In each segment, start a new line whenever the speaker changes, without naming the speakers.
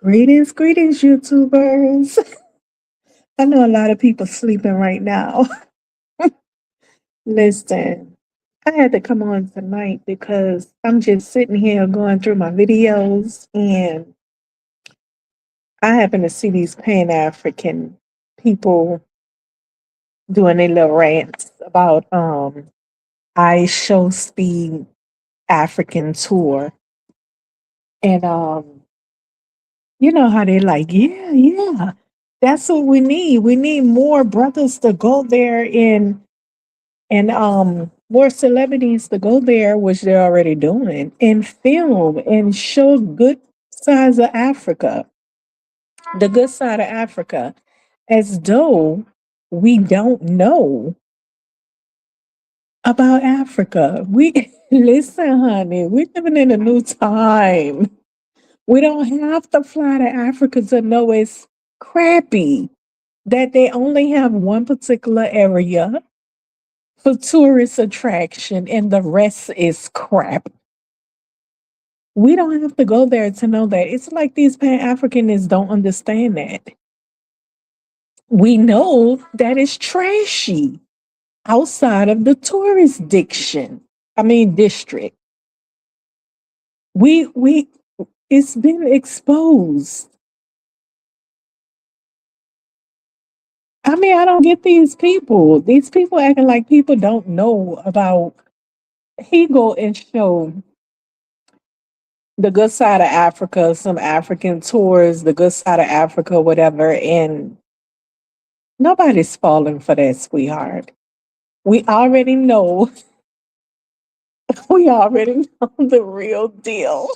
Greetings, YouTubers. I know a lot of people sleeping right now. Listen, I had to come on tonight because I'm just sitting here going through my videos and I happen to see these Pan African people doing their little rants about I Show Speed African tour. And you know how they like, yeah. That's what we need. We need more brothers to go there and more celebrities to go there, which they're already doing, and film and show good sides of Africa, the good side of Africa, as though we don't know about Africa. We listen, honey, we're living in a new time. We don't have to fly to Africa to know it's crappy. That they only have one particular area for tourist attraction and the rest is crap. We don't have to go there to know that. It's like these Pan Africanists don't understand that. We know that it's trashy outside of the tourist district. We it's been exposed. I mean, I don't get these people. These people acting like people don't know about he go and show the good side of Africa, some African tours, the good side of Africa, whatever, and nobody's falling for that, sweetheart. We already know, we already know the real deal.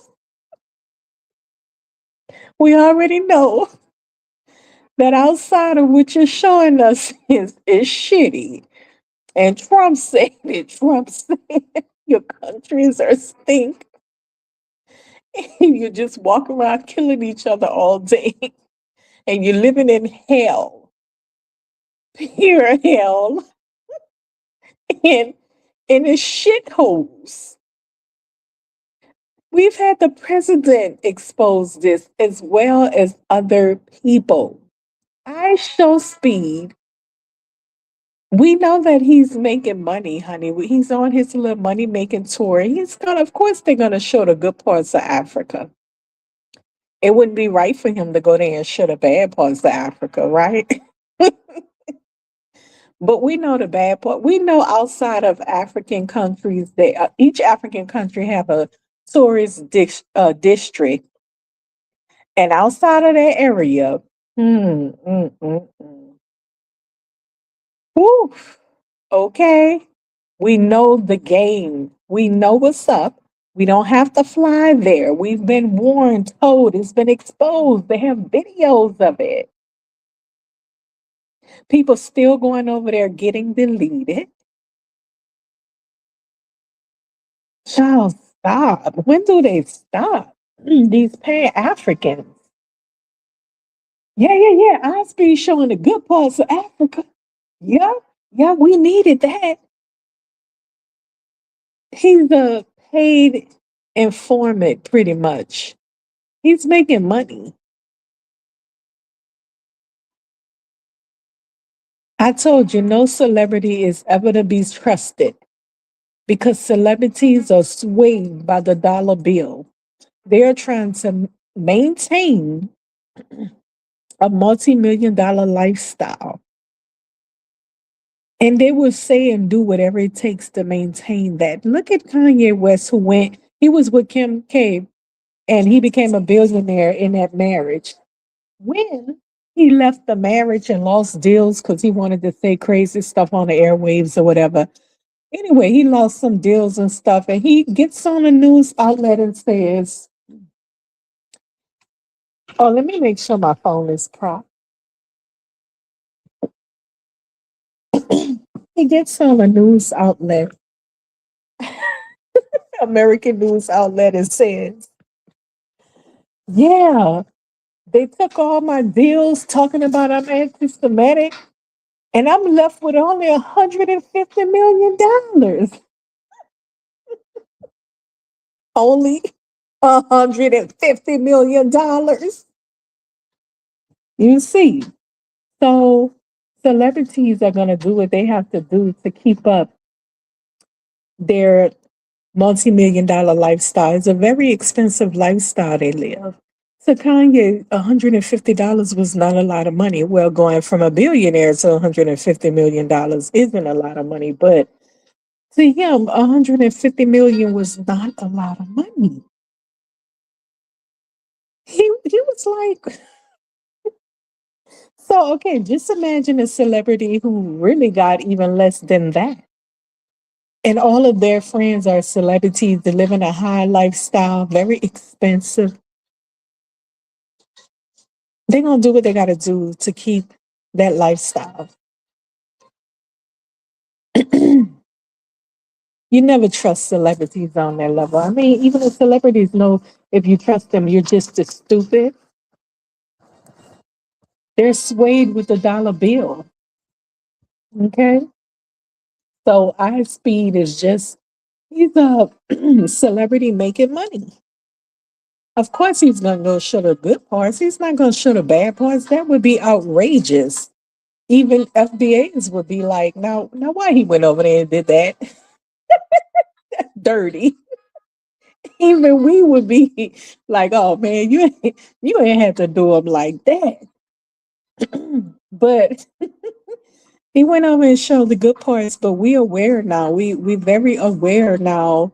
We already know that outside of what you're showing us is shitty. And Trump said it. Trump said your countries are stink. You just walk around killing each other all day. And you're living in hell. Pure hell. And in the shitholes. We've had the president expose this as well as other people. I show speed. We know that he's making money, honey. He's on his little money making tour. Of course, they're gonna show the good parts of Africa. It wouldn't be right for him to go there and show the bad parts of Africa, right? But we know the bad part. We know outside of African countries, each African country have a district, and outside of that area, mm, mm, mm, mm. Whew, okay, we know the game. We know what's up. We don't have to fly there. We've been warned, told, it's been exposed. They have videos of it. People still going over there getting deleted. Child, stop. When do they stop? These Pan Africans. Yeah. Osby showing the good parts of Africa. Yeah, yeah, we needed that. He's a paid informant, pretty much. He's making money. I told you, no celebrity is ever to be trusted because celebrities are swayed by the dollar bill. They're trying to maintain a multi-million dollar lifestyle. And they will say and do whatever it takes to maintain that. Look at Kanye West, he was with Kim K, and he became a billionaire in that marriage. When he left the marriage and lost deals because he wanted to say crazy stuff on the airwaves or whatever. Anyway, he lost some deals and stuff, and he gets on a news outlet and says, oh, let me make sure my phone is propped. He gets on a news outlet, American news outlet, and says, yeah, they took all my deals talking about I'm anti Semitic, and I'm left with only $150 million. Only $150 million. You see. So celebrities are going to do what they have to do to keep up their multi-million dollar lifestyle. It's a very expensive lifestyle they live. So Kanye, $150 was not a lot of money. Well, going from a billionaire to $150 million isn't a lot of money, but to him, 150 million was not a lot of money. He was like, so okay, just imagine a celebrity who really got even less than that. And all of their friends are celebrities. They live in a high lifestyle, very expensive. They're gonna do what they gotta do to keep that lifestyle. You never trust celebrities on that level. I mean, even the celebrities know if you trust them, you're just as stupid. They're swayed with the dollar bill. Okay. So our speed is just he's a celebrity making money. Of course he's gonna go show the good parts. He's not gonna show the bad parts. That would be outrageous. Even FBAs would be like, now why he went over there and did that? Dirty. Even we would be like, oh man, you ain't have to do him like that. But he went over and showed the good parts, but we aware now. We very aware now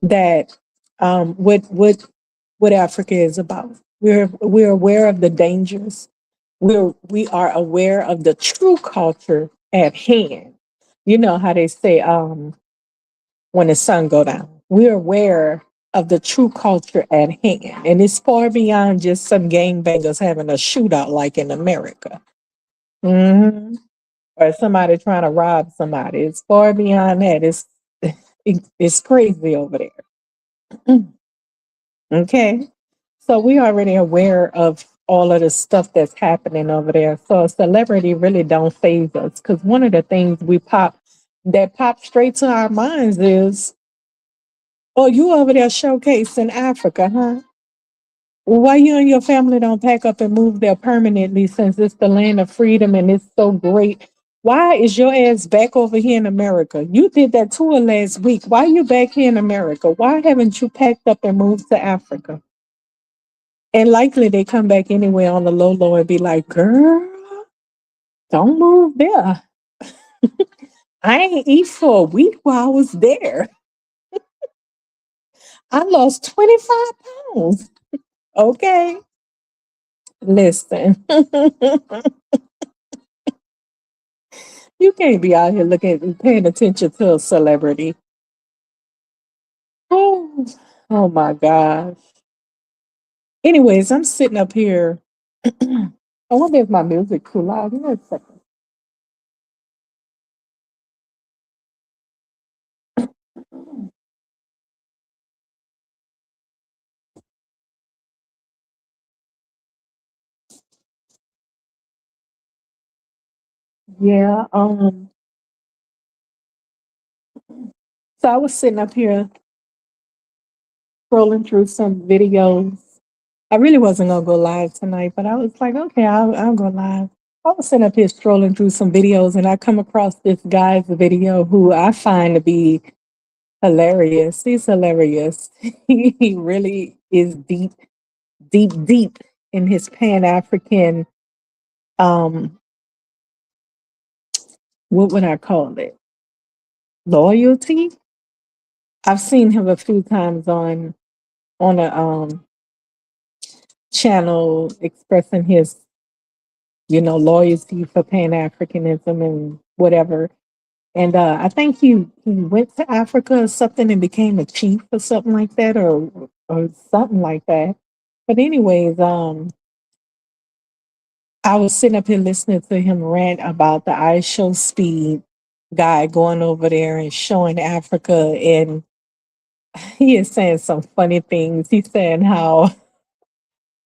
that what Africa is about. We're aware of the dangers. We are aware of the true culture at hand. You know how they say when the sun go down. We're aware of the true culture at hand. And it's far beyond just some gangbangers having a shootout like in America. Hmm. Or somebody trying to rob somebody. It's far beyond that. It's crazy over there. Okay. So we already aware of all of the stuff that's happening over there. So a celebrity really don't phase us because one of the things that pop straight to our minds is, oh, you over there showcasing Africa, huh? Well, why you and your family don't pack up and move there permanently since it's the land of freedom and it's so great? Why is your ass back over here in America? You did that tour last week. Why are you back here in America? Why haven't you packed up and moved to Africa? And likely they come back anyway on the low low and be like, girl, don't move there. I ain't eat for a week while I was there. I lost 25 pounds. Okay. Listen, you can't be out here looking and paying attention to a celebrity. Oh, oh my gosh. Anyways, I'm sitting up here. I wonder if my music too loud. Give me a second. Yeah. So I was sitting up here scrolling through some videos. I really wasn't gonna go live tonight, but I was like, okay, I'll go live. I was sitting up here scrolling through some videos, and I come across this guy's video who I find to be hilarious. He's hilarious. He really is deep, deep, deep in his Pan African. Um, what would I call it? Loyalty. I've seen him a few times on a channel expressing his loyalty for Pan Africanism and whatever. And I think he went to Africa or something and became a chief or something like that, or something like that. But anyways, I was sitting up here listening to him rant about the I Show Speed guy going over there and showing Africa, and he is saying some funny things. He's saying how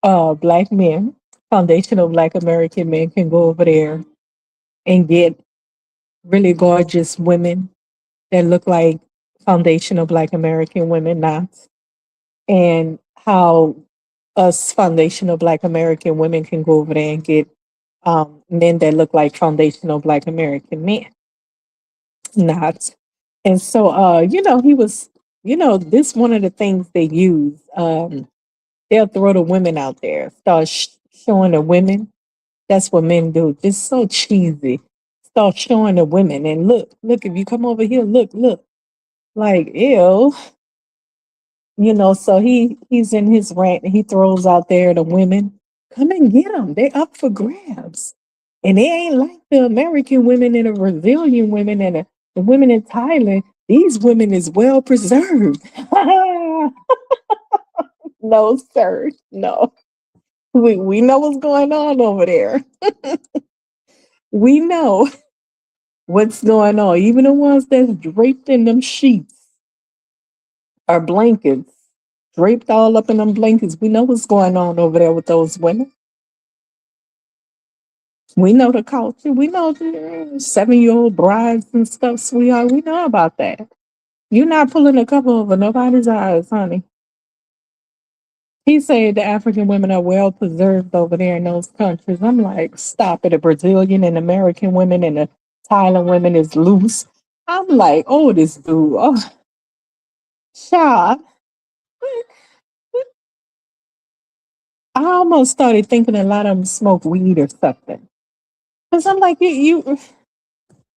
black men, foundational black American men, can go over there and get really gorgeous women that look like foundational black American women not. And how us foundational Black American women can go over there and get men that look like foundational Black American men. Not. And so, he was, this one of the things they use. They'll throw the women out there, start showing the women. That's what men do. It's so cheesy. Start showing the women and look, if you come over here, look. Like, ew. So he's in his rant and he throws out there the women, come and get them. They up for grabs. And they ain't like the American women and the Brazilian women and the women in Thailand. These women is well preserved. No, sir. No. We know what's going on over there. We know what's going on. Even the ones that's draped in them sheets or blankets, draped all up in them blankets. We know what's going on over there with those women. We know the culture. We know the 7-year-old brides and stuff, sweetheart. We know about that. You're not pulling a couple over nobody's eyes, honey. He said the African women are well preserved over there in those countries. I'm like, stop it. The Brazilian and American women and the Thailand women is loose. I'm like, oh, this dude. Oh, child. I almost started thinking a lot of them smoke weed or something. Because I'm like, you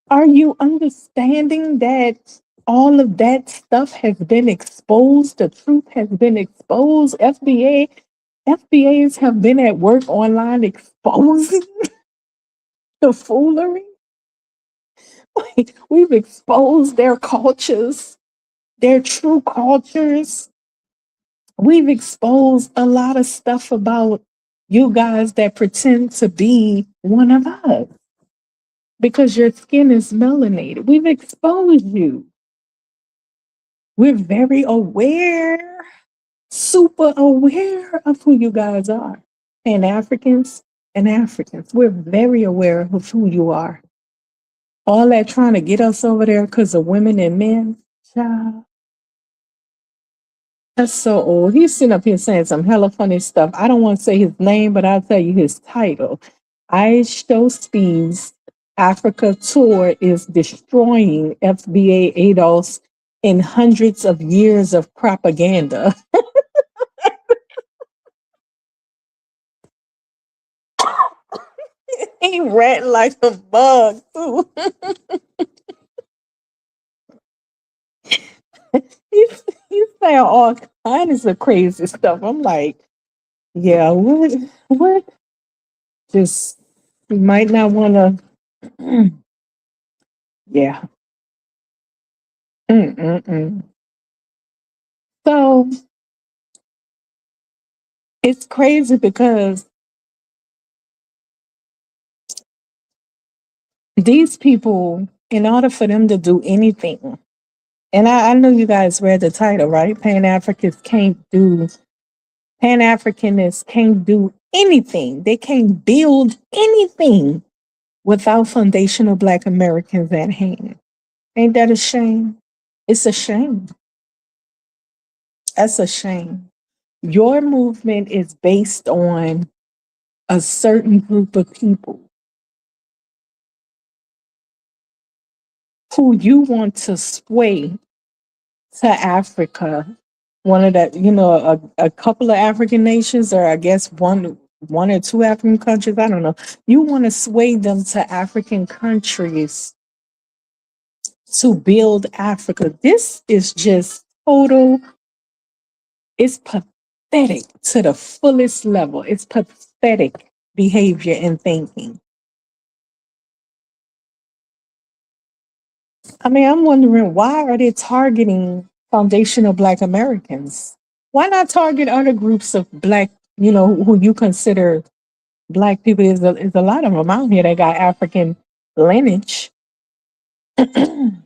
are you understanding that all of that stuff has been exposed? The truth has been exposed. FBAs have been at work online exposing the foolery. Like, we've exposed their cultures, their true cultures. We've exposed a lot of stuff about you guys that pretend to be one of us because your skin is melanated. We've exposed you. We're very aware, super aware of who you guys are. And Africans and Africans, we're very aware of who you are. All that trying to get us over there because of women and men, child. That's so old. He's sitting up here saying some hella funny stuff. I don't want to say his name, but I'll tell you his title. Speed's Africa tour is destroying FBA ADOS in hundreds of years of propaganda. He ran like a bug, too. He's saying all kinds of crazy stuff. I'm like, yeah, what? Just, you might not want to, yeah. Mm-mm-mm. So it's crazy because these people, in order for them to do anything, and I know you guys read the title, right? Pan Africanists can't do anything. They can't build anything without foundational Black Americans at hand. Ain't that a shame? It's a shame. That's a shame. Your movement is based on a certain group of people who you want to sway to Africa. One of the, a couple of African nations, or I guess one or two African countries, I don't know. You want to sway them to African countries to build Africa. This is just total, it's pathetic to the fullest level. It's pathetic behavior and thinking. I mean, I'm wondering, why are they targeting foundational Black Americans? Why not target other groups of Black, who you consider Black people? Is a lot of them out here that got African lineage. 1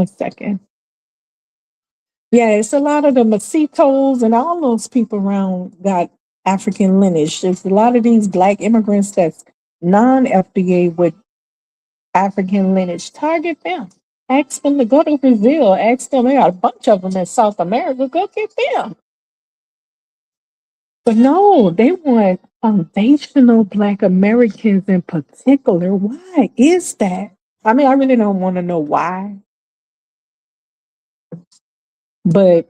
second. Yeah, it's a lot of the Masitos and all those people around got African lineage. There's a lot of these Black immigrants that's non-FBA with African lineage. Target them. Ask them to go to Brazil. Ask them, they got a bunch of them in South America. Go get them. But no, they want foundational Black Americans in particular. Why is that? I mean, I really don't want to know why, but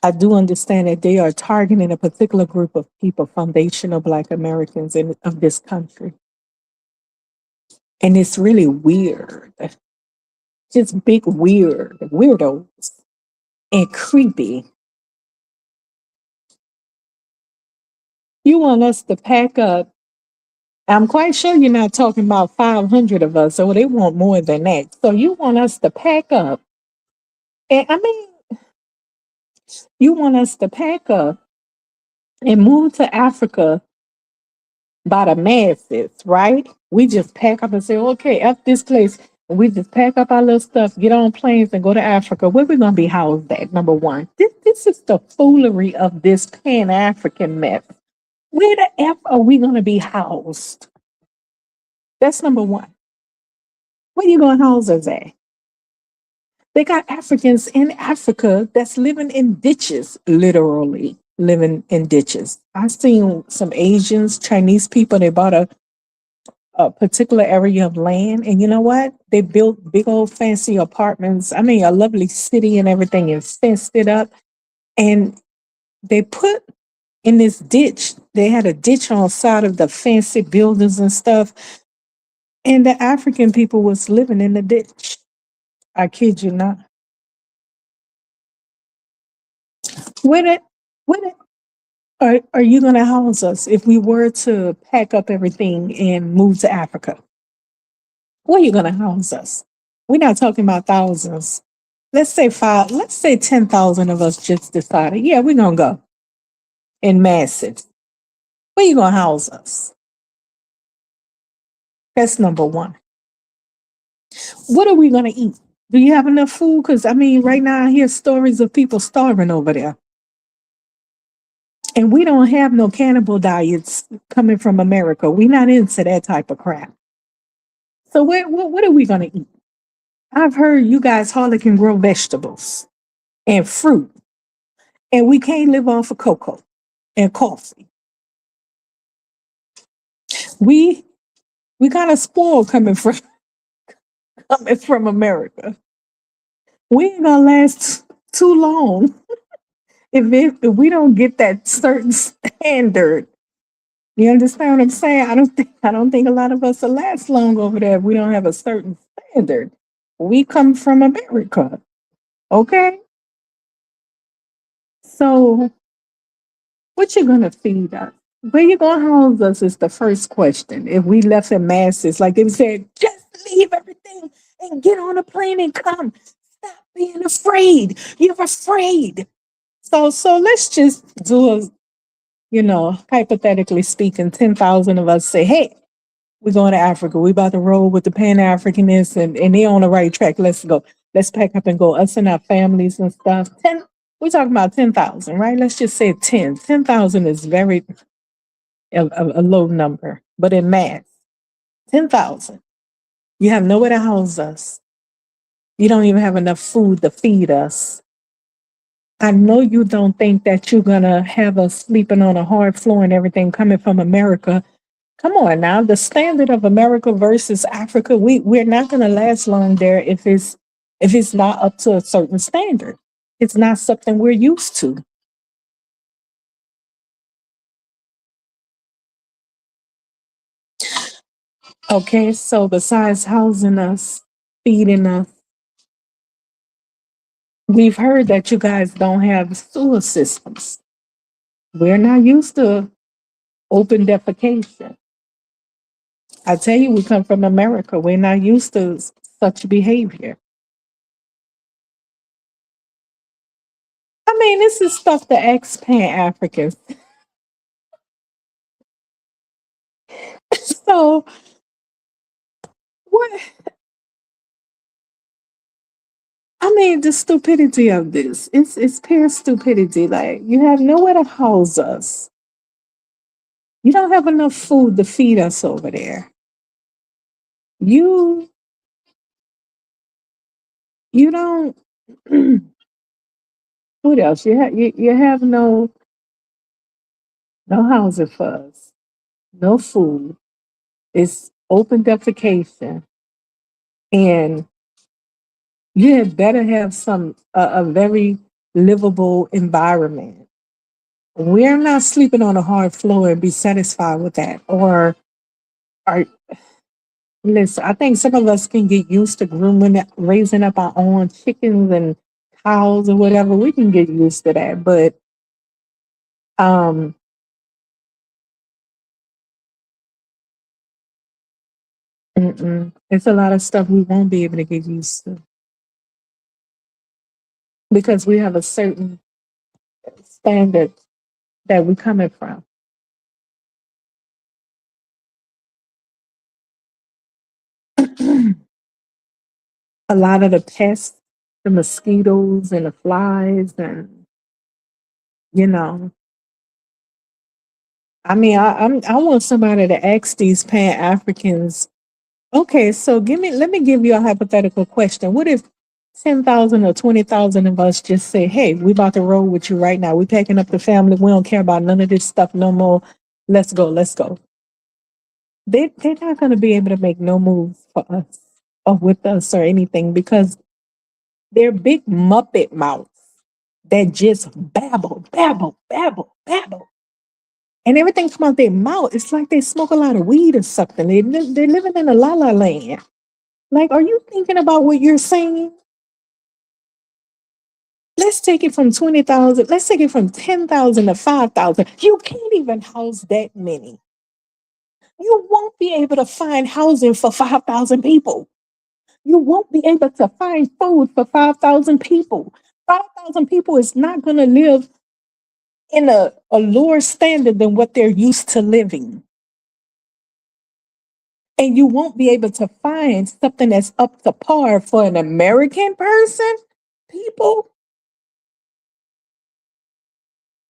I do understand that they are targeting a particular group of people, foundational Black Americans of this country. And it's really weird, just big weird, weirdos and creepy. You want us to pack up. I'm quite sure you're not talking about 500 of us, so they want more than that. So you want us to pack up. And I mean, you want us to pack up and move to Africa by the masses, right? We just pack up and say, okay, F this place. And we just pack up our little stuff, get on planes, and go to Africa. Where we going to be housed at, number one? This is the foolery of this Pan African mess. Where the F are we going to be housed? That's number one. Where you going to house us at? They got Africans in Africa that's living in ditches, literally living in ditches. I've seen some Asians, Chinese people, they bought a particular area of land. And you know what? They built big old fancy apartments. I mean, a lovely city and everything and fenced it up. And they put in this ditch, they had a ditch on the side of the fancy buildings and stuff. And the African people was living in the ditch. I kid you not. Where the, where the, are you going to house us if we were to pack up everything and move to Africa? Where are you going to house us? We're not talking about thousands. Let's say five, let's say 10,000 of us just decided, yeah, we're going to go in masses. Where you going to house us? That's number one. What are we going to eat? Do you have enough food? Because, I mean, right now I hear stories of people starving over there. And we don't have no cannibal diets coming from America. We're not into that type of crap. So what are we going to eat? I've heard you guys hardly can grow vegetables and fruit, and we can't live off of cocoa and coffee. We we kind of spoiled coming from America. We ain't gonna last too long if we don't get that certain standard. You understand what I'm saying? I don't think a lot of us will last long over there if we don't have a certain standard. We come from America, okay? So what you gonna feed us? Where you gonna house us is the first question. If we left in masses, like they said, just leave everything and get on a plane and come. Stop being afraid. You're afraid. So let's just do a, hypothetically speaking, 10,000 of us say, hey, we're going to Africa. We about to roll with the Pan Africanists and they on the right track. Let's go. Let's pack up and go. Us and our families and stuff. We're talking about 10,000, right? Let's just say 10. 10,000 is very a low number, but in math, 10,000. You have nowhere to house us. You don't even have enough food to feed us. I know you don't think that you're going to have us sleeping on a hard floor and everything coming from America. Come on now, the standard of America versus Africa, we're not going to last long there if it's not up to a certain standard. It's not something we're used to. Okay, so besides housing us, feeding us, we've heard that you guys don't have sewer systems. We're not used to open defecation. I tell you, we come from America. We're not used to such behavior. I mean, this is stuff the ex-Pan Africans. So what? I mean, the stupidity of this. It's pure stupidity. Like you have nowhere to house us. You don't have enough food to feed us over there. You you don't. What else? You have no. no housing for us, no food. It's open defecation, and you had better have a very livable environment. We're not sleeping on a hard floor and be satisfied with that. Or listen, I think some of us can get used to raising up our own chickens and cows or whatever. We can get used to that, but um, it's a lot of stuff we won't be able to get used to because we have a certain standard that we're coming from. A lot of the pests, the mosquitoes and the flies, and you know, I mean, I want somebody to ask these Pan Africans. Okay, so let me give you a hypothetical question. What if 10,000 or 20,000 of us just say, "Hey, we about to roll with you right now. We packing up the family. We don't care about none of this stuff no more. Let's go, let's go." They're not going to be able to make no moves for us or with us or anything because they're big muppet mouths that just babble, babble, babble, babble. And everything come out their mouth. It's like they smoke a lot of weed or something. They're living in a la la land. Like, are you thinking about what you're saying? Let's take it from 20,000. Let's take it from 10,000 to 5,000. You can't even house that many. You won't be able to find housing for 5,000 people. You won't be able to find food for 5,000 people. 5,000 people is not going to live in a lower standard than what they're used to living. And you won't be able to find something that's up to par for an American person, people.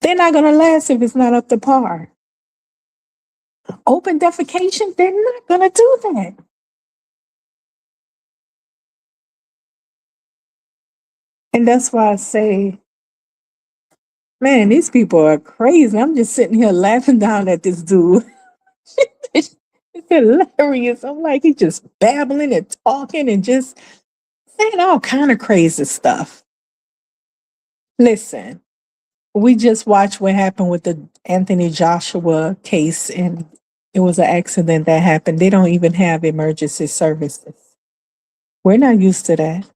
They're not going to last if it's not up to par. Open defecation, they're not going to do that. And that's why I say, man, these people are crazy. I'm just sitting here laughing down at this dude. It's hilarious. I'm like, he's just babbling and talking and just saying all kind of crazy stuff. Listen, we just watched what happened with the Anthony Joshua case, and it was an accident that happened. They don't even have emergency services. We're not used to that.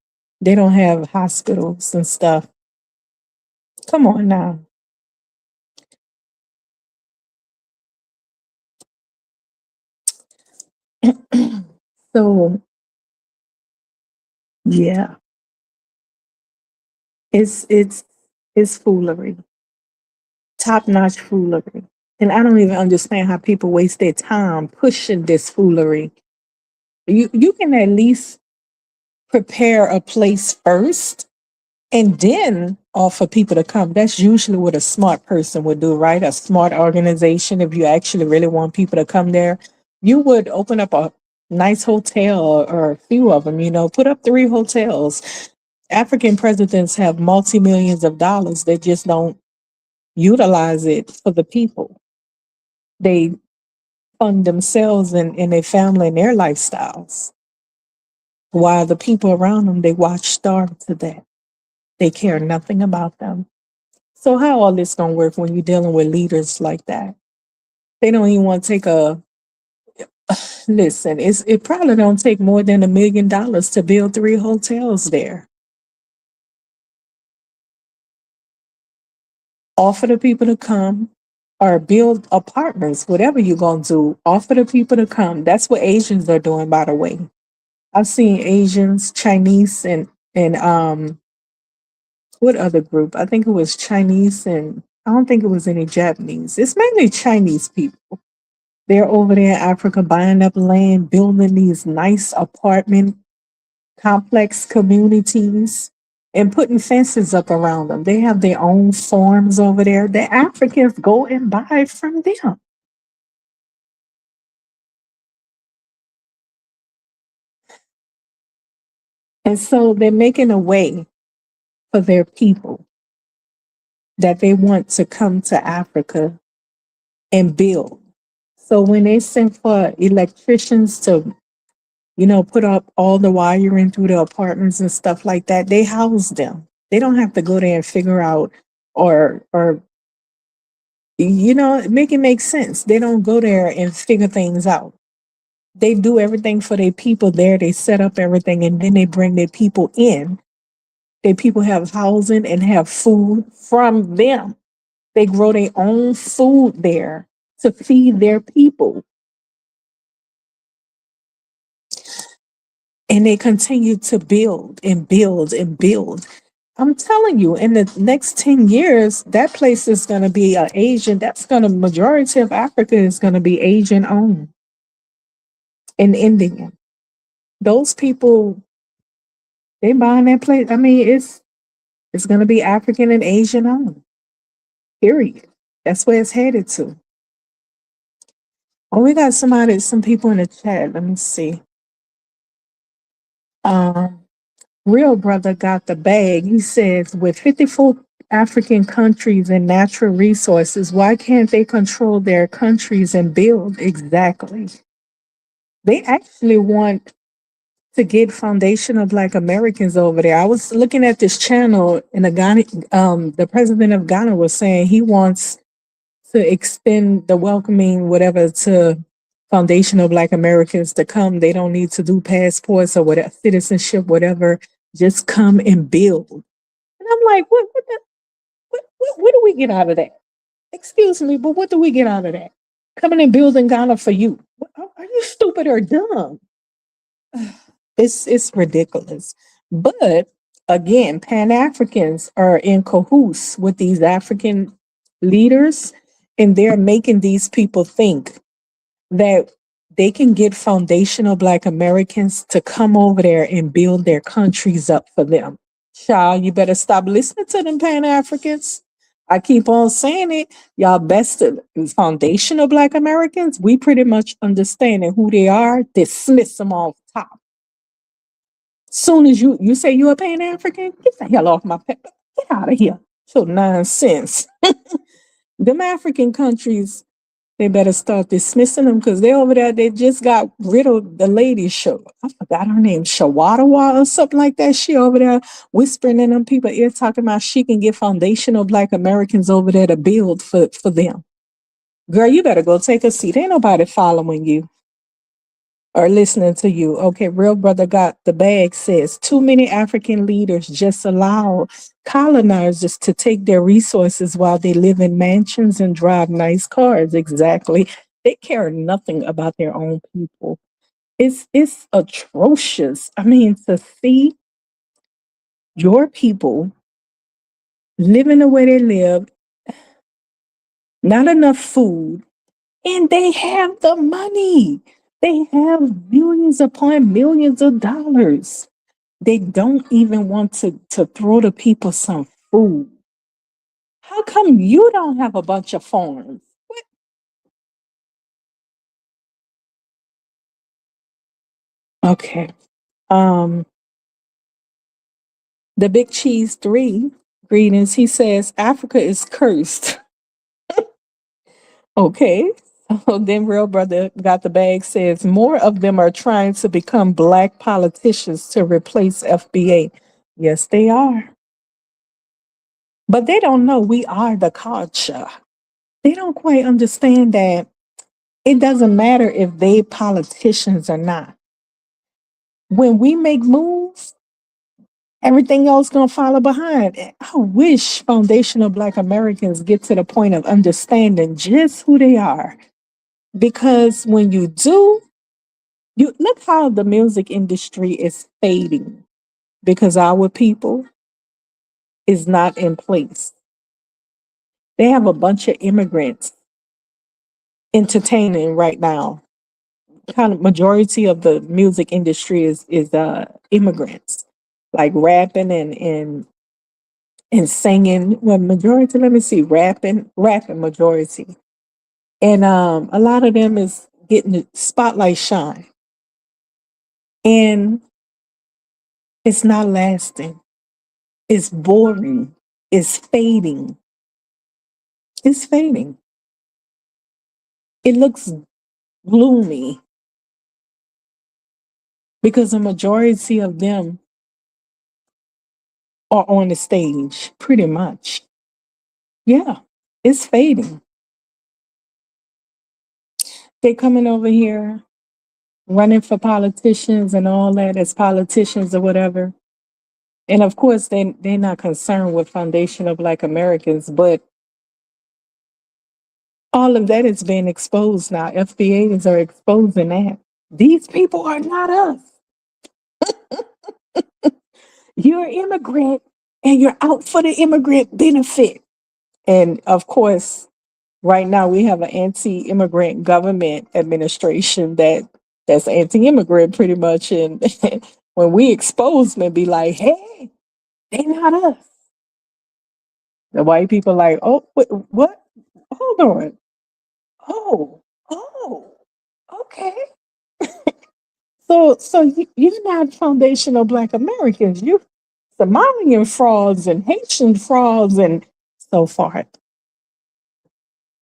They don't have hospitals and stuff. Come on now. So yeah, it's it's foolery, top notch foolery, and I don't even understand how people waste their time pushing this foolery. You can at least prepare a place first and then offer people to come. That's usually what a smart person would do, right? A smart organization, if you actually really want people to come there, you would open up a nice hotel or a few of them, put up 3 hotels. African presidents have multi millions of dollars. They just don't utilize it for the people. They fund themselves and their family and their lifestyles. While the people around them, they watch starve to death. They care nothing about them. So how all this gonna work when you're dealing with leaders like that? They don't even want to take a listen. It probably don't take more than $1 million to build 3 hotels there. Offer the people to come, or build apartments. Whatever you're gonna do, offer the people to come. That's what Asians are doing, by the way. I've seen Asians, Chinese, and what other group? I think it was Chinese, and I don't think it was any Japanese. It's mainly Chinese people. They're over there in Africa buying up land, building these nice apartment complex communities and putting fences up around them. They have their own farms over there. The Africans go and buy from them. And so they're making a way for their people that they want to come to Africa and build. So when they send for electricians to, put up all the wiring through the apartments and stuff like that, they house them. They don't have to go there and figure out or make it make sense. They don't go there and figure things out. They do everything for their people there. They set up everything and then they bring their people in. Their people have housing and have food from them. They grow their own food there to feed their people. And they continue to build and build and build. I'm telling you, in the next 10 years, that place is going to be Asian. Majority of Africa is going to be Asian owned and Indian. Those people, they buying that place. I mean, it's going to be African and Asian owned, period. That's where it's headed to. Oh, we got some people in the chat. Let me see. Um, Real brother got the bag. He says, with 54 African countries and natural resources, why can't they control their countries and build? Exactly. They actually want to get foundational Black Americans over there. I was looking at this channel, and the president of Ghana was saying he wants to extend the welcoming, whatever, to foundational Black Americans to come. They don't need to do passports or whatever, citizenship, whatever. Just come and build. And I'm like, what do we get out of that? Excuse me, but what do we get out of that? Coming and building Ghana for you. Are you stupid or dumb? It's ridiculous. But again, Pan Africans are in cahoots with these African leaders, and they're making these people think that they can get foundational Black Americans to come over there and build their countries up for them. Child, you better stop listening to them Pan Africans. I keep on saying it. Y'all best foundational Black Americans, we pretty much understanding who they are, dismiss them off top. Soon as you say you're a Pan African, get the hell off my pet. Get out of here. So nonsense. Them African countries, they better start dismissing them because they over there, they just got rid of the lady show. I forgot her name, Shawadawa or something like that. She over there whispering in them people ear talking about she can get foundational Black Americans over there to build for them. Girl, you better go take a seat. Ain't nobody following you or listening to you. Okay, real brother got the bag says too many African leaders just allow colonizers to take their resources while they live in mansions and drive nice cars. Exactly. They care nothing about their own people. It's atrocious. I mean, to see your people living the way they live, not enough food, and they have the money. They have millions upon millions of dollars. They don't even want to throw the people some food. How come you don't have a bunch of farms? What? Okay. Um, the Big Cheese 3, greetings. He says Africa is cursed. Okay. So then real brother got the bag says more of them are trying to become Black politicians to replace FBA. Yes, they are. But they don't know we are the culture. They don't quite understand that it doesn't matter if they politicians or not. When we make moves, everything else gonna follow behind. I wish foundational Black Americans get to the point of understanding just who they are. Because when you do, you look how the music industry is fading because our people is not in place. They have a bunch of immigrants entertaining right now. Kind of majority of the music industry is immigrants, like rapping and singing. Well, majority, let me see, rapping majority, and a lot of them is getting the spotlight shine, and it's not lasting. It's boring. It's fading. It's fading. it looks gloomy because the majority of them are on the stage, pretty much. Yeah, it's fading. They coming over here running for politicians and all that as politicians or whatever. And of course, they're not concerned with foundational Black Americans, but all of that is being exposed now. FBAs are exposing that. These people are not us. You're an immigrant and you're out for the immigrant benefit. And of course, right now we have an anti-immigrant government administration that's anti-immigrant pretty much. And when we expose them and be like, hey, they not us. The white people like, oh, what? Hold on. Oh, okay. So you're not foundational Black Americans. You Somalian frauds and Haitian frauds and so forth.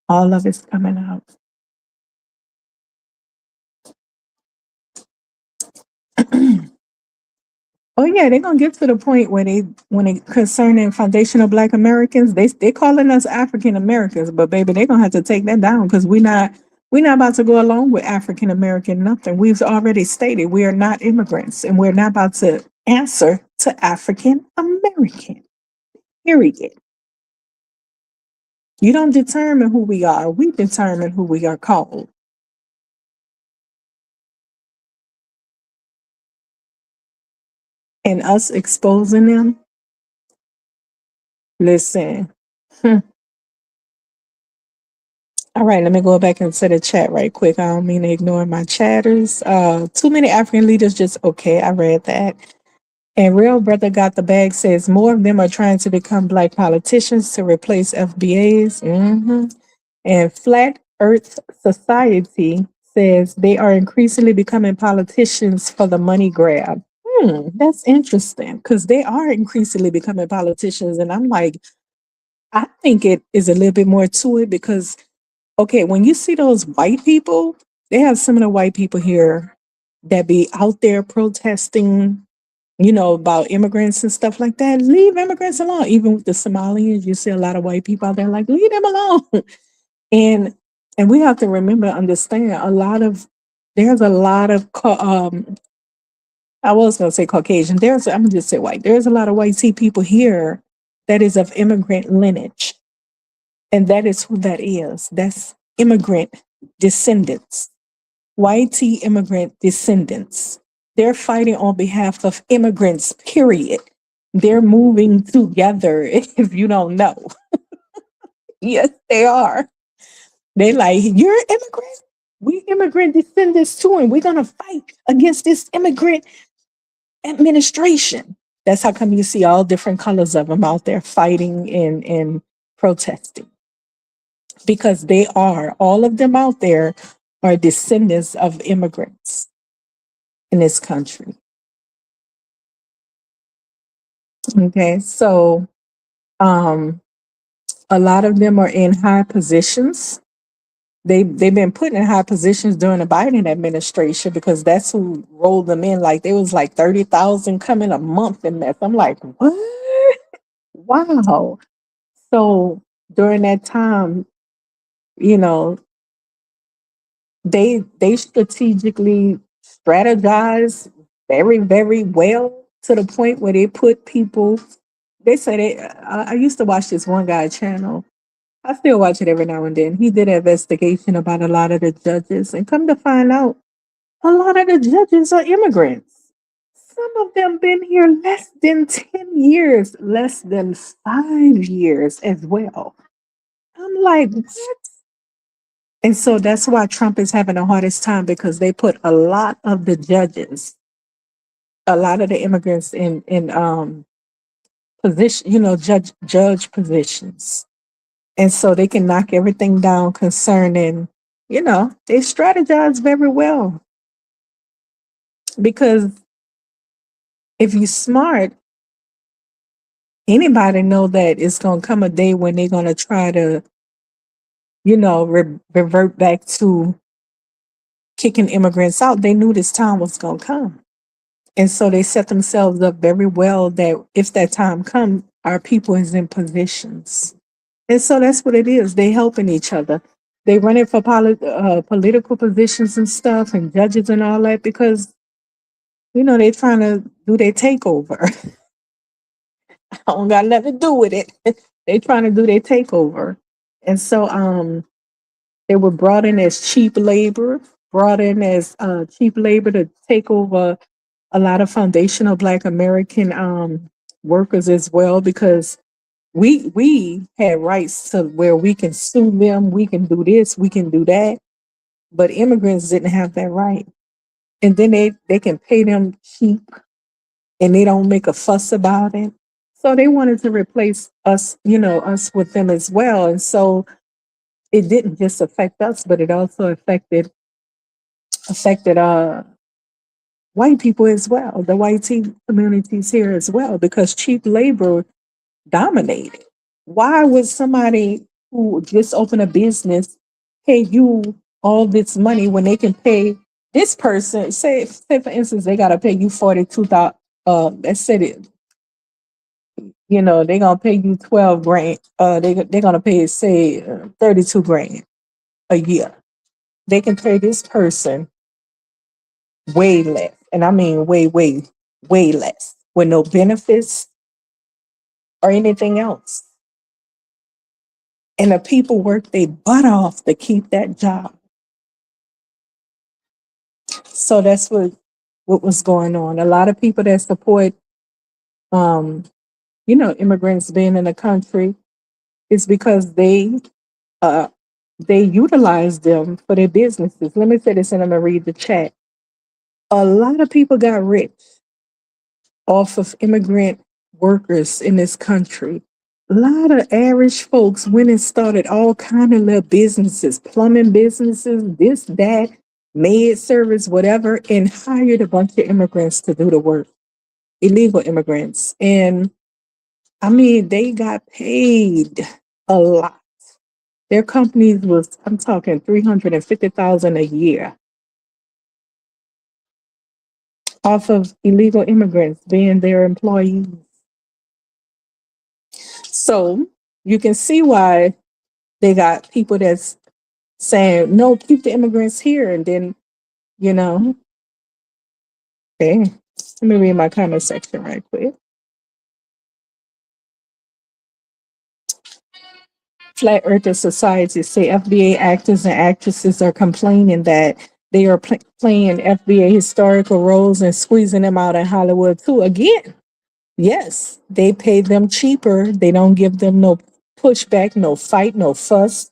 All of it's coming out. Oh yeah, they're gonna get to the point where when it concerning foundational Black Americans, they calling us African Americans, but baby, they're gonna have to take that down because we're not about to go along with African American nothing. We've already stated we are not immigrants and we're not about to answer to African American. Period. You don't determine who we are. We determine who we are called. And us exposing them, listen. All right, let me go back into the chat right quick. I don't mean to ignore my chatters. Too many African leaders just okay. I read that. And Real Brother Got the Bag says more of them are trying to become Black politicians to replace FBAs. And Flat Earth Society says they are increasingly becoming politicians for the money grab. That's interesting because they are increasingly becoming politicians. And I'm like, I think it is a little bit more to it because, okay, when you see those white people, they have some of the white people here that be out there protesting, about immigrants and stuff like that. Leave immigrants alone. Even with the Somalians, you see a lot of white people out there like, leave them alone. and and we have to remember, understand there's a lot of I was going to say Caucasian. I'm going to just say white. There's a lot of white tea people here that is of immigrant lineage. And that is who that is. That's immigrant descendants, white tea immigrant descendants. They're fighting on behalf of immigrants, period. They're moving together, if you don't know. Yes, they are. They like, you're immigrant. We immigrant descendants too, and we're going to fight against this immigrant administration. That's how come you see all different colors of them out there fighting and protesting. Because all of them out there are descendants of immigrants in this country. Okay, so a lot of them are in high positions. They've been put in high positions during the Biden administration because that's who rolled them in. Like there was like 30,000 coming a month in that. I'm like, what? Wow. So during that time, you know, they strategically strategize very, very well to the point where they put people. They say I used to watch this one guy channel. I still watch it every now and then. He did an investigation about a lot of the judges, and come to find out, a lot of the judges are immigrants. Some of them been here less than 10 years, less than 5 years as well. I'm like, what? And so that's why Trump is having the hardest time because they put a lot of the judges, a lot of the immigrants in position, judge positions. And so they can knock everything down concerning, they strategize very well. Because if you're smart, anybody know that it's gonna come a day when they're gonna try to revert back to kicking immigrants out. They knew this time was going to come. And so they set themselves up very well that if that time comes, our people is in positions. And so that's what it is. They helping each other. They running for political positions and stuff and judges and all that because, they trying to do their takeover. I don't got nothing to do with it. They trying to do their takeover. And so they were brought in as cheap labor to take over a lot of foundational Black American workers as well, because we had rights to where we can sue them, we can do this, we can do that, but immigrants didn't have that right. And then they can pay them cheap, and they don't make a fuss about it. So they wanted to replace us, us with them as well. And so it didn't just affect us, but it also affected white people as well, the white communities here as well, because cheap labor dominated. Why would somebody who just opened a business pay you all this money when they can pay this person? Say for instance, they got to pay you 42,000. Let's say it. They're gonna pay you 12 grand. They're gonna pay say 32 grand a year. They can pay this person way less, and I mean way less, with no benefits or anything else. And the people work their butt off to keep that job. So that's what was going on. A lot of people that support, um, immigrants being in the country is because they utilize them for their businesses. Let me say this, and I'm gonna read the chat. A lot of people got rich off of immigrant workers in this country. A lot of average folks went and started all kind of little businesses, plumbing businesses, this, that, maid service, whatever, and hired a bunch of immigrants to do the work, illegal immigrants. And I mean, they got paid a lot. Their companies was, I'm talking 350,000 a year off of illegal immigrants being their employees. So you can see why they got people that's saying, no, keep the immigrants here. And then, okay, let me read my comment section right quick. Flat Earther Society say FBA actors and actresses are complaining that they are playing FBA historical roles and squeezing them out in Hollywood too. Again, yes, they pay them cheaper. They don't give them no pushback, no fight, no fuss.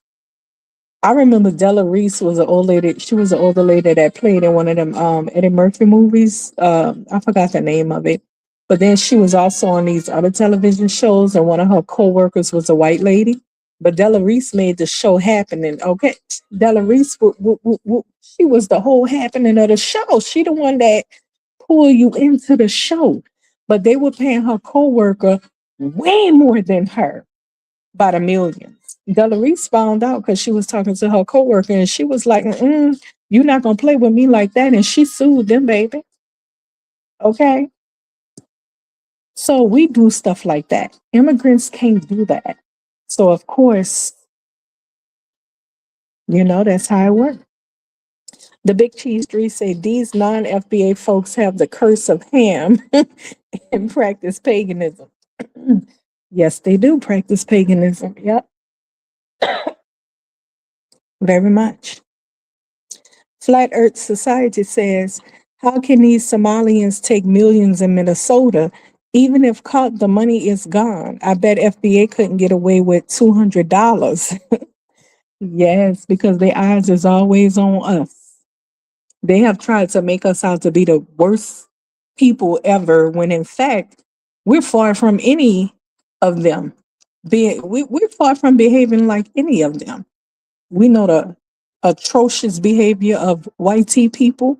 I remember Della Reese was an old lady. She was an older lady that played in one of them Eddie Murphy movies. I forgot the name of it. But then she was also on these other television shows, and one of her co-workers was a white lady. But Della Reese made the show happen. And okay, Della Reese, she was the whole happening of the show. She the one that pulled you into the show. But they were paying her co-worker way more than her by the millions. Della Reese found out because she was talking to her coworker, and she was like, "You're not gonna play with me like that," and she sued them, baby. Okay, so we do stuff like that. Immigrants can't do that. So of course, that's how it works. The Big Cheese Three say these non-FBA folks have the curse of Ham and practice paganism. Yes, they do practice paganism. Yep, very much. Flat Earth Society says, how can these Somalians take millions in Minnesota? Even if caught, the money is gone. I bet FBA couldn't get away with $200. Yes, because their eyes is always on us. They have tried to make us out to be the worst people ever, when in fact, we're far from any of them. We're far from behaving like any of them. We know the atrocious behavior of white tea people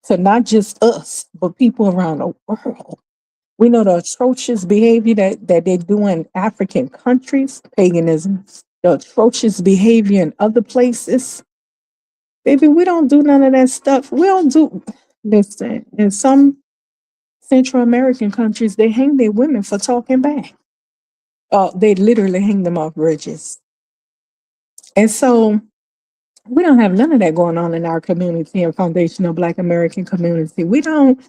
to not just us, but people around the world. We know the atrocious behavior that they do in African countries, paganism, the atrocious behavior in other places. Baby, we don't do none of that stuff. We don't do, listen, in some Central American countries, they hang their women for talking back. They literally hang them off bridges. And so we don't have none of that going on in our community and foundational Black American community. We don't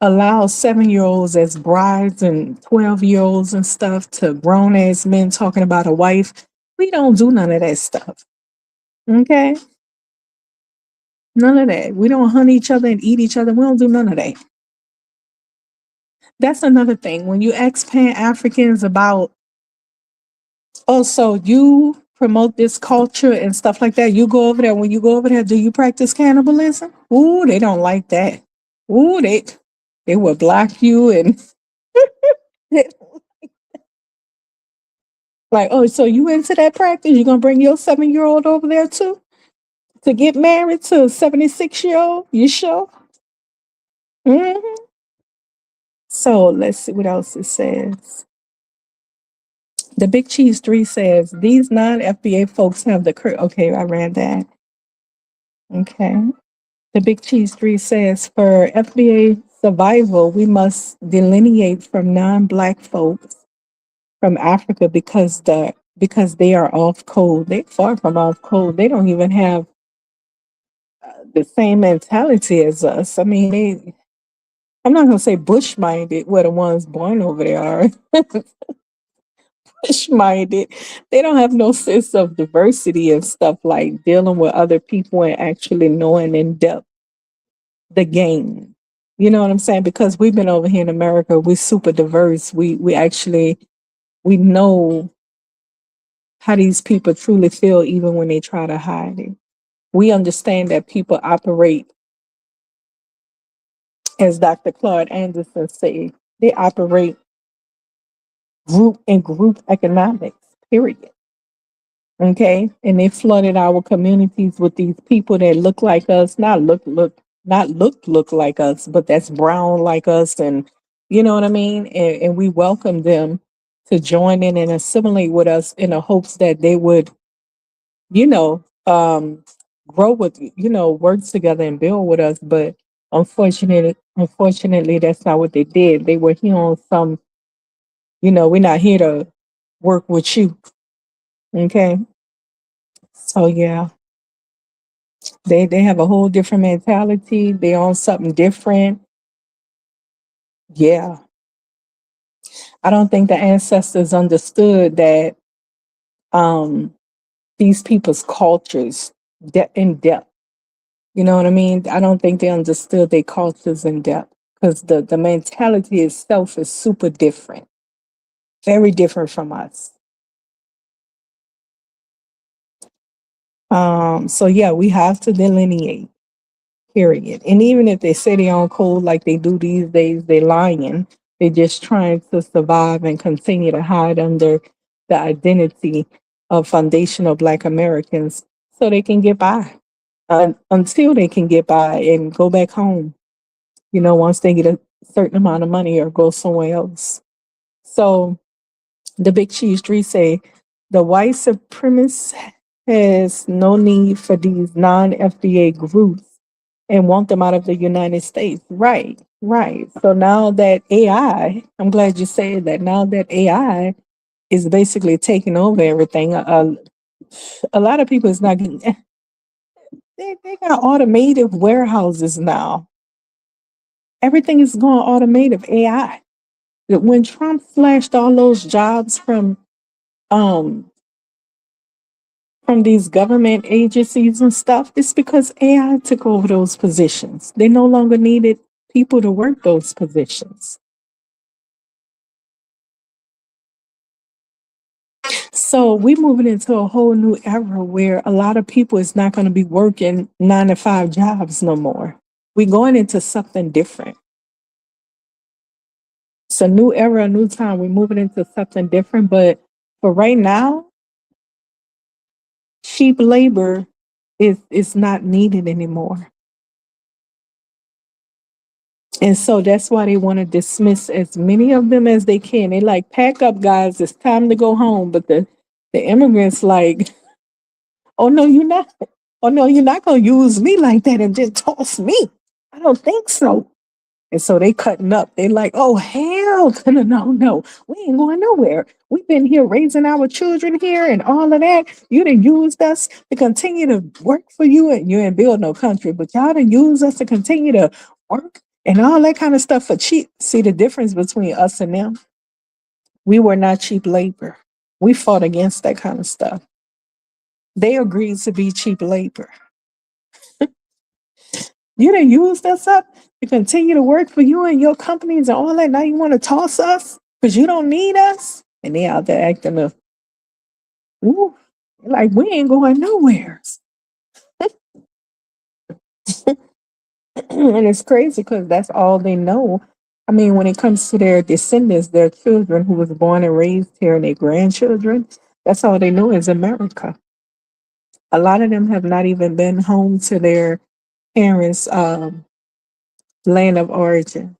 allow 7-year-olds as brides and 12-year-olds and stuff to grown ass men talking about a wife. We don't do none of that stuff. Okay? None of that. We don't hunt each other and eat each other. We don't do none of that. That's another thing. When you ask Pan Africans about, oh, so you promote this culture and stuff like that, you go over there. When you go over there, do you practice cannibalism? Ooh, they don't like that. Ooh, they will block you and like, oh, so you into that practice? You gonna bring your 7-year-old over there too to get married to a 76-year-old? You sure? Hmm. So let's see what else it says. The Big Cheese 3 says these non-FBA folks have the okay, I read that. Okay. The Big Cheese 3 says for FBA survival, we must delineate from non-black folks from Africa because they are off code. They're far from off code. They don't even have the same mentality as us. I mean, I'm not gonna say bush minded where the ones born over there are. Bush minded. They don't have no sense of diversity and stuff like dealing with other people and actually knowing in depth the game. You know what I'm saying? Because we've been over here in America, we're super diverse. We actually we know how these people truly feel even when they try to hide it. We understand that people operate, as Dr. Claude Anderson said, they operate group economics, period. Okay. And they flooded our communities with these people that look like us, not look like us, but that's brown like us. And you know what I mean? And we welcome them to join in and assimilate with us in the hopes that they would, you know, grow with, work together and build with us. But unfortunately, that's not what they did. They were here on some, we're not here to work with you. Okay. So yeah, they have a whole different mentality. They on something different. Yeah. I don't think the ancestors understood that um these people's cultures in depth. You know what I mean? I don't think they understood their cultures in depth because the mentality itself is super different, very different from us. So yeah, we have to delineate, period. And even if they say they on code like they do these days, they lying. They're just trying to survive and continue to hide under the identity of foundational Black Americans so they can get by. Until they can get by and go back home, once they get a certain amount of money or go somewhere else. So the Big Cheese 3 say the white supremacist has no need for these non-FDA groups and want them out of the United States. Right, right. So now that AI, I'm glad you said that. Now that AI is basically taking over everything, a lot of people is not getting. They got automated warehouses now. Everything is going automated AI. When Trump slashed all those jobs um from these government agencies and stuff, it's because AI took over those positions. They no longer needed people to work those positions. So we're moving into a whole new era where a lot of people is not going to be working 9 to 5 jobs no more. We're going into something different. It's a new era, a new time. We're moving into something different. But for right now, cheap labor is not needed anymore. And so that's why they want to dismiss as many of them as they can. They like pack up, guys. It's time to go home. But The immigrants like, oh no, you're not. Oh no, you're not gonna use me like that and then toss me. I don't think so. And so they cutting up. They like, oh hell, no, no, no. We ain't going nowhere. We've been here raising our children here and all of that. You done used us to continue to work for you, and you ain't build no country, but y'all done used us to continue to work and all that kind of stuff for cheap. See the difference between us and them? We were not cheap labor. We fought against that kind of stuff. They agreed to be cheap labor. You done used us up to continue to work for you and your companies and all that. Now you want to toss us because you don't need us? And they out there acting a, ooh, like we ain't going nowhere. And it's crazy because that's all they know. I mean, when it comes to their descendants, their children who was born and raised here and their grandchildren, that's all they know is America. A lot of them have not even been home to their parents' land of origin.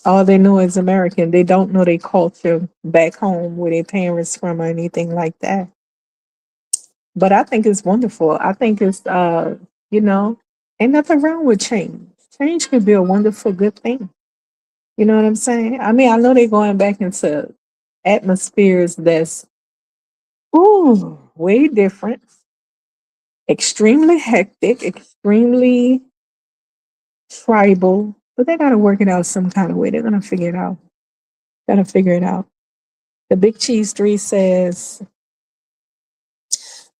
All they know is American. They don't know their culture back home where their parents from or anything like that. But I think it's wonderful. I think it's you know, ain't nothing wrong with change. Change can be a wonderful good thing. You know what I'm saying? I mean, I know they're going back into atmospheres that's way different, extremely hectic, extremely tribal, but they gotta work it out some kind of way. They're gonna figure it out. Gotta figure it out. The Big Cheese 3 says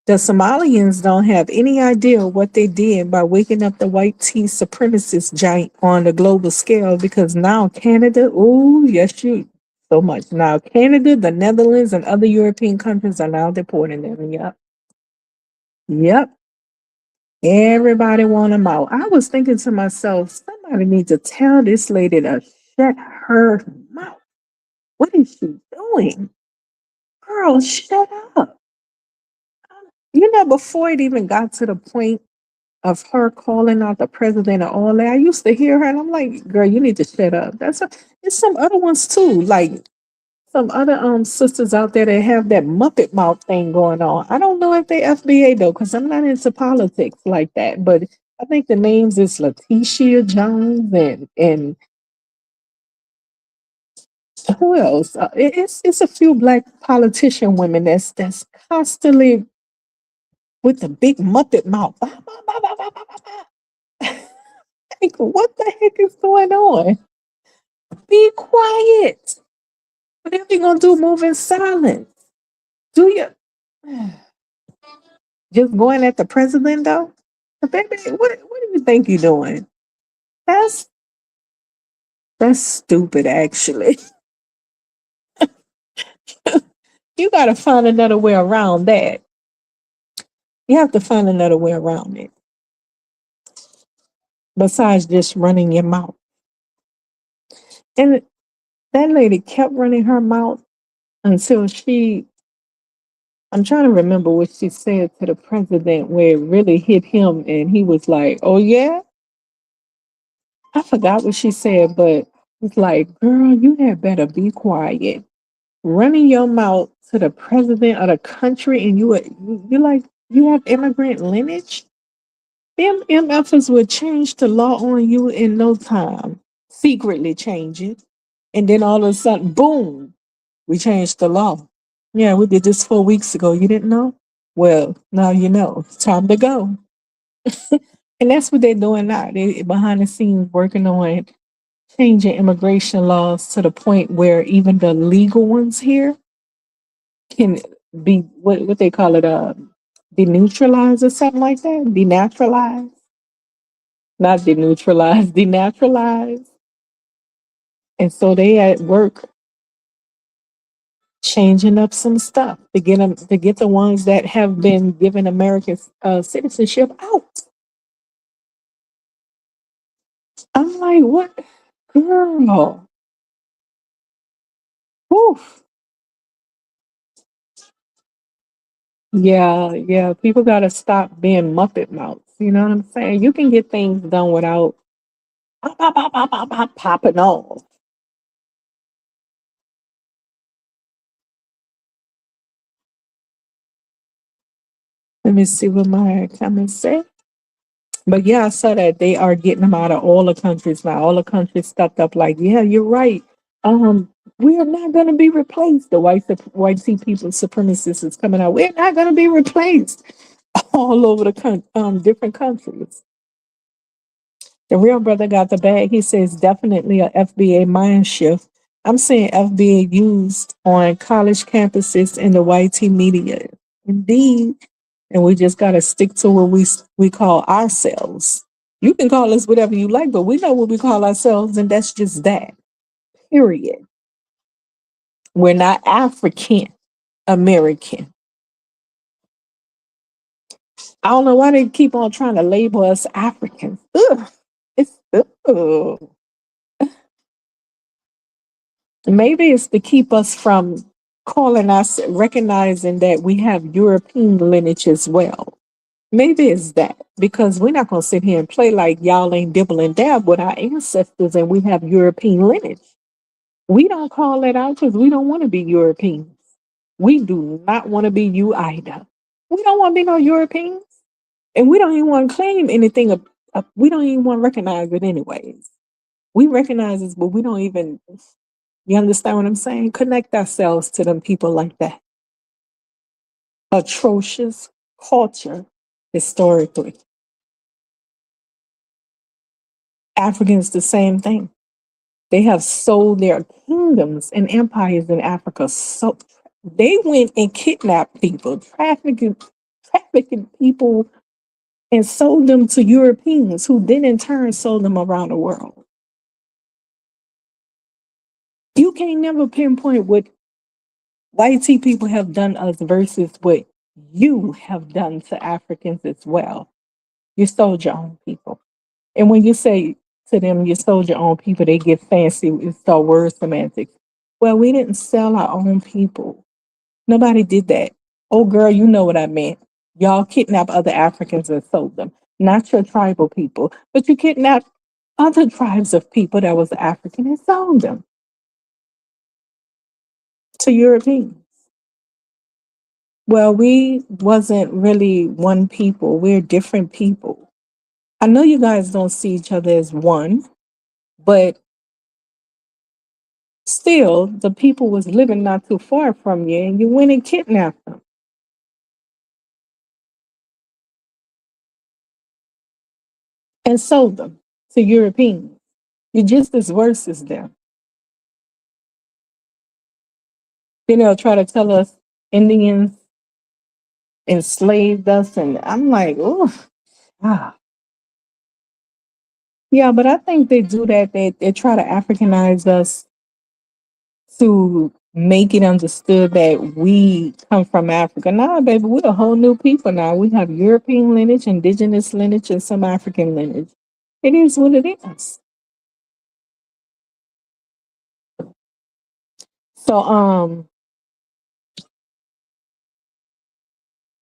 the Somalians don't have any idea what they did by waking up the white tea supremacist giant on the global scale because now Canada, oh, yes, you so much. Now Canada, the Netherlands, and other European countries are now deporting them. Yep. Yep. Everybody want them out. I was thinking to myself, somebody needs to tell this lady to shut her mouth. What is she doing? Girl, shut up. You know, before it even got to the point of her calling out the president and all that, I used to hear her and I'm like, girl, you need to shut up. There's some other ones too, like some other sisters out there that have that Muppet mouth thing going on. I don't know if they FBA though, because I'm not into politics like that. But I think the names is Letitia Jones and who else? It's a few black politician women that's constantly with the big Muppet mouth. Like, what the heck is going on? Be quiet. Whatever you're gonna do, move in silence. Do you just going at the president though? Baby, what do you think you're doing? That's that's stupid actually. You gotta find another way around that. You have to find another way around it. Besides just running your mouth. And that lady kept running her mouth until I'm trying to remember what she said to the president where it really hit him and he was like, oh yeah? I forgot what she said, but it's like, girl, you had better be quiet. Running your mouth to the president of the country and you like you have immigrant lineage? Them MFers would change the law on you in no time. Secretly change it. And then all of a sudden, boom, we changed the law. Yeah, we did this 4 weeks ago. You didn't know? Well, now you know. It's time to go. And that's what they're doing now. They behind the scenes working on changing immigration laws to the point where even the legal ones here can be what they call it, deneutralized or something like that. Denaturalized. Not deneutralized, denaturalized. And so they at work changing up some stuff to get the ones that have been given American citizenship out. I'm like, what, girl? Oof. Yeah, yeah. People gotta stop being Muppet mouths. You know what I'm saying? You can get things done without popping off. Let me see what my comments say. But yeah, I saw that they are getting them out of all the countries now. All the countries stepped up like, yeah, you're right. Um, we are not going to be replaced. The white sea people supremacists is coming out. We're not going to be replaced all over the different countries. The real brother got the bag. He says definitely a FBA mind shift. I'm seeing FBA used on college campuses in the YT media. Indeed. And we just got to stick to what we call ourselves. You can call us whatever you like, but we know what we call ourselves, and that's just that. Period. We're not African American. I don't know why they keep on trying to label us Africans. Ugh. It's ugh. Maybe it's to keep us from calling us, recognizing that we have European lineage as well. Maybe it's that because we're not going to sit here and play like y'all ain't dibble and dab with our ancestors and we have European lineage. We don't call that out because we don't want to be Europeans. We do not want to be you either. We don't want to be no Europeans. And we don't even want to claim anything. We don't even want to recognize it anyways. We recognize it, but we don't even, you understand what I'm saying? Connect ourselves to them people like that. Atrocious culture historically. Africans, the same thing. They have sold their kingdoms and empires in Africa. So they went and kidnapped people, trafficking people, and sold them to Europeans, who then in turn sold them around the world. You can't never pinpoint what white people have done us versus what you have done to Africans as well. You sold your own people. And when you say to them, you sold your own people, they get fancy. It's called word semantics. Well, we didn't sell our own people. Nobody did that. Oh, girl, you know what I meant. Y'all kidnapped other Africans and sold them. Not your tribal people, but you kidnapped other tribes of people that was African and sold them to Europeans. Well, we wasn't really one people. We're different people. I know you guys don't see each other as one, but still, the people was living not too far from you, and you went and kidnapped them and sold them to Europeans. You're just as worse as them. Then they'll try to tell us Indians enslaved us, and I'm like, oh, ah. Yeah, but I think they do that. They try to Africanize us to make it understood that we come from Africa. Nah, baby, we're a whole new people now. We have European lineage, indigenous lineage, and some African lineage. It is what it is. So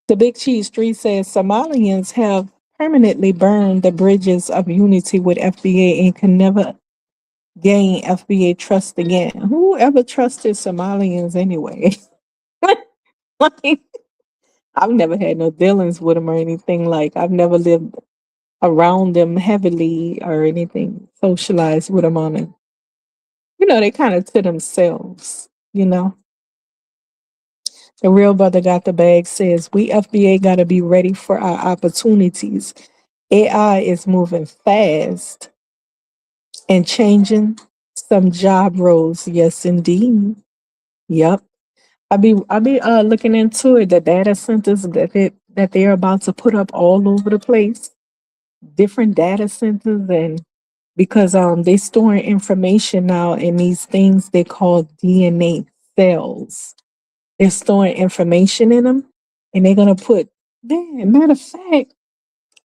the Big Cheese Street says Somalians have permanently burned the bridges of unity with FBA and can never gain FBA trust again. Who ever trusted Somalians anyway? Like, I've never had no dealings with them or anything. Like, I've never lived around them heavily or anything, socialized with them on it. You know, they kind of to themselves, you know. The real brother got the bag says, we FBA got to be ready for our opportunities. AI is moving fast and changing some job roles. Yes, indeed. Yep. I be looking into it. The data centers that they're about to put up all over the place, different data centers, and because they storing information now in these things they call DNA cells. They're storing information in them, and they're gonna put. Man, matter of fact,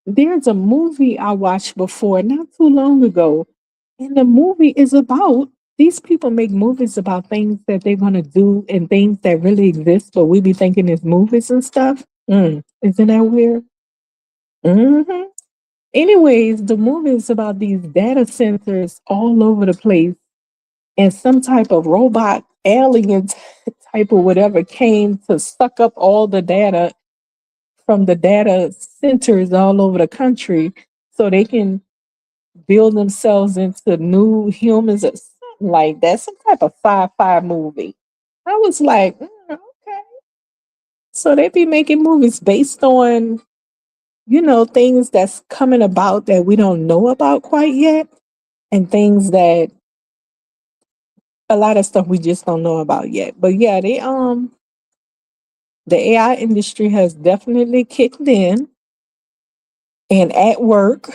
there's a movie I watched before not too long ago, and the movie is about these people make movies about things that they're gonna do and things that really exist, but we be thinking it's movies and stuff. Isn't that weird? hmm Anyways, the movie is about these data centers all over the place, and some type of robot alien type or whatever came to suck up all the data from the data centers all over the country so they can build themselves into new humans or something like that. Some type of sci-fi movie. I was like, okay. So they be making movies based on, things that's coming about that we don't know about quite yet, and things that a lot of stuff we just don't know about yet. But yeah, the AI industry has definitely kicked in, and at work,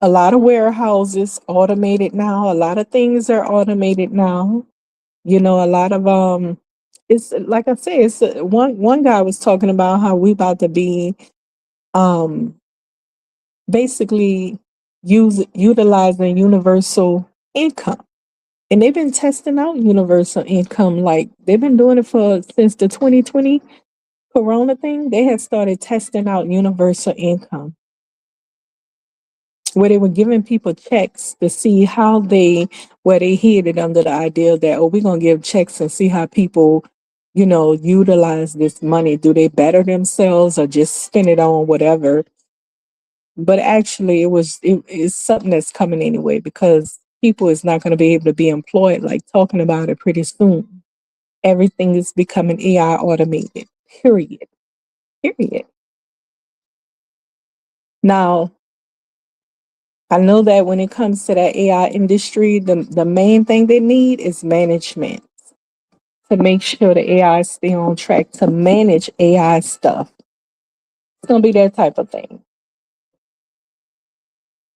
a lot of warehouses automated now. A lot of things are automated now. A lot of it's like I said, it's one guy was talking about how we about to be um basically utilizing universal income. And they've been testing out universal income. Like they've been doing it for since the 2020 Corona thing. They had started testing out universal income, where they were giving people checks to see how where they hid it under the idea that, oh, we're going to give checks and see how people, utilize this money. Do they better themselves or just spend it on whatever? But actually, it's something that's coming anyway, because people is not going to be able to be employed. Like talking about it pretty soon. Everything is becoming AI automated. Period. Period. Now, I know that when it comes to that AI industry, the main thing they need is management to make sure the AI stay on track to manage AI stuff. It's gonna be that type of thing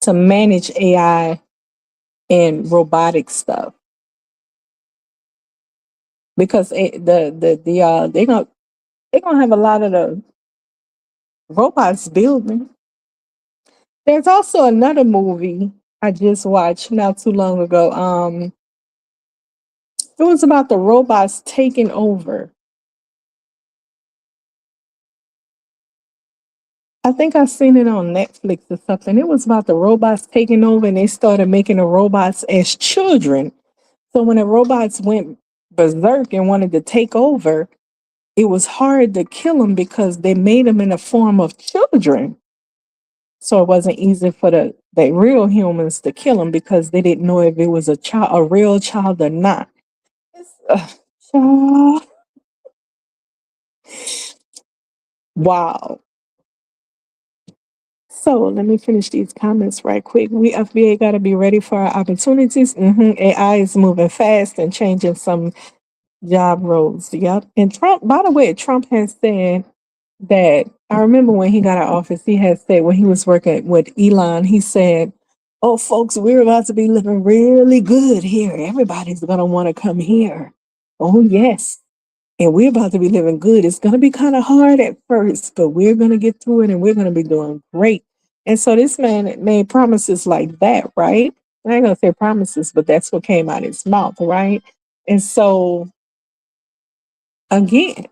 to manage AI and robotic stuff, because they're gonna have a lot of the robots building. There's also another movie I just watched not too long ago. It was about the robots taking over. I think I seen it on Netflix or something. It was about the robots taking over, and they started making the robots as children. So when the robots went berserk and wanted to take over, it was hard to kill them because they made them in the form of children. So it wasn't easy for the real humans to kill them because they didn't know if it was a real child or not. Child. Wow. So let me finish these comments right quick. We FBA got to be ready for our opportunities. AI is moving fast and changing some job roles. Yep. And Trump, by the way, Trump has said that, I remember when he got out of office, he had said when he was working with Elon, he said, oh, folks, we're about to be living really good here. Everybody's going to want to come here. Oh, yes. And we're about to be living good. It's going to be kind of hard at first, but we're going to get through it and we're going to be doing great. And so this man made promises like that, right? I ain't going to say promises, but that's what came out of his mouth, right? And so, again,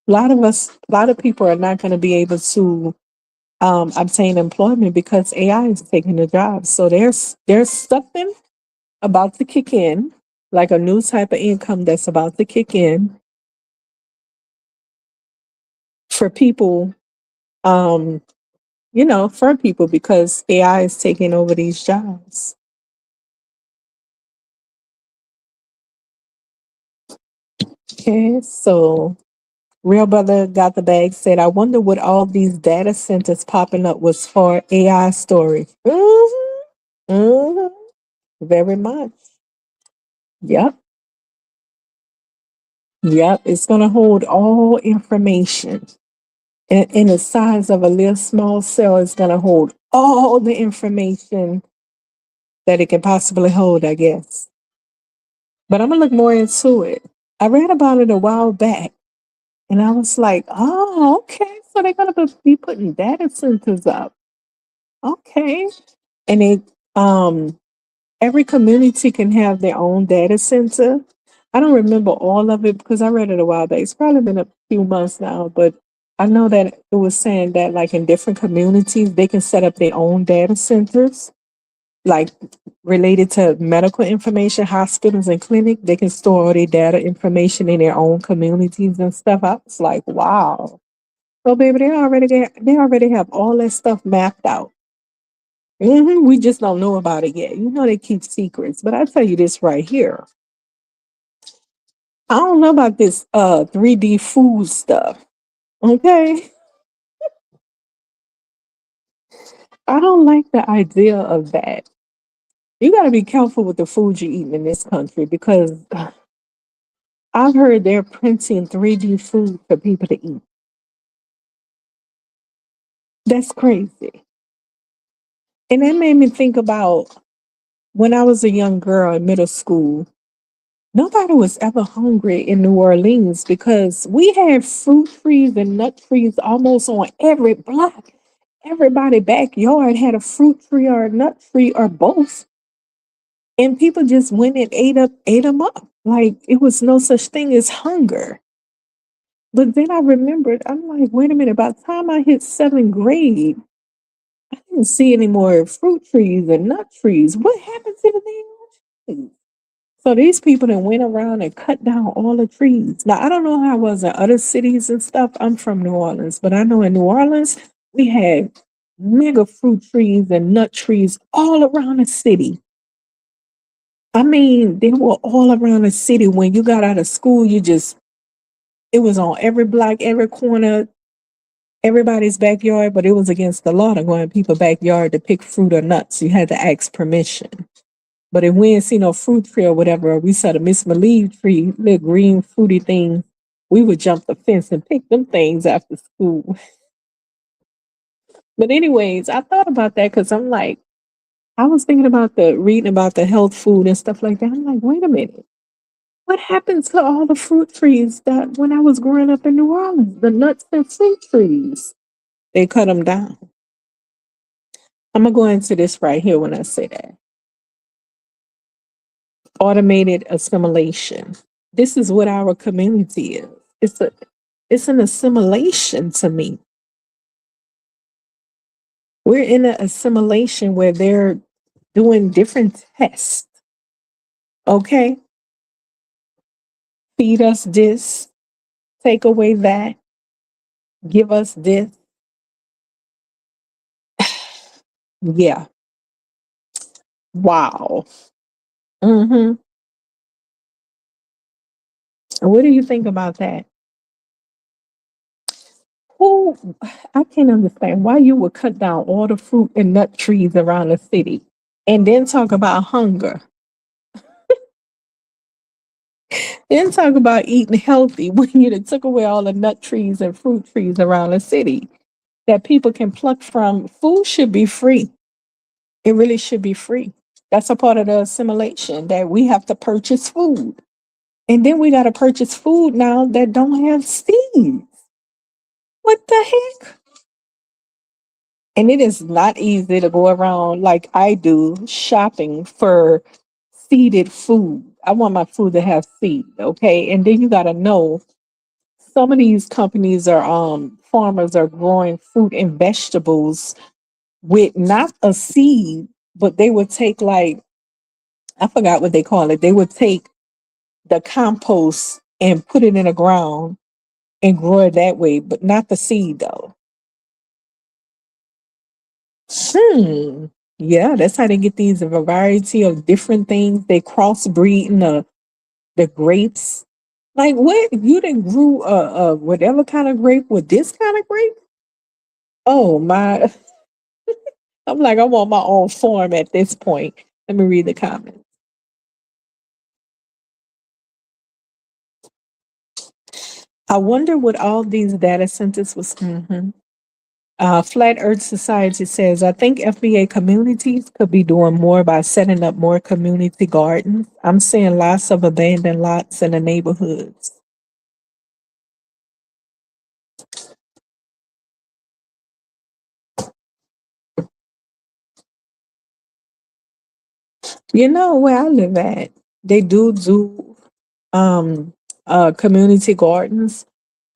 a lot of people are not going to be able to obtain employment because AI is taking the jobs. So there's something about to kick in, like a new type of income that's about to kick in for people, um, for people, because AI is taking over these jobs. Okay, so Real Brother Got the Bag said, I wonder what all these data centers popping up was for AI stories. Very much. Yep. Yep. It's going to hold all information. In the size of a little small cell, it's going to hold all the information that it can possibly hold, I guess. But I'm going to look more into it. I read about it a while back, and I was like, oh, okay. So they're going to be putting data centers up. Okay. And every community can have their own data center. I don't remember all of it because I read it a while back. It's probably been a few months now, but I know that it was saying that, like, in different communities, they can set up their own data centers, like related to medical information, hospitals and clinic. They can store all their data information in their own communities and stuff. I was like, wow. So, baby, they already have all that stuff mapped out. We just don't know about it yet. You know they keep secrets, but I tell you this right here. I don't know about this 3D food stuff. Okay, I don't like the idea of that. You got to be careful with the food you're eating in this country because I've heard they're printing 3D food for people to eat. That's crazy. And that made me think about when I was a young girl in middle school. Nobody was ever hungry in New Orleans because we had fruit trees and nut trees almost on every block. Everybody backyard had a fruit tree or a nut tree or both. And people just went and ate them up. Like it was no such thing as hunger. But then I remembered, I'm like, wait a minute, by the time I hit seventh grade, I didn't see any more fruit trees and nut trees. What happened to the damn trees? So these people that went around and cut down all the trees. Now I don't know how it was in other cities and stuff. I'm from New Orleans, but I know in New Orleans we had mega fruit trees and nut trees all around the city. I mean, they were all around the city. When you got out of school, it was on every block, every corner, everybody's backyard, but it was against the law to go in people's backyard to pick fruit or nuts. You had to ask permission. But if we ain't see no fruit tree or whatever, or we saw the Miss Malieve tree, little green fruity thing, we would jump the fence and pick them things after school. But anyways, I thought about that because I'm like, I was thinking about the reading about the health food and stuff like that. I'm like, wait a minute. What happened to all the fruit trees that when I was growing up in New Orleans, the nuts and fruit trees? They cut them down. I'm gonna go into this right here when I say that. Automated assimilation. This is what our community is. It's an assimilation to me. We're in an assimilation where they're doing different tests. Okay? Feed us this, take away that, give us this. Yeah. Wow. Mm-hmm. What do you think about that? Who I can't understand why you would cut down all the fruit and nut trees around the city and then talk about hunger. Then talk about eating healthy when you done took away all the nut trees and fruit trees around the city that people can pluck from. Food should be free. It really should be free. That's a part of the assimilation that we have to purchase food. And then we got to purchase food now that don't have seeds. What the heck? And it is not easy to go around like I do shopping for seeded food. I want my food to have seed, okay? And then you got to know some of these companies are farmers are growing fruit and vegetables with not a seed, but they would take like I forgot what they call it. They would take the compost and put it in the ground and grow it that way, but not the seed though. Hmm. Yeah, that's how they get these variety of different things. They crossbreeding the grapes. Like what? You didn't grew whatever kind of grape with this kind of grape? Oh my! I'm like I want my own farm at this point. Let me read the comments. I wonder what all these data centers was. Flat Earth Society says, I think FBA communities could be doing more by setting up more community gardens. I'm seeing lots of abandoned lots in the neighborhoods. You know where I live at, they do um community gardens.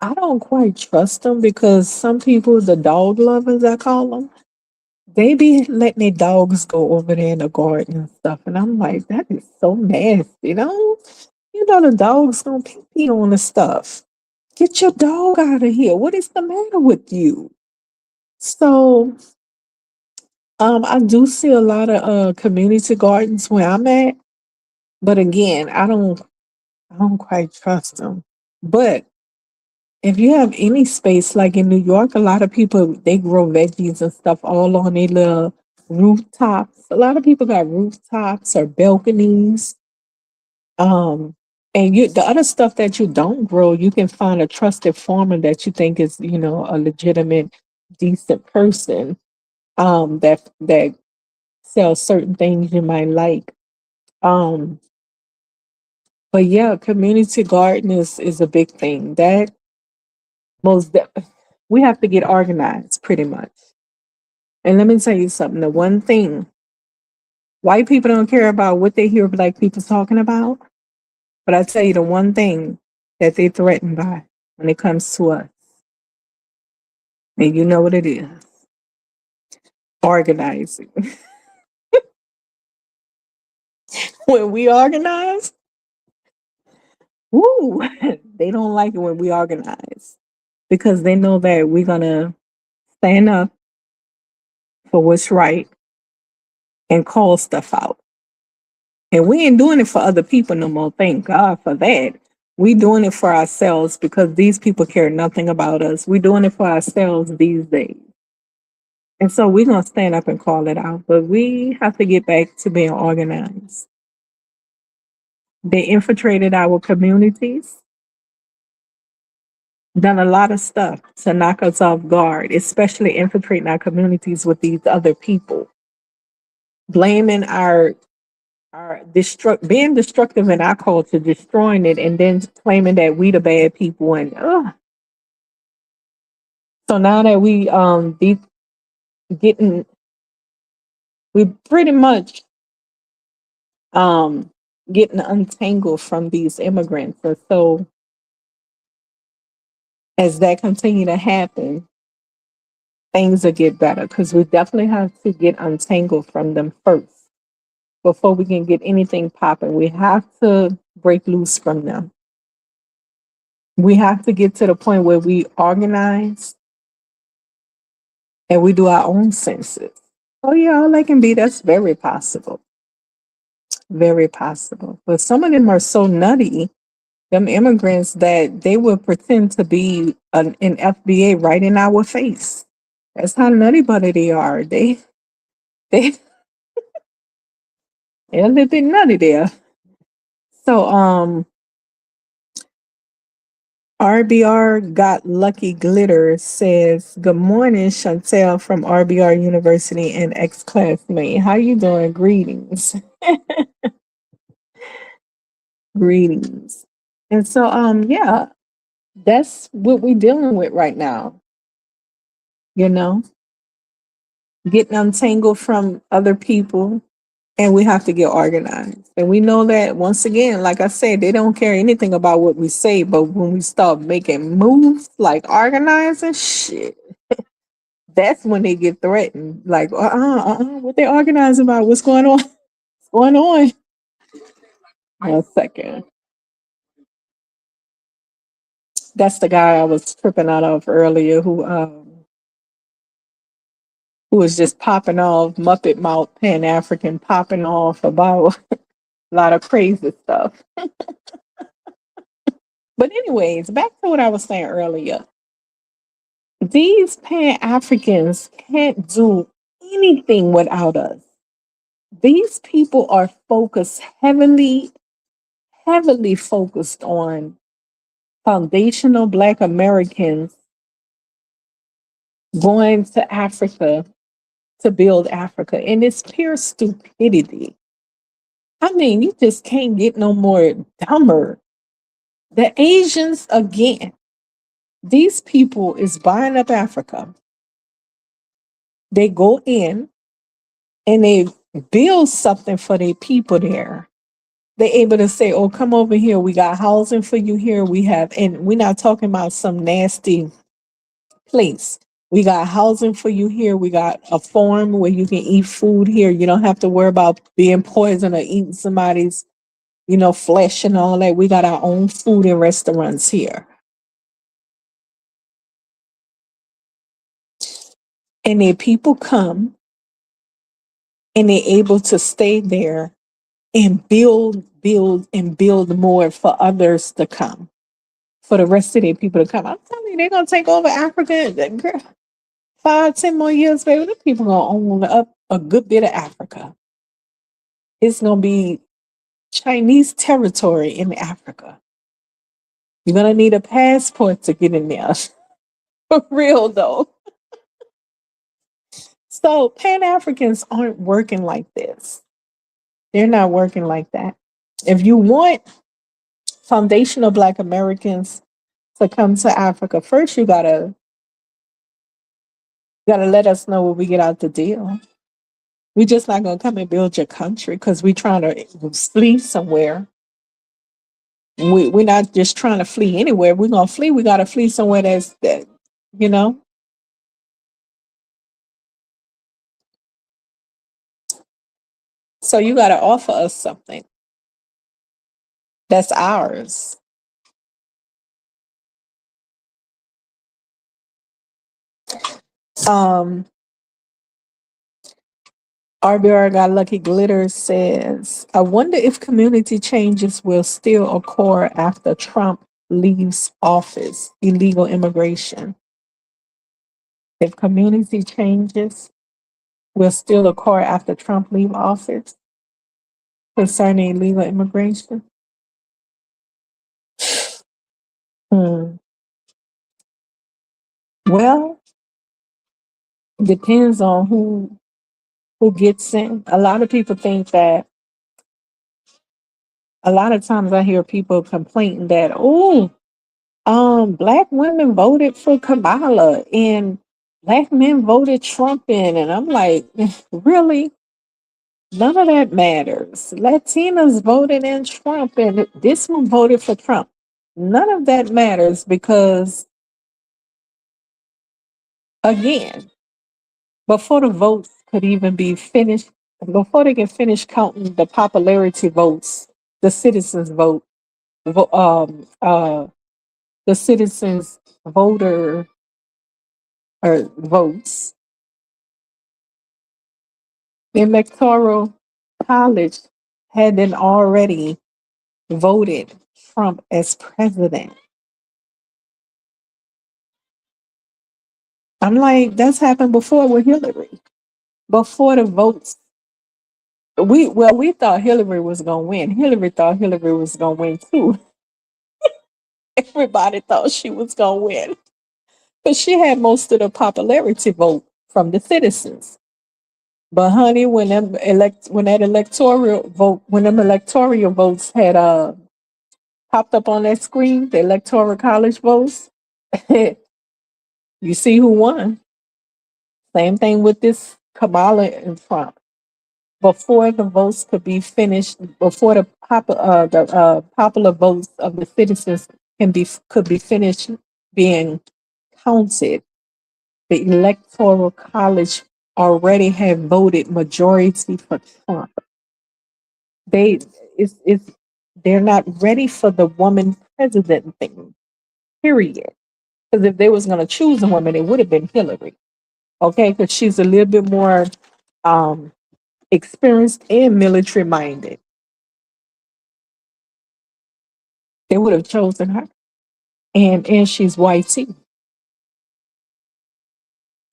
I don't quite trust them because some people, the dog lovers, I call them, they be letting their dogs go over there in the garden and stuff. And I'm like, that is so nasty, you know? You know the dog's gonna pee on the stuff. Get your dog out of here. What is the matter with you? So I do see a lot of community gardens where I'm at, but again, I don't quite trust them. But if you have any space, like in New York, a lot of people they grow veggies and stuff all on their little rooftops. A lot of people got rooftops or balconies. Um, and the other stuff that you don't grow, you can find a trusted farmer that you think is, a legitimate, decent person. That sells certain things you might like. Um, but yeah, community garden is a big thing. That most de- we have to get organized pretty much. And let me tell you something. The one thing white people don't care about what they hear black people talking about, but I tell you the one thing that they threatened by when it comes to us, and you know what it is: organizing. When we organize, woo, they don't like it when we organize because they know that we're gonna stand up for what's right and call stuff out. And we ain't doing it for other people no more. Thank God for that. We doing it for ourselves because these people care nothing about us. We doing it for ourselves these days. And so we're gonna stand up and call it out. But we have to get back to being organized. They infiltrated our communities, done a lot of stuff to knock us off guard, especially infiltrating our communities with these other people, blaming our being destructive in our culture, destroying it, and then claiming that we the bad people. And so now that getting we pretty much um getting untangled from these immigrants. And so as that continue to happen, things will get better because we definitely have to get untangled from them first before we can get anything popping. We have to break loose from them. We have to get to the point where we organize and we do our own census. Oh yeah, all they can be, that's very possible. Very possible. But some of them are so nutty, them immigrants, that they will pretend to be an FBA right in our face. That's how nutty buddy they are. They they're a little bit nutty there. So RBR Got Lucky Glitter says, "Good morning, Chantell from RBR University and ex-classmate. How you doing? Greetings." Greetings. And so yeah, that's what we're dealing with right now, you know, getting untangled from other people, and we have to get organized. And we know that once again, like I said, they don't care anything about what we say, but when we start making moves like organizing, shit, that's when they get threatened. Like, what they organizing about? What's going on? What's going on? 1 second. That's the guy I was tripping out of earlier who was just popping off, Muppet Mouth Pan African, popping off about a lot of crazy stuff. But anyways, back to what I was saying earlier. These Pan Africans can't do anything without us. These people are focused heavily focused on foundational Black Americans going to Africa to build Africa. And it's pure stupidity. I mean, you just can't get no more dumber. The Asians, again, these people is buying up Africa. They go in and they build something for their people there. They're able to say, oh, come over here. We got housing for you here. And we're not talking about some nasty place. We got housing for you here. We got a farm where you can eat food here. You don't have to worry about being poisoned or eating somebody's, flesh and all that. We got our own food and restaurants here. And their people come and they're able to stay there and build, and build more for others to come, for the rest of their people to come. I'm telling you, they're gonna take over Africa. Girl, 5, 10 more years, baby. The people gonna own up a good bit of Africa. It's gonna be Chinese territory in Africa. You're gonna need a passport to get in there. For real though. So Pan Africans aren't working like this. They're not working like that. If you want foundational Black Americans to come to Africa, first you gotta let us know when we get out the deal. We're just not gonna come and build your country because we're trying to flee somewhere. We're not just trying to flee anywhere. We're gonna flee. We gotta flee somewhere that's that, you know. So you gotta offer us something that's ours. Um, RBR Got Lucky Glitter says, I wonder if community changes will still occur after Trump leaves office. Illegal immigration. If community changes will still occur after Trump leave office concerning illegal immigration. Hmm. Well, depends on who gets in. A lot of people think that. A lot of times I hear people complaining that, oh, Black women voted for Kamala and Black men voted Trump in, and I'm like, really? None of that matters. Latinas voted in Trump, and this one voted for Trump. None of that matters because, again, before the votes could even be finished, before they can finish counting the popularity votes, the citizens vote, the citizens voter or votes, the electoral college hadn't already voted Trump as president. I'm like, that's happened before with Hillary. Before the votes, we thought Hillary was gonna win. Hillary thought Hillary was gonna win too. Everybody thought she was gonna win. But she had most of the popularity vote from the citizens. But honey, when that electoral vote, when them electoral votes had popped up on that screen, the electoral college votes, you see who won. Same thing with this Kamala and Trump. Before the votes could be finished, before the popular votes of the citizens could be finished being counted, the electoral college already had voted majority for Trump. They it's they're not ready for the woman president thing. Period. Because if they was going to choose a woman, it would have been Hillary. Okay, because she's a little bit more um, experienced and military minded. They would have chosen her, and she's white too.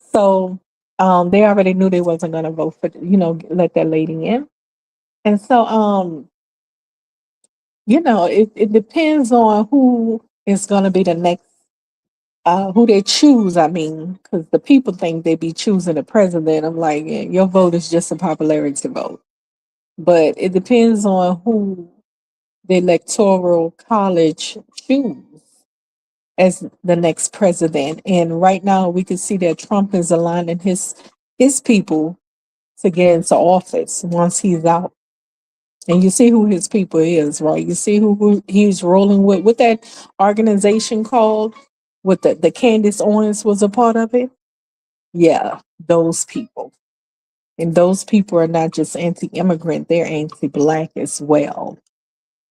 So they already knew they wasn't going to vote for let that lady in, and so it depends on who is going to be the next. Who they choose, I mean, because the people think they be choosing the president. I'm like, yeah, your vote is just a popularity vote. But it depends on who the electoral college choose as the next president. And right now we can see that Trump is aligning his people to get into office once he's out. And you see who his people is, right? You see who he's rolling with. What that organization called? What the Candace Owens was a part of it? Yeah, those people. And those people are not just anti-immigrant, they're anti-black as well.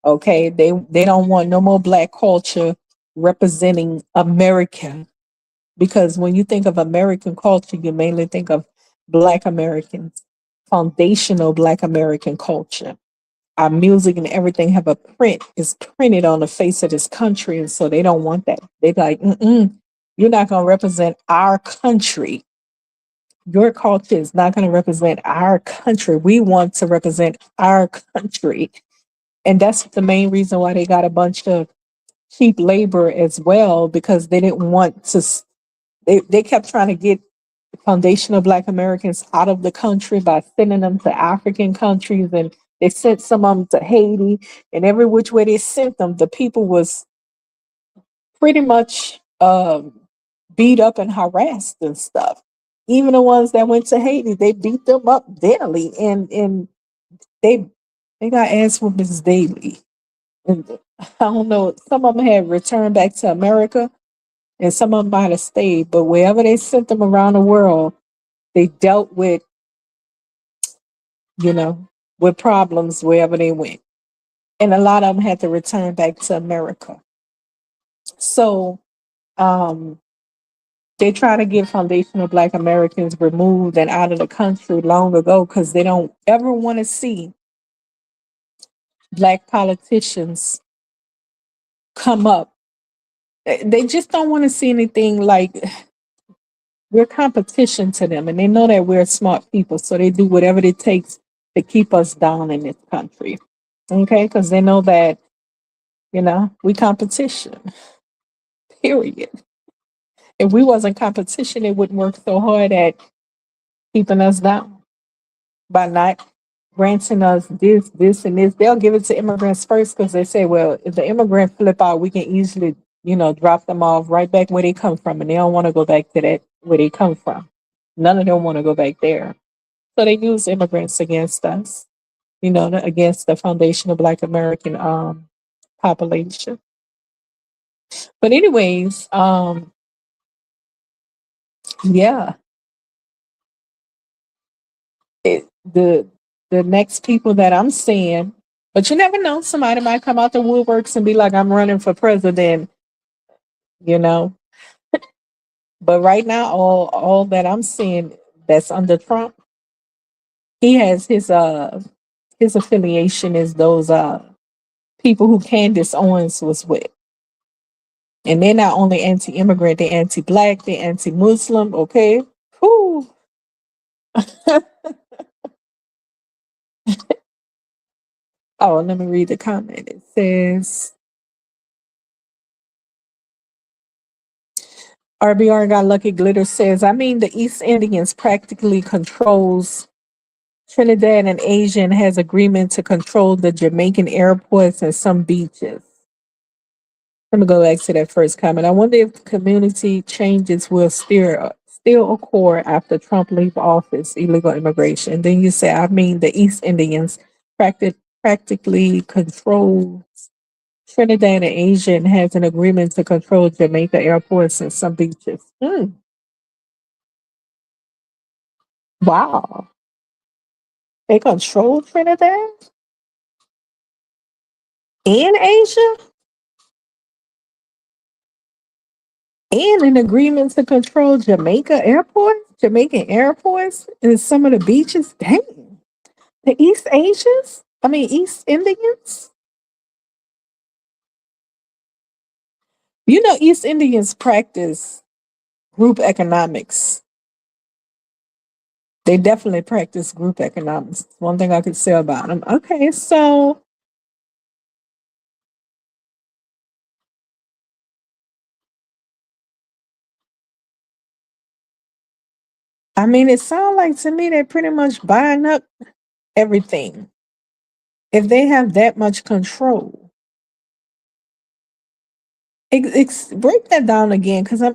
Okay, they don't want no more black culture representing America. because when you think of American culture, you mainly think of Black Americans, foundational Black American culture. Our music and everything have a print, is printed on the face of this country. And so they don't want that. They're like, you're not going to represent our country. Your culture is not going to represent our country. We want to represent our country. And that's the main reason why they got a bunch of cheap labor as well, because they didn't want to, they kept trying to get foundational Black Americans out of the country by sending them to African countries, and they sent some of them to Haiti, and every which way they sent them, the people was pretty much beat up and harassed and stuff. Even the ones that went to Haiti, they beat them up daily, and they they got ass whoopings daily. And I don't know, some of them had returned back to America, and some of them might have stayed, but wherever they sent them around the world, they dealt with, you know, with problems wherever they went. And a lot of them had to return back to America. So um, they try to get foundational Black Americans removed and out of the country long ago, because they don't ever want to see Black politicians come up. They just don't want to see anything like, we're competition to them, and they know that we're smart people, so they do whatever it takes to keep us down in this country. Okay, because they know that, we competition. Period. If we wasn't competition, they wouldn't work so hard at keeping us down by not granting us this, and this. They'll give it to immigrants first, because they say, well, if the immigrant flip out, we can easily, drop them off right back where they come from, and they don't want to go back to that where they come from. None of them want to go back there. So they use immigrants against us, against the foundational Black American population. But anyways, yeah, the next people that I'm seeing, but you never know, somebody might come out the woodworks and be like, I'm running for president, you know. But right now, all that I'm seeing that's under Trump, he has his affiliation is those people who Candace Owens was with. And they're not only anti-immigrant, they're anti-Black, they're anti-Muslim, okay? Whew. Oh, let me read the comment. It says, RBR got lucky. Glitter says, I mean, the East Indians practically controls Trinidad and Asia and has agreement to control the Jamaican airports and some beaches. Let me go back to that first comment. I wonder if community changes will still occur after Trump leave office, illegal immigration. And then you say, I mean, the East Indians practically control Trinidad and Asia and has an agreement to control Jamaica airports and some beaches. Wow. They control Trinidad and Asia and an agreement to control Jamaican airports and some of the beaches. Dang. The East Indians? East Indians practice group economics. They definitely practice group economics. One thing I could say about them. Okay, so I mean, it sounds like to me they're pretty much buying up everything. If they have that much control, break that down again, because I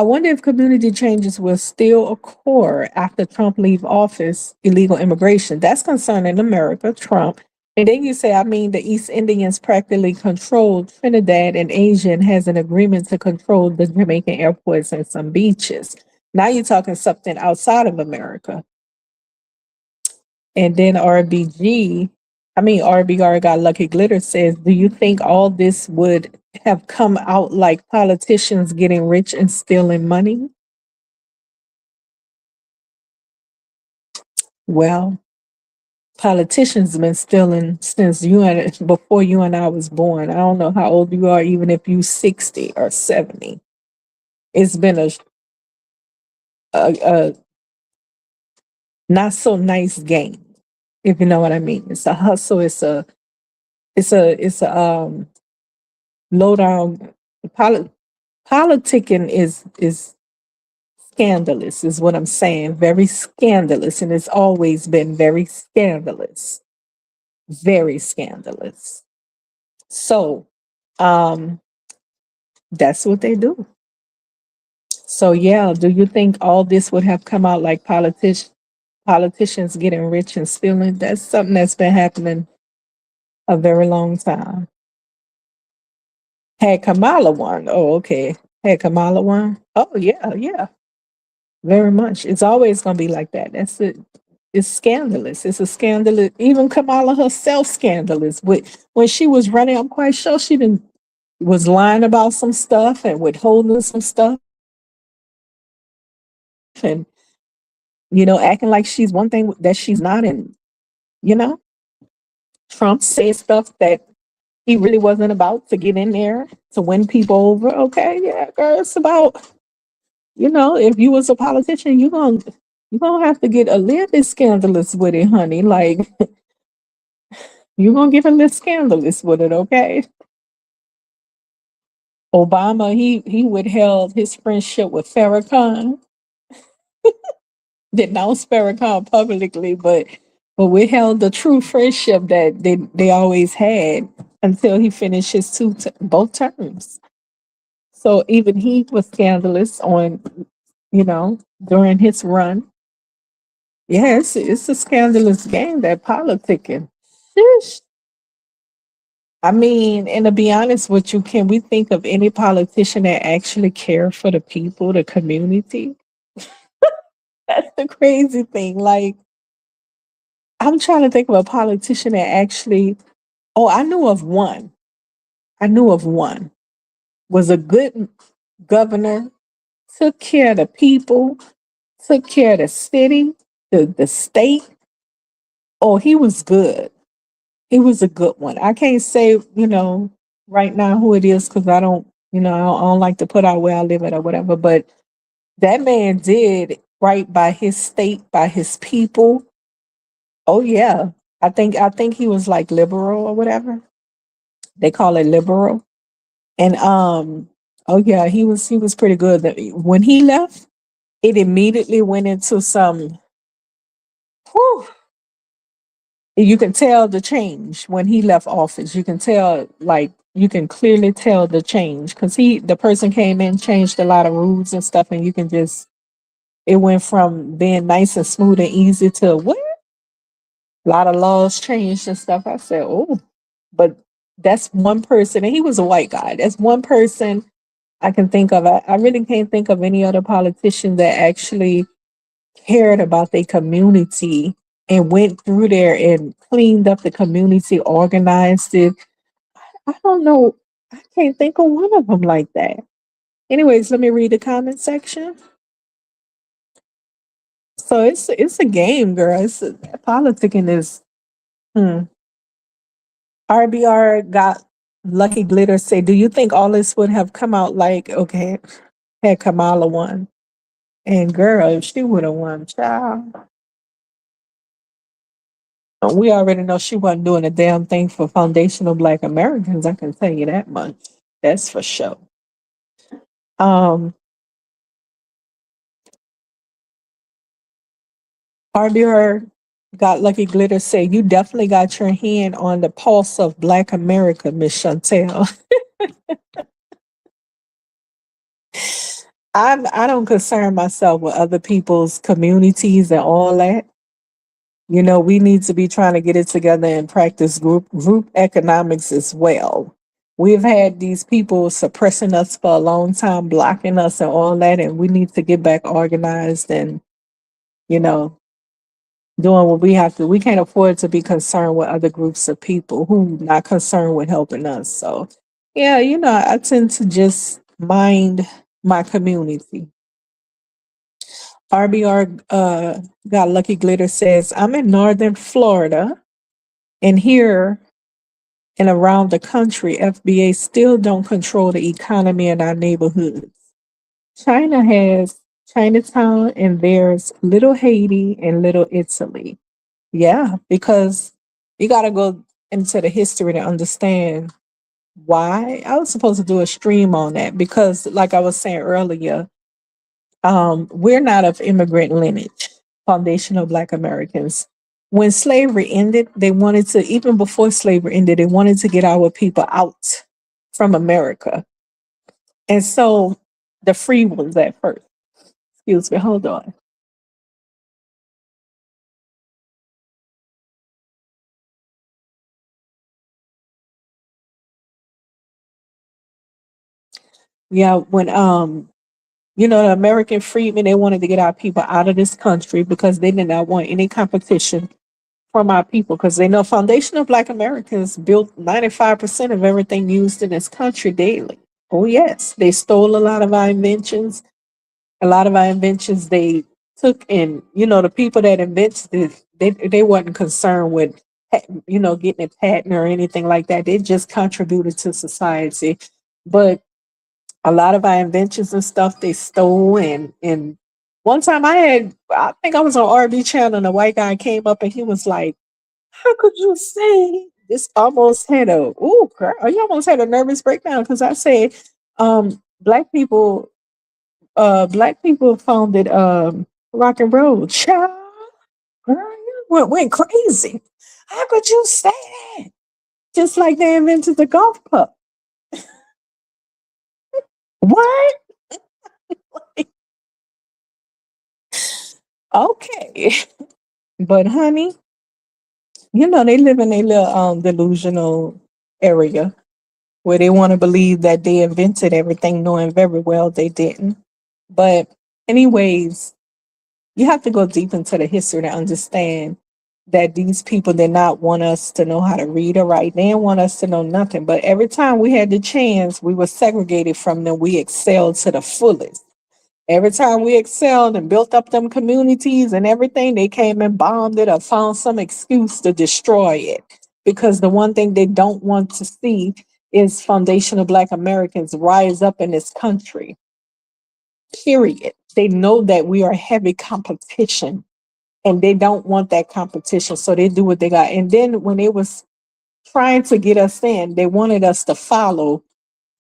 wonder if community changes will still occur after Trump leave office, illegal immigration. That's concerning America, Trump. And then you say, I mean, the East Indians practically control Trinidad and Asia and has an agreement to control the Jamaican airports and some beaches. Now you're talking something outside of America. And then RBR got lucky. Glitter says, do you think all this would have come out like politicians getting rich and stealing money? Well, politicians have been stealing since before you and I was born. I don't know how old you are, even if you 60 or 70. It's been a not so nice game, if you know what I mean. It's a hustle. It's a low down. Poli- Politicking is scandalous, is what I'm saying. Very scandalous, and it's always been very scandalous. Very scandalous. So, um, that's what they do. So yeah, do you think all this would have come out like politicians getting rich and stealing? That's something that's been happening a very long time. Had Kamala won? Oh, okay. Had Kamala won? Oh yeah, yeah. Very much. It's always gonna be like that. That's it. It's scandalous. It's a scandalous. Even Kamala herself scandalous. When she was running, I'm quite sure she didn't was lying about some stuff and withholding some stuff and acting like she's one thing that she's not. And you know, Trump said stuff that he really wasn't about to get in there to win people over. Okay, yeah, girl, it's about if you was a politician, you gonna have to get a little bit scandalous with it, honey. Like you gonna get a little scandalous with it, okay? Obama, he withheld his friendship with Farrakhan, denounced Farrakhan publicly, but withheld the true friendship that they always had until he finished his both terms. So even he was scandalous on, during his run. Yeah, it's a scandalous game, that politicking. Sheesh. I mean, and to be honest with you, can we think of any politician that actually care for the people, the community? That's the crazy thing. Like, I'm trying to think of a politician that actually, oh, I knew of one. I knew of one. Was a good governor, took care of the people, took care of the city, the state. Oh, he was good. He was a good one. I can't say, right now who it is because I don't like to put out where I live at or whatever. But that man did right by his state, by his people. Oh yeah, I think he was like liberal or whatever they call it, liberal. And oh yeah, he was pretty good. When he left, it immediately went into some. Whew, you can tell the change when he left office. You can tell, like, you can clearly tell the change because the person came in, changed a lot of rules and stuff, and you can just, it went from being nice and smooth and easy to what? A lot of laws changed and stuff. I said, oh, but that's one person, and he was a white guy. That's one person I can think of. I really can't think of any other politician that actually cared about their community and went through there and cleaned up the community, organized it. I don't know. I can't think of one of them like that. Anyways, let me read the comment section. So it's a game, girl. Politicking is. Hmm. RBR got Lucky Glitter say, do you think all this would have come out like, okay, had Kamala won? And girl, if she would have won, child, we already know she wasn't doing a damn thing for foundational Black Americans. I can tell you that much. That's for sure. Um, RBR got Lucky Glitter say, you definitely got your hand on the pulse of Black America, Miss Chantell. I don't concern myself with other people's communities and all that. We need to be trying to get it together and practice group economics as well. We've had these people suppressing us for a long time, blocking us and all that, and we need to get back organized and, you know, doing what we have to. We can't afford to be concerned with other groups of people who not concerned with helping us. So Yeah, I tend to just mind my community. RBR Got Lucky Glitter says, I'm in Northern Florida, and here and around the country, FBA still don't control the economy in our neighborhoods. China has Chinatown, and there's Little Haiti and Little Italy. Yeah, because you got to go into the history to understand why. I was supposed to do a stream on that because, like I was saying earlier, we're not of immigrant lineage, foundational Black Americans. When slavery ended, they wanted to, even before slavery ended, they wanted to get our people out from America. And so the free ones at first, excuse me, hold on. Yeah, when the American freedmen, they wanted to get our people out of this country because they did not want any competition from our people because they know foundational Black Americans built 95% of everything used in this country daily. Oh, yes. They stole a lot of our inventions. A lot of our inventions they took in, the people that invented it, they wasn't concerned with, getting a patent or anything like that. They just contributed to society. But a lot of our inventions and stuff they stole and one time I think I was on RB channel and a white guy came up and he was like, how could you say this? Almost had a girl, you almost had a nervous breakdown because I said, black people founded rock and roll. Child, girl, you went crazy. How could you say that? Just like they invented the golf cup. What? Okay. But honey, they live in a little delusional area where they want to believe that they invented everything, knowing very well they didn't. But, anyways, you have to go deep into the history to understand that these people did not want us to know how to read or write. They didn't want us to know nothing. But every time we had the chance, we were segregated from them. We excelled to the fullest. Every time we excelled and built up them communities and everything, they came and bombed it or found some excuse to destroy it. Because the one thing they don't want to see is foundational Black Americans rise up in this country. Period. They know that we are heavy competition and they don't want that competition. So they do what they got. And then when they was trying to get us in, they wanted us to follow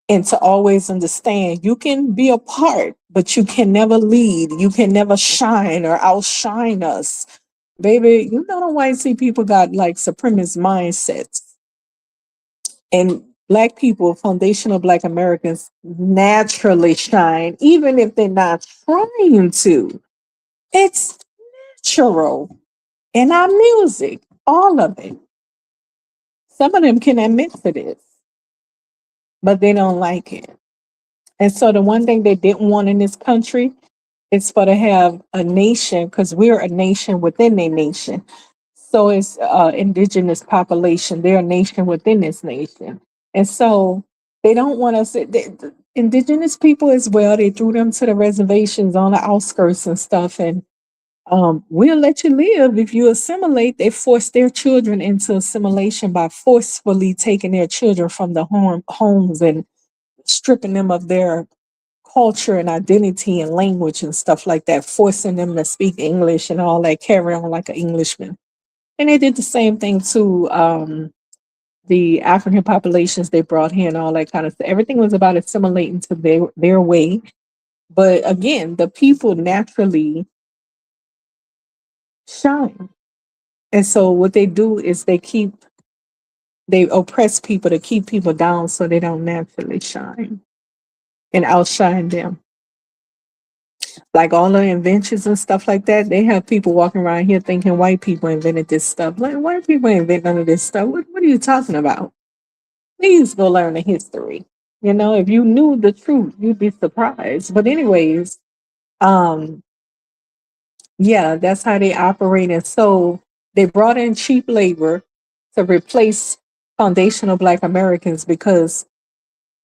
and to always understand you can be a part, but you can never lead. You can never shine or outshine us. Baby, the white sea people got like supremacist mindsets. And Black people, foundational Black Americans, naturally shine, even if they're not trying to. It's natural in our music, all of it. Some of them can admit to this, but they don't like it. And so the one thing they didn't want in this country is for to have a nation, because we're a nation within a nation. So it's indigenous population. They're a nation within this nation. And so they don't want us, the indigenous people as well, they threw them to the reservations on the outskirts and stuff. And we'll let you live if you assimilate. They force their children into assimilation by forcefully taking their children from the homes and stripping them of their culture and identity and language and stuff like that, forcing them to speak English and all that, carry on like an Englishman. And they did the same thing to the African populations they brought here and all that kind of stuff. Everything was about assimilating to their way. But again, the people naturally shine. And so what they do is they oppress people to keep people down so they don't naturally shine and outshine them. Like all the inventions and stuff like that, they have people walking around here thinking white people invented this stuff. Like white people ain't invent none of this stuff. What are you talking about? Please go learn the history. If you knew the truth, you'd be surprised. But anyways, um, yeah, that's how they operate. And so they brought in cheap labor to replace foundational Black Americans because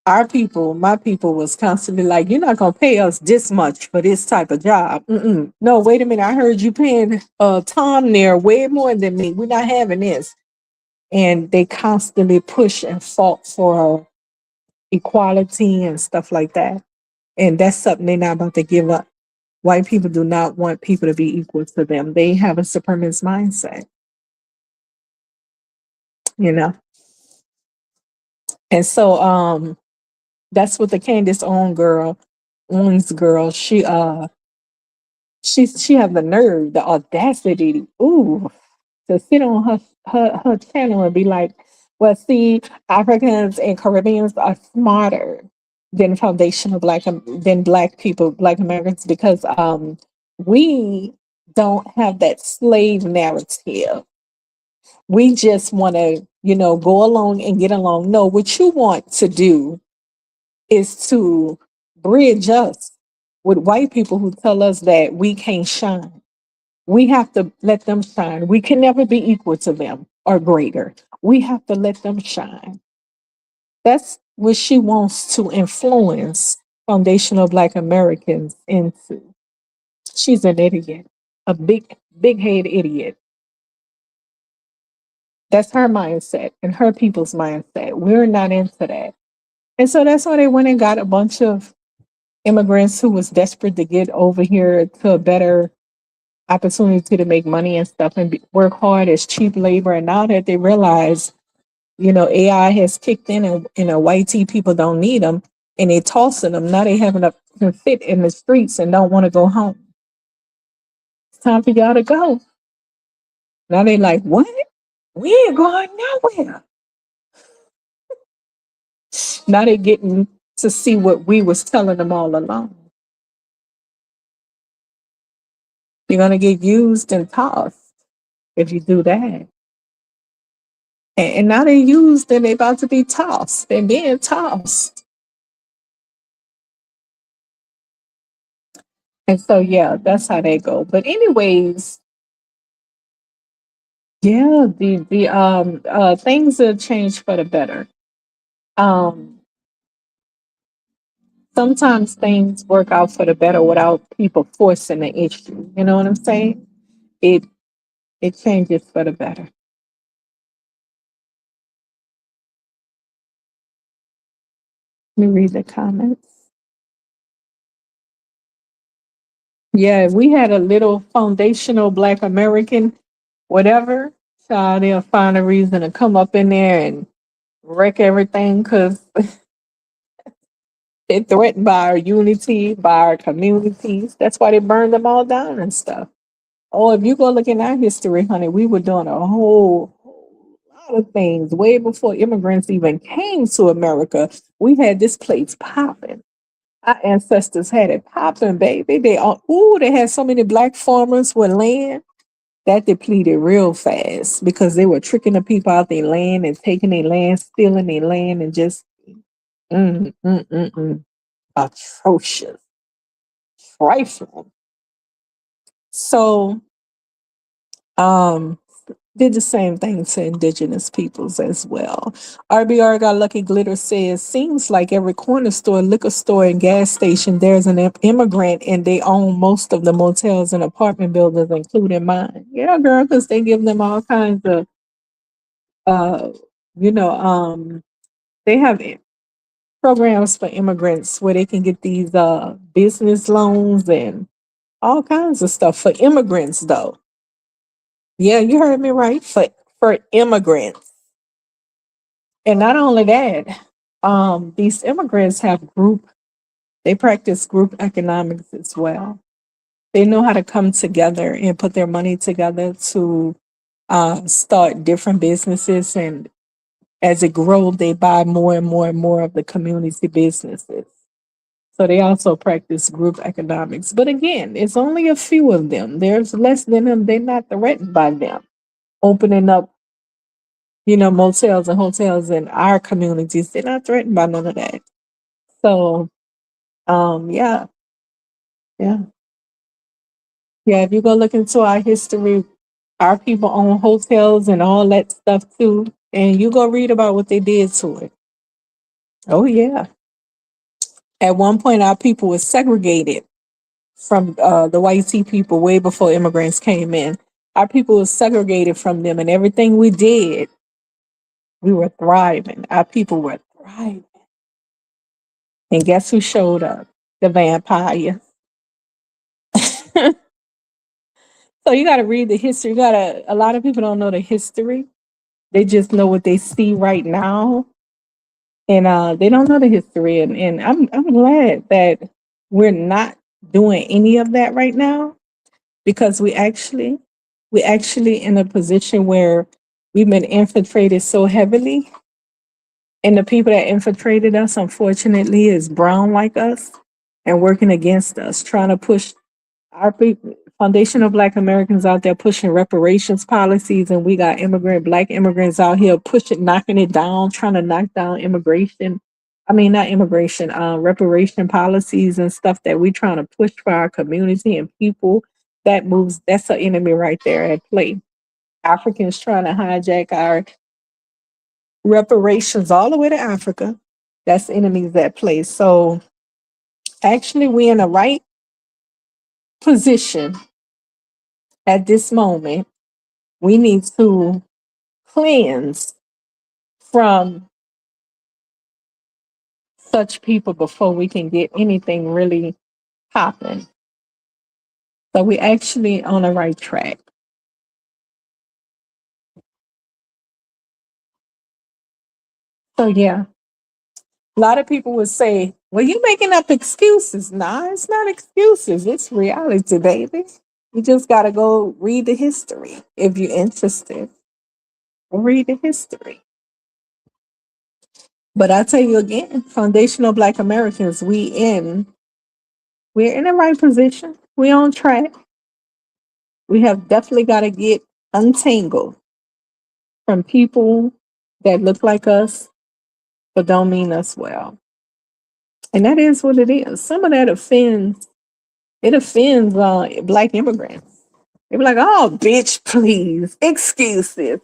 Our people, my people was constantly like, you're not going to pay us this much for this type of job. Mm-mm. No, wait a minute. I heard you paying Tom there way more than me. We're not having this. And they constantly push and fought for equality and stuff like that. And that's something they're not about to give up. White people do not want people to be equal to them. They have a supremacist mindset, you know. And so that's what the Candace Owens girl, she have the nerve, the audacity, ooh, to sit on her channel and be like, well, see, Africans and Caribbeans are smarter than foundational than black people, black Americans, because we don't have that slave narrative. We just want to, go along and get along. No, what you want to do is to bridge us with white people who tell us that we can't shine. We have to let them shine. We can never be equal to them or greater. We have to let them shine. That's what she wants to influence foundational Black Americans into. She's an idiot, a big head idiot. That's her mindset and her people's mindset. We're not into that. And so that's why they went and got a bunch of immigrants who was desperate to get over here to a better opportunity to make money and stuff and work hard as cheap labor. And now that they realize, AI has kicked in and, white tea people don't need them and they tossing them. Now they having to fit in the streets and don't want to go home. It's time for y'all to go. Now they like, what? We ain't going nowhere. Now they getting to see what we was telling them all along. You're going to get used and tossed if you do that. And now they're used and they're about to be tossed. They're being tossed. And so, yeah, that's how they go. But anyways, yeah, the things have changed for the better. Um, Sometimes things work out for the better without people forcing the issue. You know what I'm saying? It it changes for the better. Let me read the comments. Yeah, if we had a little foundational Black American, whatever, so they'll find a reason to come up in there and wreck everything because they're threatened by our unity, by our communities. That's why they burned them all down and stuff. Oh, if you go look in our history, honey, we were doing a whole lot of things way before immigrants even came to America. We had this place popping. Our ancestors had it popping, baby. They had so many black farmers with land that depleted real fast because they were tricking the people out their land and taking their land, stealing their land, and just mm, mm, mm, mm, atrocious, trifling. So, um, did the same thing to indigenous peoples as well. RBR Got Lucky Glitter says, seems like every corner store, liquor store, and gas station, there's an immigrant and they own most of the motels and apartment buildings, including mine. Yeah, girl, because they give them all kinds of, uh, you know, they have programs for immigrants where they can get these business loans and all kinds of stuff for immigrants, though. Yeah, you heard me right. For immigrants. And not only that, these immigrants they practice group economics as well. They know how to come together and put their money together to start different businesses. And as it grows, they buy more and more and more of the community businesses. So they also practice group economics. But again, it's only a few of them. There's less than them. They're not threatened by them opening up, motels and hotels in our communities. They're not threatened by none of that. So, yeah, yeah, yeah. If you go look into our history, our people own hotels and all that stuff too, and you go read about what they did to it. Oh yeah, At one point, our people was segregated from the white sea people way before immigrants came in. Our people was segregated from them, and everything we did, we were thriving. Our people were thriving. And guess who showed up? The vampire. So you got to read the history. A lot of people don't know the history. They just know what they see right now, and they don't know the history. And I'm glad that we're not doing any of that right now, because we actually in a position where we've been infiltrated so heavily, and the people that infiltrated us, unfortunately, is brown like us and working against us, trying to push our people, foundational Black Americans out there pushing reparations policies, and we got Black immigrants out here pushing, knocking it down, trying to knock down immigration. I mean, not immigration, reparation policies and stuff that we trying to push for our community and people. That's an enemy right there at play. Africans trying to hijack our reparations all the way to Africa. That's enemies at play. So actually, we in the right position at this moment. We need to cleanse from such people before we can get anything really popping. So we actually on the right track. So yeah, a lot of people would say, "Well, you making up excuses." Nah, it's not excuses. It's reality, baby. You just gotta go read the history if you're interested. Read the history. But I tell you again, foundational Black Americans, we're in the right position. We on track. We have definitely got to get untangled from people that look like us but don't mean us well. And that is what it is. Some of that offends Black immigrants. They be like, oh, bitch, please, excuses.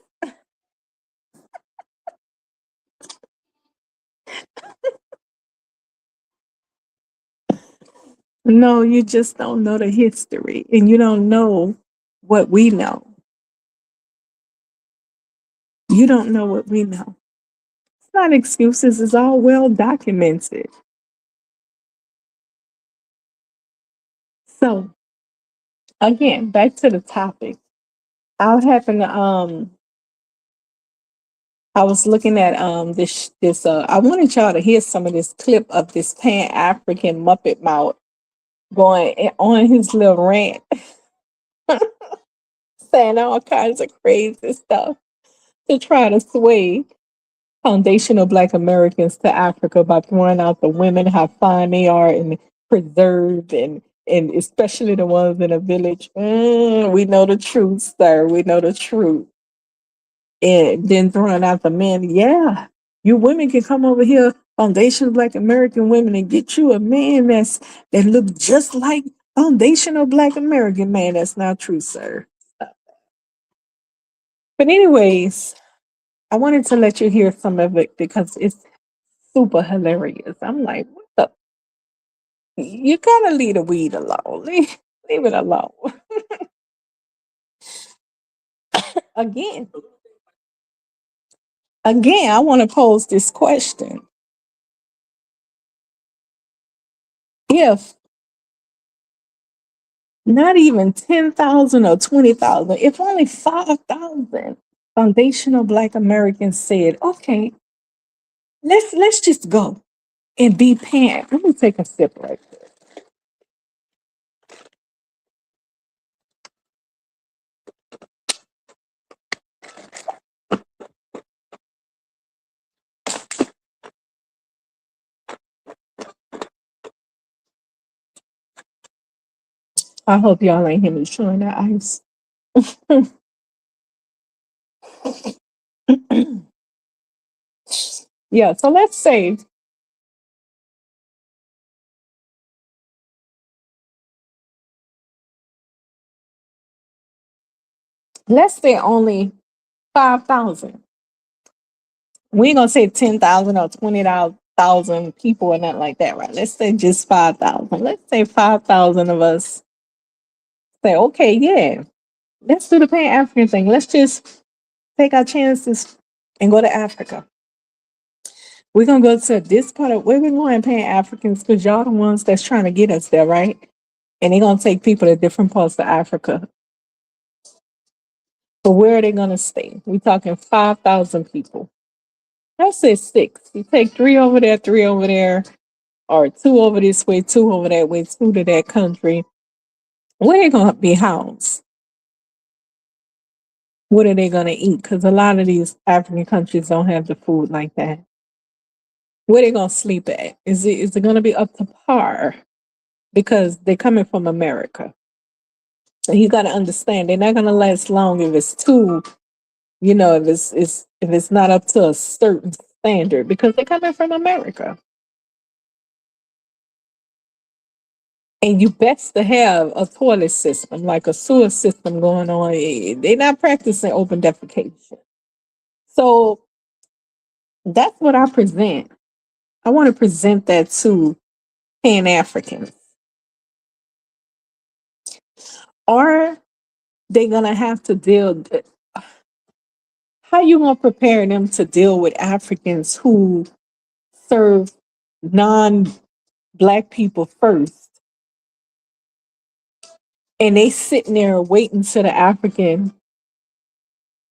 No, you just don't know the history and you don't know what we know. You don't know what we know. It's not excuses, it's all well documented. So, again, back to the topic. I happened to I was looking at this I wanted y'all to hear some of this clip of this Pan African Muppet mouth going on his little rant, saying all kinds of crazy stuff to try to sway foundational Black Americans to Africa by throwing out the women, how fine they are and preserved, and especially the ones in a village. We know the truth, sir. We know the truth. And then throwing out the men. Yeah, you women can come over here, foundational Black American women, and get you a man that look just like foundational Black American man. That's not true, sir. But anyways, I wanted to let you hear some of it because it's super hilarious. I'm like, what the? You gotta leave the weed alone. Leave it alone. Again, I want to pose this question. If not even 10,000 or 20,000, if only 5,000 foundational Black Americans said, okay, let's just go and be pan. Let me take a sip right there. I hope y'all ain't hear me chewing that ice. Yeah, so let's say only 5,000. We ain't gonna say 10,000 or 20,000. thousand people or nothing like that, right? Let's say just 5,000. Let's say 5,000 of us say, okay, yeah, let's do the Pan African thing. Let's just take our chances and go to Africa. We're gonna go to this part of where we're going, Pan Africans, because y'all the ones that's trying to get us there, right? And they're gonna take people to different parts of Africa. But where are they gonna stay? We're talking 5,000 people. Let's say six. You take three over there, or two over this way, two over that way, two to that country. Where they gonna be housed? What are they gonna eat? Because a lot of these African countries don't have the food like that. Where they gonna sleep at? Is it gonna be up to par? Because they're coming from America. And you gotta understand they're not gonna last long if it's too, if it's not up to a certain standard because they're coming from America. And you best to have a toilet system, like a sewer system going on. They're not practicing open defecation. So that's what I present. I want to present that to Pan Africans. Are they gonna have to deal? How you gonna prepare them to deal with Africans who serve non-black people first, and they sitting there waiting till the African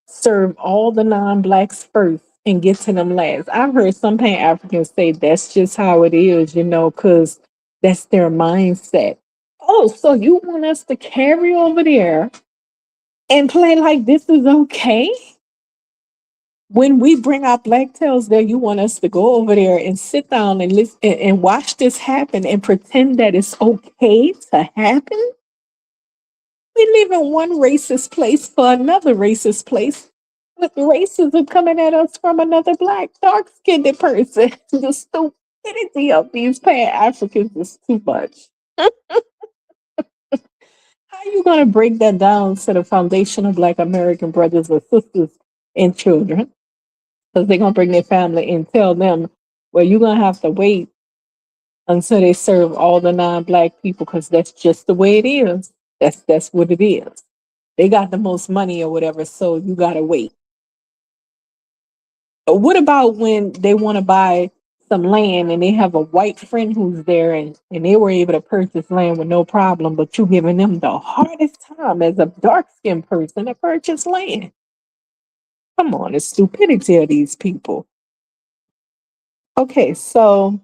serve all the non-blacks first and get to them last? I've heard some Pan Africans say that's just how it is, because that's their mindset. Oh, so you want us to carry over there and play like this is okay? When we bring our black tails there, you want us to go over there and sit down and listen and watch this happen and pretend that it's okay to happen? We live in one racist place for another racist place, with racism coming at us from another black, dark-skinned person. The stupidity of these Pan Africans is too much. How are you going to break that down to the foundation of Black American brothers or sisters and children? Because they're going to bring their family and tell them, well, you're going to have to wait until they serve all the non-black people because that's just the way it is. That's what it is. They got the most money or whatever, so you got to wait. But what about when they want to buy some land and they have a white friend who's there and they were able to purchase land with no problem, but you giving them the hardest time as a dark-skinned person to purchase land? Come on, the stupidity of these people. Okay, so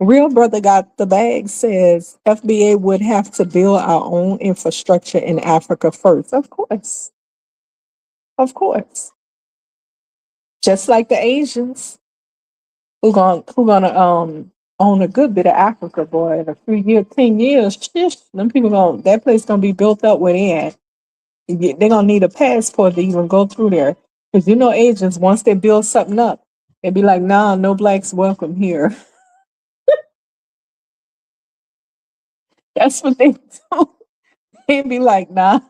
Real Brother Got the Bag says FBA would have to build our own infrastructure in Africa first. Of course. Of course. Just like the Asians who gonna own a good bit of Africa, boy, in a few years, 10 years, shish, them people that place gonna be built up where they at. They're gonna need a passport to even go through there. Because Asians, once they build something up, they be like, nah, no blacks welcome here. That's what they do. They'd be like, nah,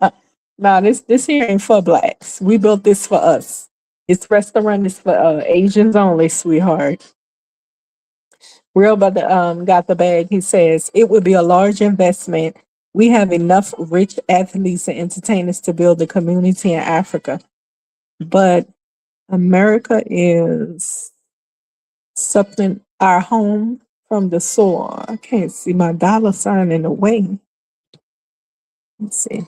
this here ain't for blacks. We built this for us. This restaurant is for Asians only, sweetheart. Real Brother Got the Bag. He says it would be a large investment. We have enough rich athletes and entertainers to build a community in Africa, but America is something our home from the soil. I can't see my dollar sign in the way. Let's see.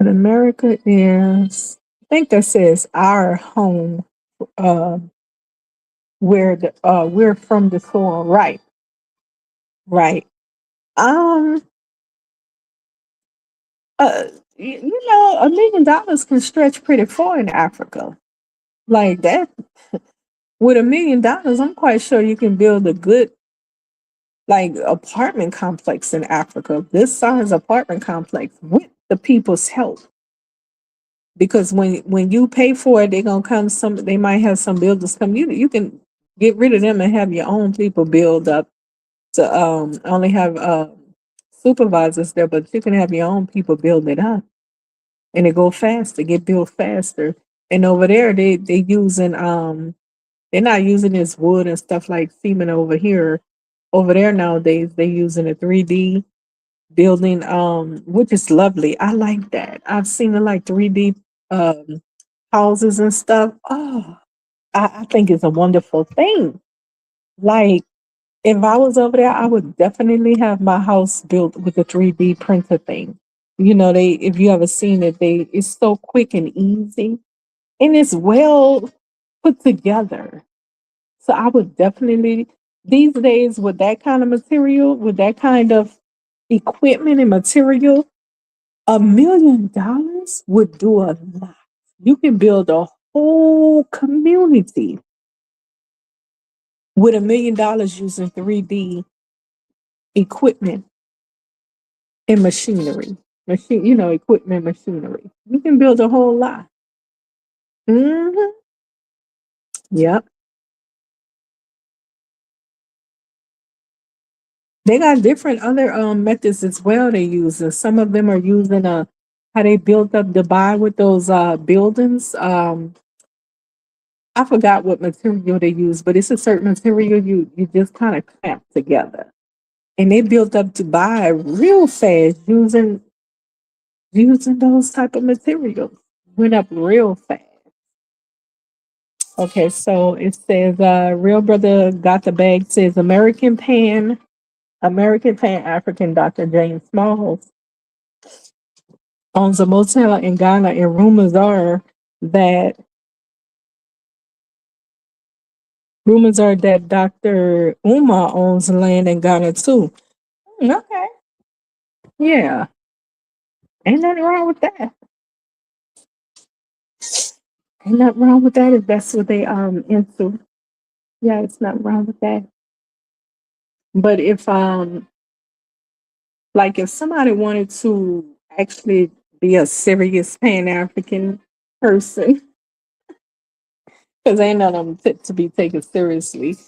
But America is, I think that says our home, uh, where we're from the soil. Right, right. Um, $1 million can stretch pretty far in Africa. Like that, with $1 million, I'm quite sure you can build a good like apartment complex in Africa. This size apartment complex with the people's help. Because when you pay for it, they're gonna come. They might have some builders come. You can get rid of them and have your own people build up to only have supervisors there, but you can have your own people build it up, and it go faster, get built faster. And over there, they using They're not using this wood and stuff like cement over here. Over there nowadays, they using a 3D building, which is lovely. I like that. I've seen the like 3D um houses and stuff. Oh, I think it's a wonderful thing. Like if I was over there, I would definitely have my house built with a 3D printer thing. You know, they if you ever seen it, they it's so quick and easy and it's well put together. So I would definitely these days with that kind of material, with that kind of equipment and material, $1 million would do a lot. You can build a whole community with $1 million using 3D equipment and machinery. Equipment machinery. You can build a whole lot. Hmm. Yep. They got different other methods as well they use. And some of them are using how they built up Dubai with those buildings. I forgot what material they use, but it's a certain material you just kind of clamp together. And they built up Dubai real fast using those type of materials. Went up real fast. Okay, so it says real brother got the bag says American Pan African Dr. James Smalls owns a motel in Ghana, and that rumors are that Dr. Umar owns land in Ghana too. Okay. Yeah. Ain't nothing wrong with that. Ain't nothing wrong with that if that's what they into. Yeah, it's nothing wrong with that. But if somebody wanted to actually be a serious Pan African person, because ain't none of them fit to be taken seriously,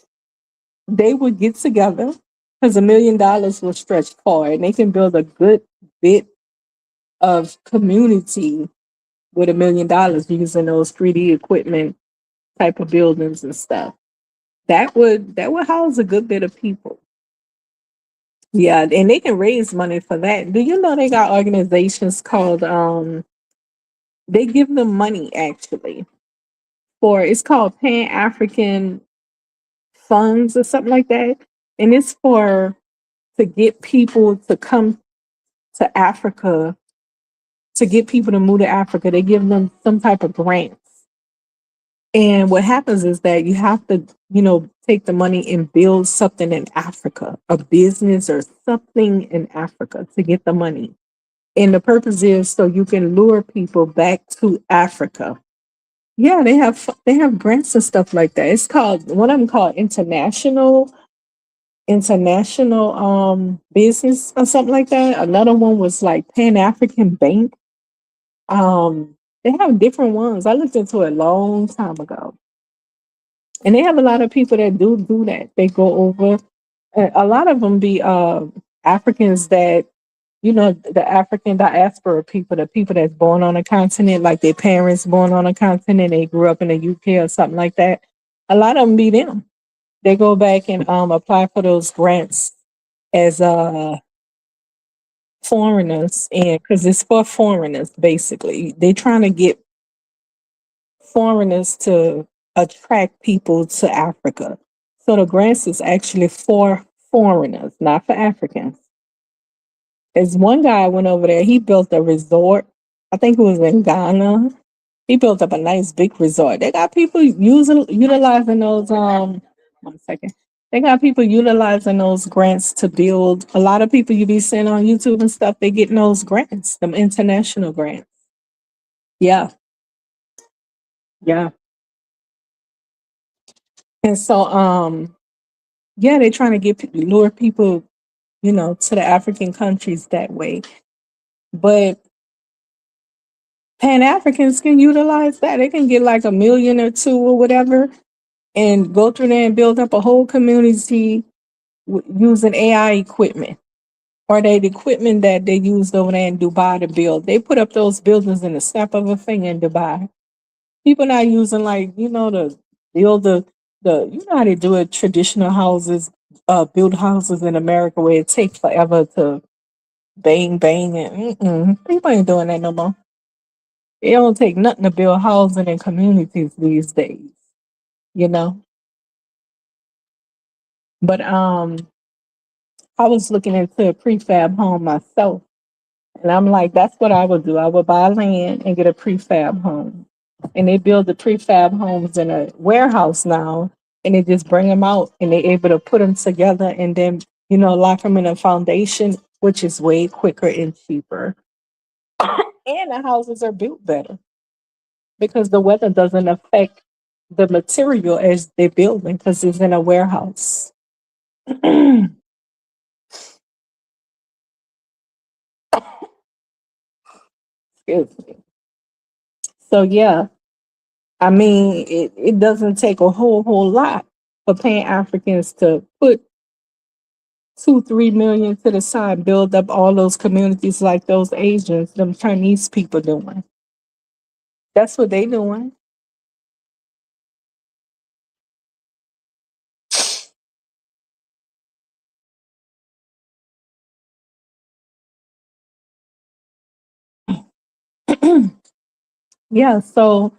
they would get together because $1 million will stretch far and they can build a good bit of community with $1 million using those 3D equipment type of buildings and stuff. That would house a good bit of people. Yeah, and they can raise money for that. Do you know they got organizations called they give them money actually for it's called Pan African Funds or something like that. And it's for to get people to come to Africa, to get people to move to Africa. They give them some type of grants. And what happens is that you have to, take the money and build something in Africa, a business or something in Africa to get the money. And the purpose is so you can lure people back to Africa. Yeah, they have grants and stuff like that. It's called one of them called international business or something like that. Another one was like Pan African Bank. They have different ones. I looked into it a long time ago. And they have a lot of people that do that. They go over. A lot of them be Africans that the African diaspora people, the people that's born on a continent, like their parents born on a continent, they grew up in the UK or something like that. A lot of them be them. They go back and apply for those grants as foreigners, and because it's for foreigners, basically, they trying to get foreigners to attract people to Africa. So the grants is actually for foreigners, not for Africans. There's one guy went over there. He built a resort. I think it was in Ghana. He built up a nice big resort. They got people utilizing those. One second. They got people utilizing those grants to build. A lot of people you be seeing on YouTube and stuff. They getting those grants, them international grants. Yeah, yeah. And so, yeah, they trying to lure people, to the African countries that way. But Pan Africans can utilize that. They can get like a million or two or whatever and go through there and build up a whole community using AI equipment or the equipment that they used over there in Dubai to build. They put up those buildings in the snap of a finger in Dubai. People not using like, to build You know how they do it, traditional houses, build houses in America where it takes forever to bang bang and people ain't doing that no more. It don't take nothing to build housing in communities these days, you know. But I was looking into a prefab home myself, and I'm like, that's what I would do. I would buy land and get a prefab home, and they build the prefab homes in a warehouse now, and they just bring them out, and they able to put them together, and then lock them in a foundation, which is way quicker and cheaper, and the houses are built better because the weather doesn't affect the material as they're building because it's in a warehouse. Excuse me. So yeah, I mean, it doesn't take a whole lot for Pan Africans to put 2-3 million to the side, build up all those communities like those Asians, them Chinese people doing. That's what they doing. Yeah, so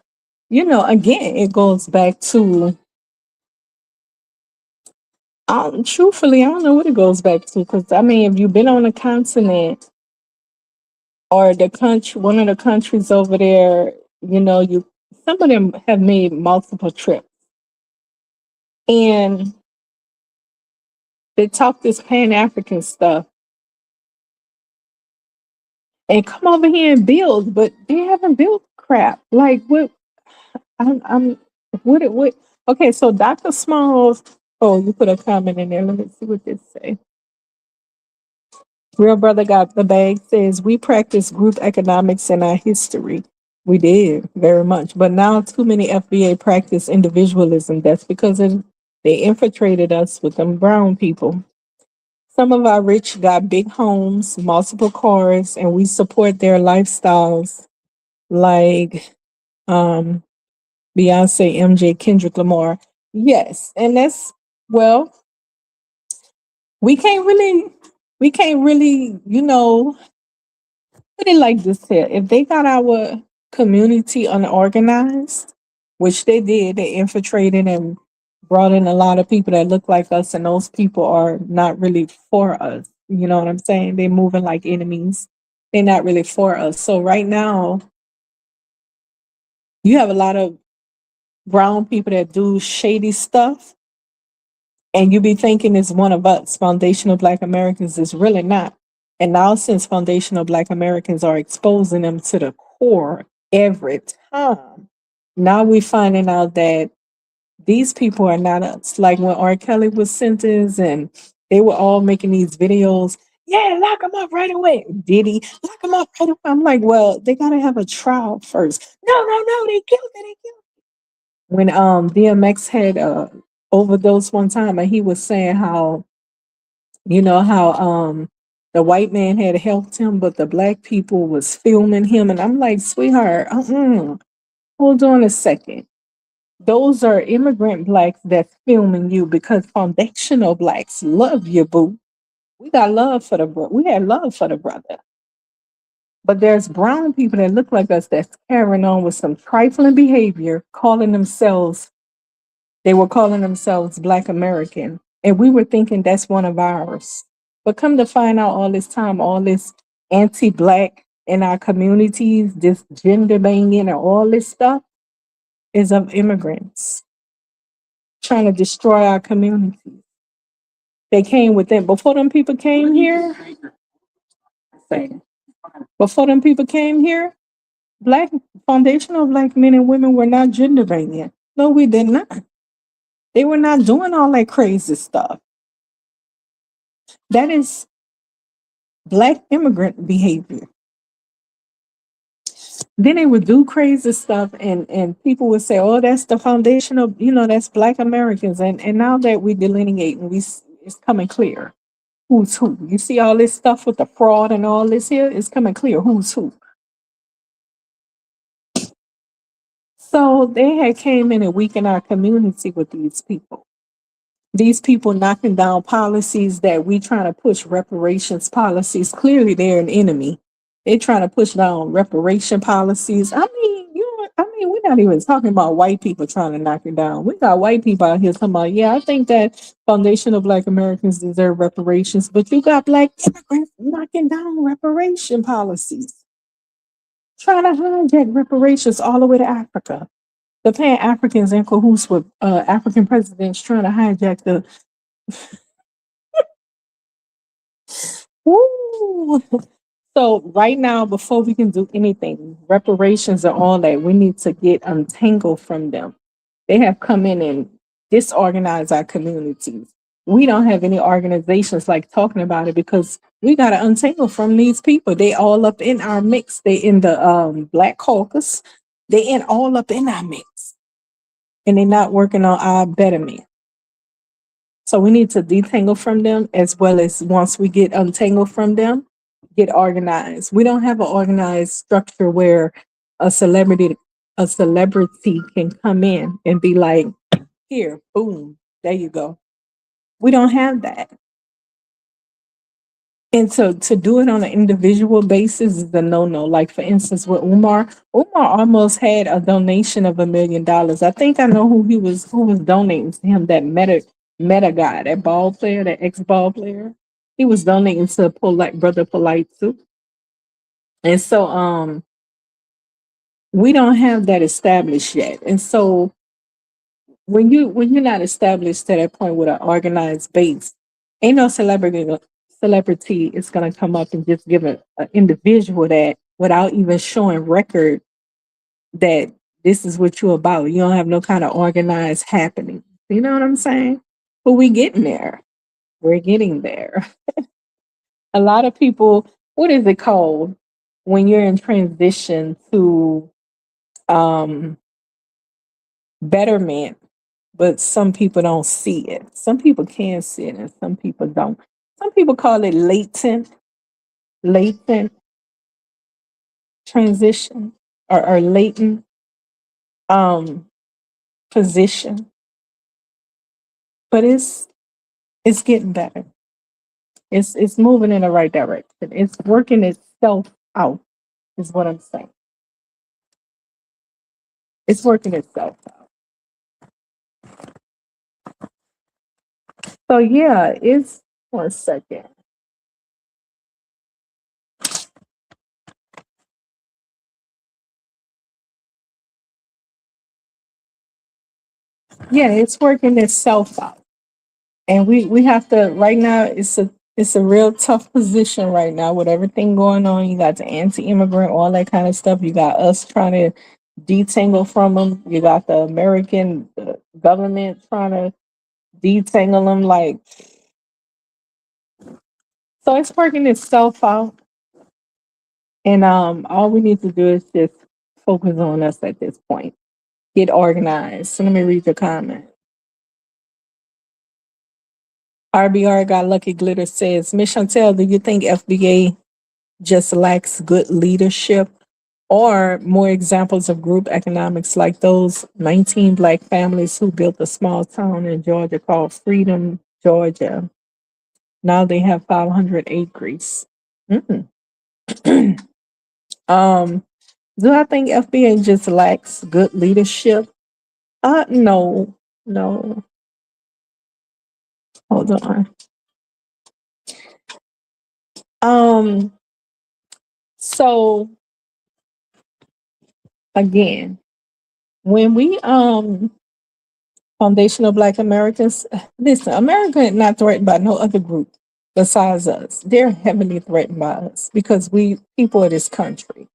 again, it goes back to truthfully, I don't know what it goes back to because I mean, if you've been on a continent or the country, one of the countries over there, you some of them have made multiple trips and they talk this Pan African stuff and come over here and build, but they haven't built crap. Like what? I'm what? Okay, so Dr. Smalls. Oh, you put a comment in there. Let me see what this say. Real brother got the bag says we practice group economics in our history. We did very much, but now too many FBA practice individualism. That's because they infiltrated us with them brown people. Some of our rich got big homes, multiple cars, and we support their lifestyles like um, Beyonce, MJ, Kendrick Lamar. Yes, and that's well, we can't really, we can't really, put it like this here. If they got our community unorganized, which they did, they infiltrated and brought in a lot of people that look like us, and those people are not really for us. You know what I'm saying? They're moving like enemies. They're not really for us. So right now, you have a lot of brown people that do shady stuff, and you be thinking it's one of us. Foundational Black Americans is really not. And now, since foundational Black Americans are exposing them to the core every time, now we're finding out that these people are not us. Like when R. Kelly was sentenced and they were all making these videos, yeah, lock him up right away. Diddy, lock him up right away. I'm like, well, they gotta have a trial first. No, no, no, they killed it, they killed it. When DMX had overdose one time and he was saying how how the white man had helped him, but the black people was filming him. And I'm like, sweetheart, hold on a second. Those are immigrant blacks that's filming you because foundational blacks love you, boo. We got love for the we had love for the brother. But there's brown people that look like us that's carrying on with some trifling behavior, they were calling themselves Black American. And we were thinking that's one of ours. But come to find out all this time, all this anti-Black in our communities, this gender banging and all this stuff is of immigrants trying to destroy our communities. They came with them. Before them people came here, before them people came here, black foundational black men and women were not gender banging. No, we did not. They were not doing all that crazy stuff. That is black immigrant behavior. Then they would do crazy stuff and people would say, oh, that's the foundational, that's black Americans. And now that we delineate and it's coming clear who's who. You see all this stuff with the fraud and all this here, it's coming clear who's who. So they had came in and weakened our community with these people. These people knocking down policies that we trying to push reparations policies. Clearly, they're an enemy. They're trying to push down reparation policies. I mean, we're not even talking about white people trying to knock it down. We got white people out here talking about, yeah, I think that foundational Black Americans deserve reparations, but you got Black immigrants knocking down reparation policies, trying to hijack reparations all the way to Africa. The Pan Africans in cahoots with African presidents trying to hijack the. Woo! So right now, before we can do anything, reparations and all that, we need to get untangled from them. They have come in and disorganized our communities. We don't have any organizations like talking about it because we got to untangle from these people. They all up in our mix. They in the Black Caucus. They in all up in our mix, and they're not working on our betterment. So we need to detangle from them as well as once we get untangled from them, get organized. We don't have an organized structure where a celebrity a celebrity can come in and be like, here, boom, there you go. We don't have that. And to do it on an individual basis is a no-no. Like for instance, with Umar almost had a donation of $1 million. I think I know who was donating to him, that meta guy, that ball player, that ex-ball player. He was donating to Polite brother Polite too. And so we don't have that established yet. And so when you're not established to that point with an organized base, ain't no celebrity is gonna come up and just give an individual that without even showing record that this is what you're about. You don't have no kind of organized happening. You know what I'm saying? But we getting there. We're getting there. A lot of people, what is it called when you're in transition to um betterment, but some people don't see it. Some people can see it and some people don't. Some people call it latent transition or latent um position. But it's getting better. It's moving in the right direction. It's working itself out, is what I'm saying. It's working itself out. So yeah, it's 1 second. Yeah, it's working itself out. And we have to right now it's a real tough position right now with everything going on. You got the anti-immigrant, all that kind of stuff. You got us trying to detangle from them. You got the American government trying to detangle them. Like, so it's working itself out. And all we need to do is just focus on us at this point. Get organized. So let me read your comment. RBR got lucky glitter says, Miss Chantell, do you think FBA just lacks good leadership or more examples of group economics like those 19 Black families who built a small town in Georgia called Freedom, Georgia? Now they have 500 acres. Mm. um, do I think FBA just lacks good leadership? No, no. Hold on. Um, so again, when we foundational Black Americans, listen, America is not threatened by no other group besides us. They're heavily threatened by us because we people of this country.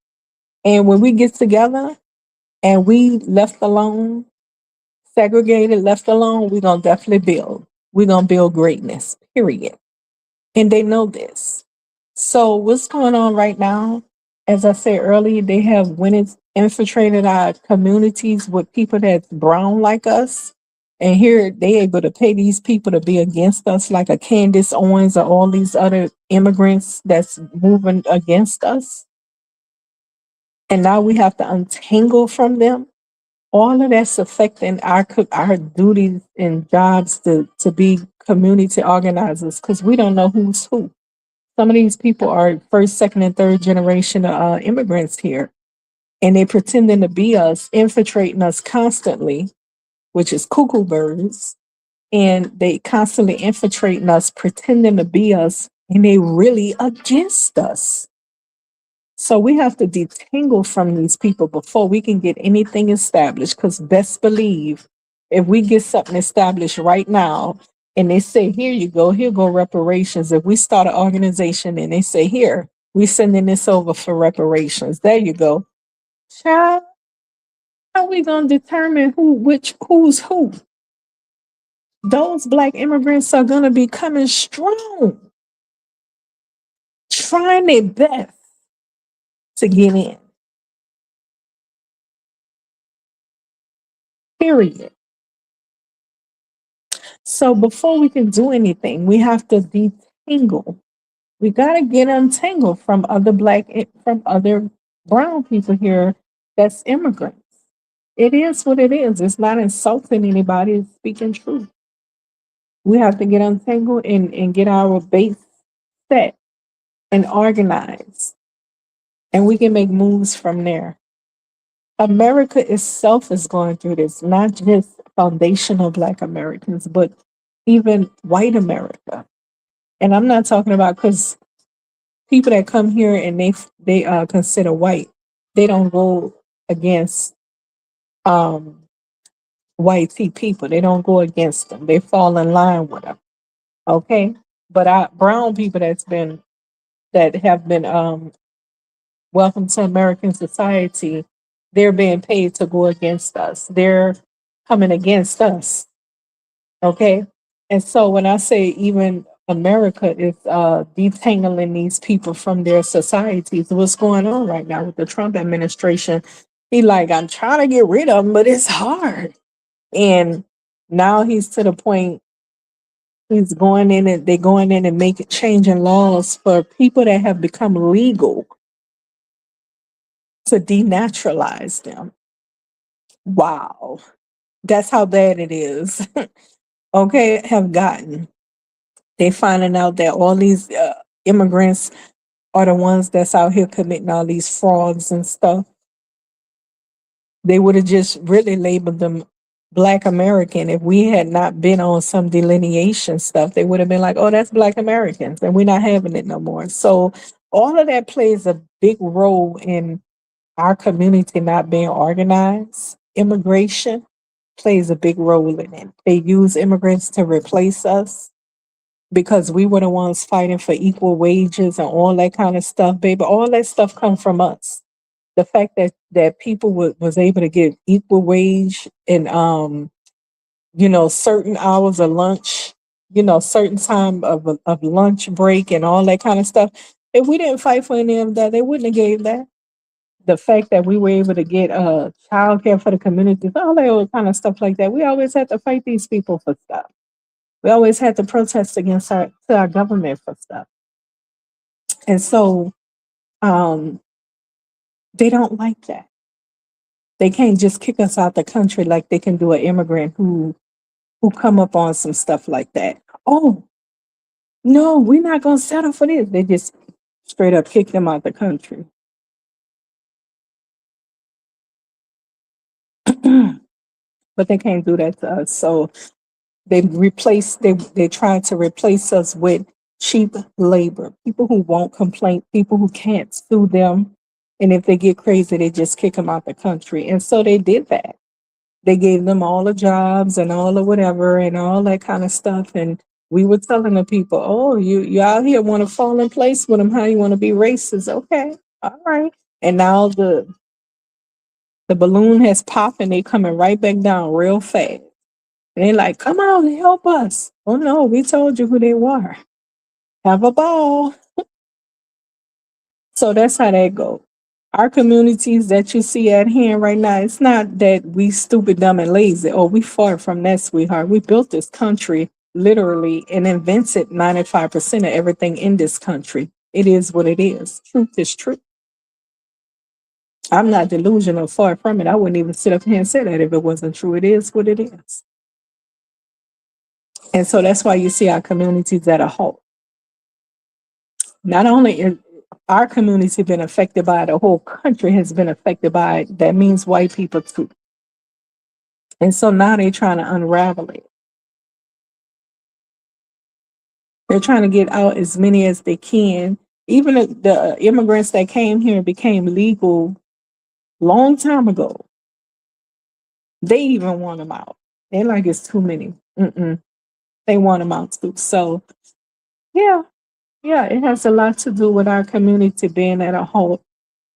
And when we get together and we left alone, segregated, left alone, we're gonna definitely build. We're gonna build greatness, period. And they know this. So what's going on right now? As I said earlier, they have infiltrated our communities with people that's brown like us. And here they able to pay these people to be against us, like a Candace Owens or all these other immigrants that's moving against us. And now we have to untangle from them. All of that's affecting our duties and jobs to be community organizers because we don't know who's who. Some of these people are first, second, and third generation immigrants here, and they pretending to be us, infiltrating us constantly, which is cuckoo birds, and they constantly infiltrating us, pretending to be us, and they really against us. So we have to detangle from these people before we can get anything established. Because best believe, if we get something established right now, and they say, here go reparations. If we start an organization and they say, here, we sending this over for reparations. There you go. Child, how we gonna determine who's who? Those black immigrants are gonna be coming strong, trying their best to get in. Period. So before we can do anything, we have to detangle. We gotta get untangled from from other brown people here that's immigrants. It is what it is. It's not insulting anybody, it's speaking truth. We have to get untangled and get our base set and organized. And we can make moves from there. America itself is going through this, not just foundational black Americans, but even white America. And I'm not talking about because people that come here and they consider white, they don't go against um, white people. They don't go against them. They fall in line with them. Okay, but brown people that have been welcome to American society, they're being paid to go against us. They're coming against us. Okay. And so when I say even America is detangling these people from their societies, what's going on right now with the Trump administration? He like, I'm trying to get rid of them, but it's hard. And now he's to the point he's going in and they're going in and making changing laws for people that have become legal to denaturalize them. Wow. That's how bad it is. Okay, have gotten. They finding out that all these immigrants are the ones that's out here committing all these frauds and stuff. They would have just really labeled them Black American if we had not been on some delineation stuff. They would have been like, "Oh, that's Black Americans," and we're not having it no more. So all of that plays a big role in our community not being organized. Immigration plays a big role in it. They use immigrants to replace us because we were the ones fighting for equal wages and all that kind of stuff, baby. All that stuff come from us. The fact that people was able to get equal wage and certain hours of lunch, certain time of lunch break and all that kind of stuff. If we didn't fight for any of that, they wouldn't have gave that. The fact that we were able to get childcare for the communities, all that old kind of stuff like that. We always had to fight these people for stuff. We always had to protest against our government for stuff. And so um, they don't like that. They can't just kick us out the country like they can do an immigrant who come up on some stuff like that. Oh, no, we're not gonna settle for this. They just straight up kick them out the country. But they can't do that to us. So they try to replace us with cheap labor, people who won't complain, people who can't sue them. And if they get crazy, they just kick them out the country. And so they did that. They gave them all the jobs and all the whatever and all that kind of stuff. And we were telling the people, oh, you out here want to fall in place with them, how you want to be racist. Okay, all right. And now the balloon has popped and they coming right back down real fast. And they're like, come on, help us. Oh no, we told you who they were. Have a ball. So that's how that goes. Our communities that you see at hand right now, it's not that we stupid, dumb, and lazy. Oh, we far from that, sweetheart. We built this country literally and invented 95% of everything in this country. It is what it is. Truth is truth. I'm not delusional, far from it. I wouldn't even sit up here and say that if it wasn't true. It is what it is. And so that's why you see our communities at a halt. Not only is our community been affected by it, the whole country has been affected by it. That means white people too. And so now they're trying to unravel it. They're trying to get out as many as they can. Even the immigrants that came here and became legal long time ago, they even want them out. They're like, it's too many. Mm-mm. They want them out too. So, yeah, yeah, it has a lot to do with our community being at a halt.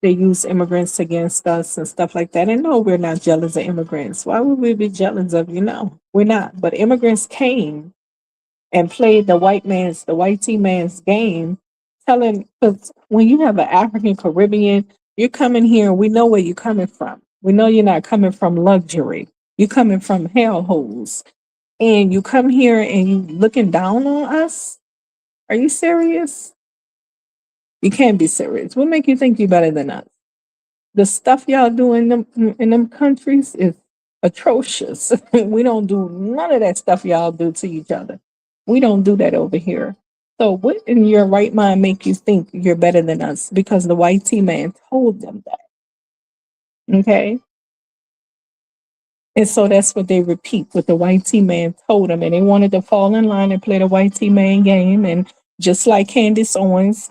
They use immigrants against us and stuff like that. And no, we're not jealous of immigrants. Why would we be jealous of you? No, we're not. But immigrants came and played the white tea man's game, telling, because when you have an African Caribbean, you're coming here and we know where you're coming from. We know you're not coming from luxury. You're coming from hellholes. And you come here and you looking down on us? Are you serious? You can't be serious. What make you think you're better than us? The stuff y'all do in them countries is atrocious. We don't do none of that stuff y'all do to each other. We don't do that over here. So what in your right mind make you think you're better than us? Because the white tea man told them that. Okay. And so that's what they repeat, what the white tea man told them. And they wanted to fall in line and play the white tea man game. And just like Candace Owens,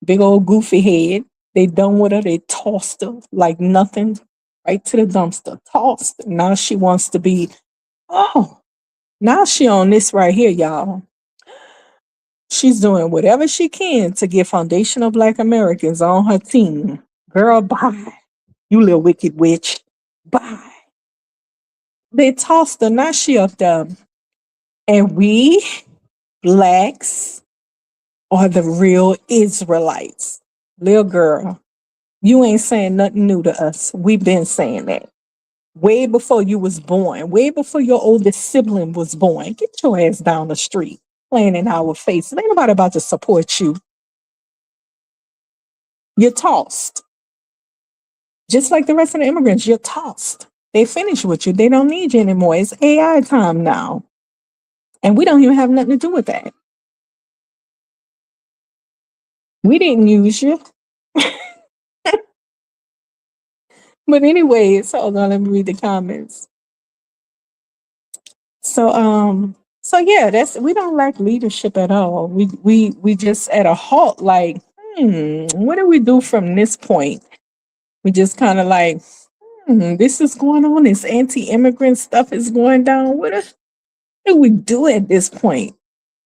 big old goofy head, they done with her. They tossed her like nothing right to the dumpster. Tossed. Now she wants to be, oh, now she on this right here, y'all. She's doing whatever she can to get foundational Black Americans on her team. Girl, bye. You little wicked witch. Bye. They tossed her. Now she up there. And we, Blacks, are the real Israelites. Little girl, you ain't saying nothing new to us. We've been saying that. Way before you was born. Way before your oldest sibling was born. Get your ass down the street. Playing in our faces. Ain't nobody about to support you. You're tossed. Just like the rest of the immigrants, you're tossed. They finished with you. They don't need you anymore. It's AI time now. And we don't even have nothing to do with that. We didn't use you. But anyways, hold on, let me read the comments. So yeah, that's we don't lack leadership at all. We just at a halt, like, what do we do from this point? We just kind of like, this is going on, this anti-immigrant stuff is going down. What do we do at this point?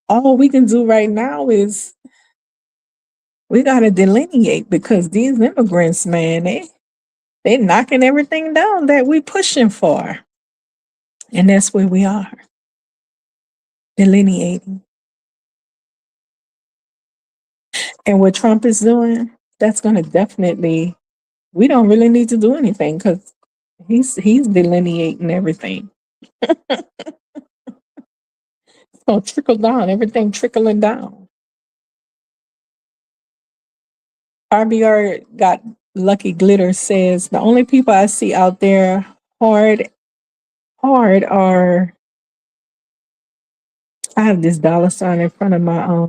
All we can do right now is we gotta delineate because these immigrants, man, they knocking everything down that we pushing for. And that's where we are. Delineating. And what Trump is doing, that's gonna definitely we don't really need to do anything because he's delineating everything. So trickle down, everything trickling down. RBR got Lucky Glitter says the only people I see out there hard are I have this dollar sign in front of my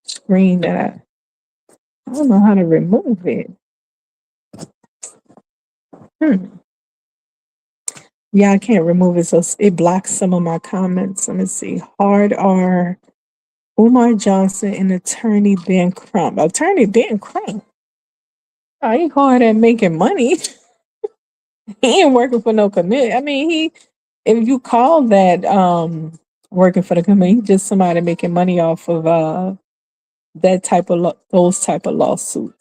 screen that I don't know how to remove it. Yeah, I can't remove it, so it blocks some of my comments. Let me see. Hard are Umar Johnson and attorney Ben Crump. Attorney Ben Crump. Oh, he hard at making money. He ain't working for no committee. I mean, if you call that working for the committee, just somebody making money off of that type of those type of lawsuits.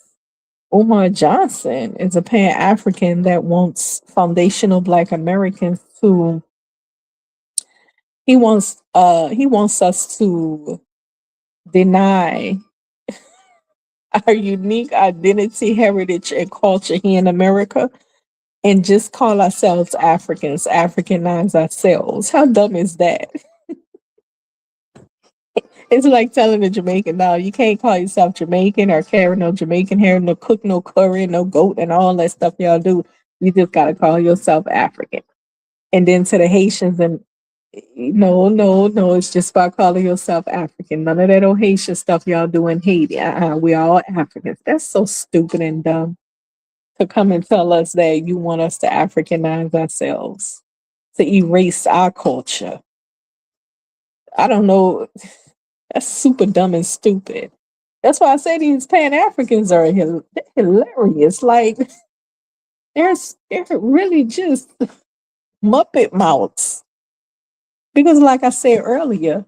Umar Johnson is a Pan African that wants foundational Black Americans to. He wants us to deny our unique identity, heritage, and culture here in America and just call ourselves Africans, Africanize ourselves. How dumb is that? It's like telling a Jamaican, no, you can't call yourself Jamaican or carry no Jamaican hair, no cook no curry, no goat, and all that stuff y'all do. You just gotta call yourself African. And then to the Haitians, and no, no, no, it's just about calling yourself African. None of that old Haitian stuff y'all do in Haiti. We all Africans. That's so stupid and dumb to come and tell us that you want us to Africanize ourselves, to erase our culture. I don't know. That's super dumb and stupid. That's why I say these Pan Africans are hilarious. Like they're really just Muppet mouths. Because, like I said earlier,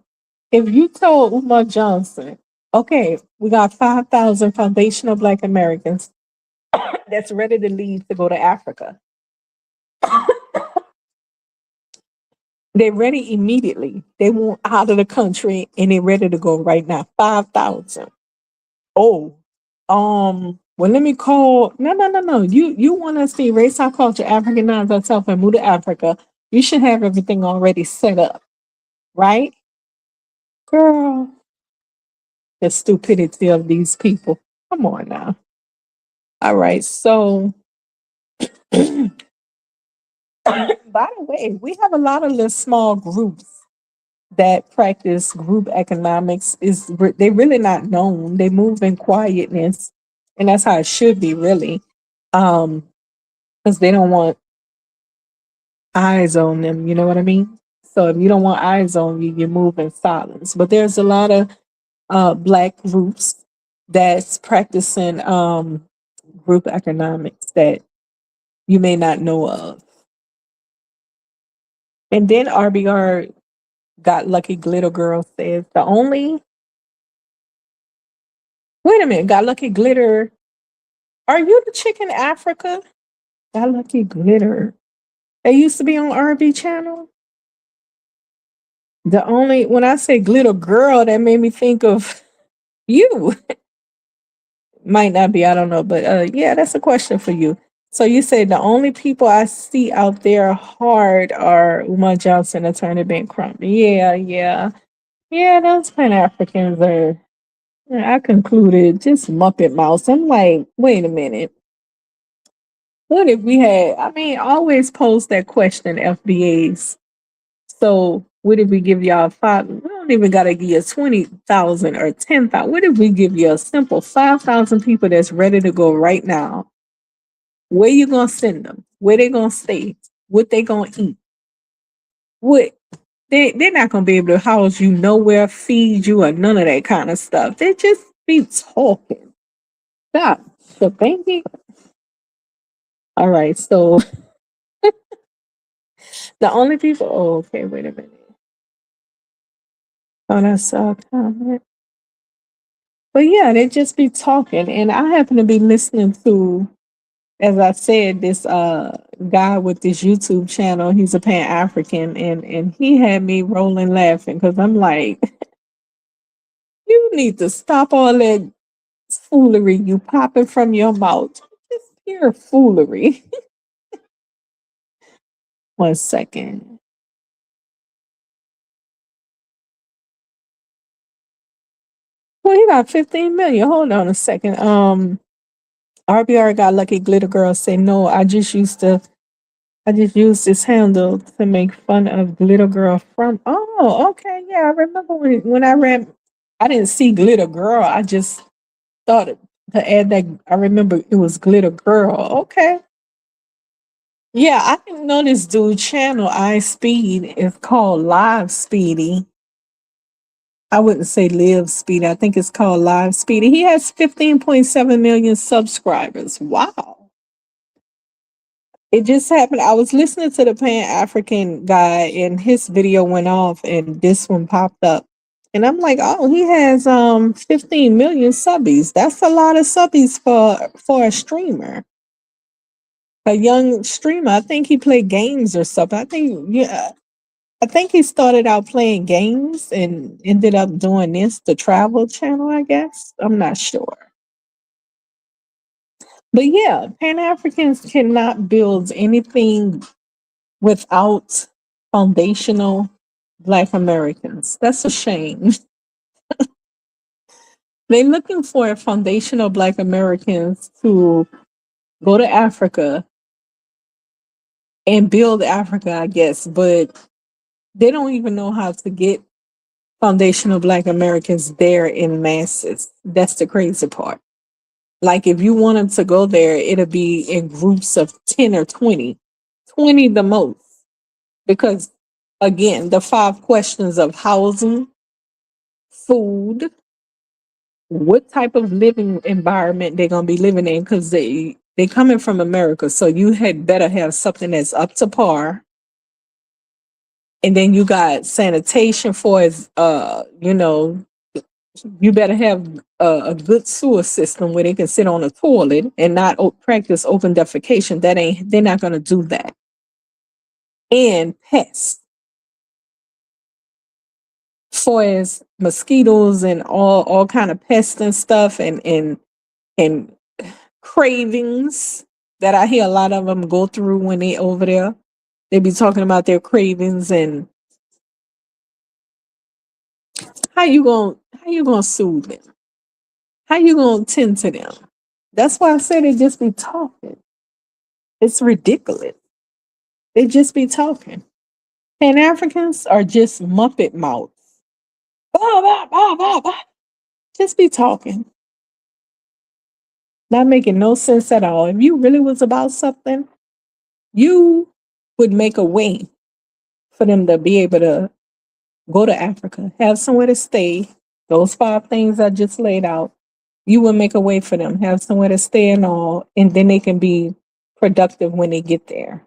if you told Umar Johnson, okay, we got 5,000 foundational Black Americans that's ready to leave to go to Africa, they're ready immediately. They want out of the country and they're ready to go right now. 5,000. Oh, well, let me call. No, no, no, no. You want us to erase our culture, Africanize ourselves, and move to Africa? You should have everything already set up, right, girl? The stupidity of these people. Come on now. All right. So, by the way, we have a lot of little small groups that practice group economics. They're really not known. They move in quietness, and that's how it should be, really. Because they don't want eyes on them. You know what I mean? So if you don't want eyes on you, you move in silence. But there's a lot of Black groups that's practicing group economics that you may not know of. And then RBR Got Lucky Glitter Girl says the only wait a minute, Got Lucky Glitter. Are you the chick in Africa? Got Lucky Glitter. They used to be on RB channel. The only when I say glitter girl, that made me think of you. Might not be, I don't know, but yeah, that's a question for you. So you say the only people I see out there hard are Umar Johnson, Attorney Ben Crump. Yeah, yeah. Yeah, those Pan Africans are I concluded just Muppet Mouse. I'm like, wait a minute. What if we had always pose that question, FBAs. So what if we give y'all five? We don't even gotta give you 20,000 or 10,000. What if we give you a simple 5,000 people that's ready to go right now? Where you gonna send them? Where they gonna stay? What they gonna eat? What they're not gonna be able to house you nowhere, feed you, or none of that kind of stuff. They just be talking. Stop. So thank you. All right. So the only people. Oh, okay. Wait a minute. Oh, that's a comment. But yeah, they just be talking, and I happen to be listening to, as I said, this guy with this YouTube channel. He's a Pan African, and he had me rolling laughing because I'm like, you need to stop all that foolery you popping from your mouth. Just pure foolery. One second. Well, he got 15 million. Hold on a second. RBR Got Lucky Glitter Girl say no. I just used this handle to make fun of Glitter Girl from. Oh, okay, yeah. I remember when I read. I didn't see Glitter Girl. I just thought to add that. I remember it was Glitter Girl. Okay. Yeah, I didn't know this dude channel I Speed is called Live Speedy. I wouldn't say Live Speedy. I think it's called Live Speedy. He has 15.7 million subscribers. Wow. It just happened. I was listening to the Pan African guy and his video went off and this one popped up. And I'm like, oh, he has 15 million subbies. That's a lot of subbies for a streamer. A young streamer. I think he played games or something. I think he started out playing games and ended up doing this, the travel channel, I guess. I'm not sure. But yeah, Pan Africans cannot build anything without foundational Black Americans. That's a shame. They're looking for foundational Black Americans to go to Africa and build Africa, I guess, but they don't even know how to get foundational Black Americans there in masses. That's the crazy part. Like if you want them to go there, it'll be in groups of 10 or 20, 20 the most. Because again, the five questions of housing, food, what type of living environment they're gonna be living in, because they coming from America. So you had better have something that's up to par. And then you got sanitation for as you better have a good sewer system where they can sit on a toilet and not practice open defecation. They're not going to do that. And pests, for as mosquitoes and all kind of pests and stuff, and cravings that I hear a lot of them go through when they over there. They be talking about their cravings and how you gonna soothe them? How you gonna tend to them? That's why I say they just be talking. It's ridiculous. They just be talking. Pan Africans are just muppet mouths. Blah, blah, blah, blah, blah. Just be talking. Not making no sense at all. If you really was about something, you would make a way for them to be able to go to Africa, have somewhere to stay. Those five things I just laid out, you would make a way for them, have somewhere to stay and all, and then they can be productive when they get there.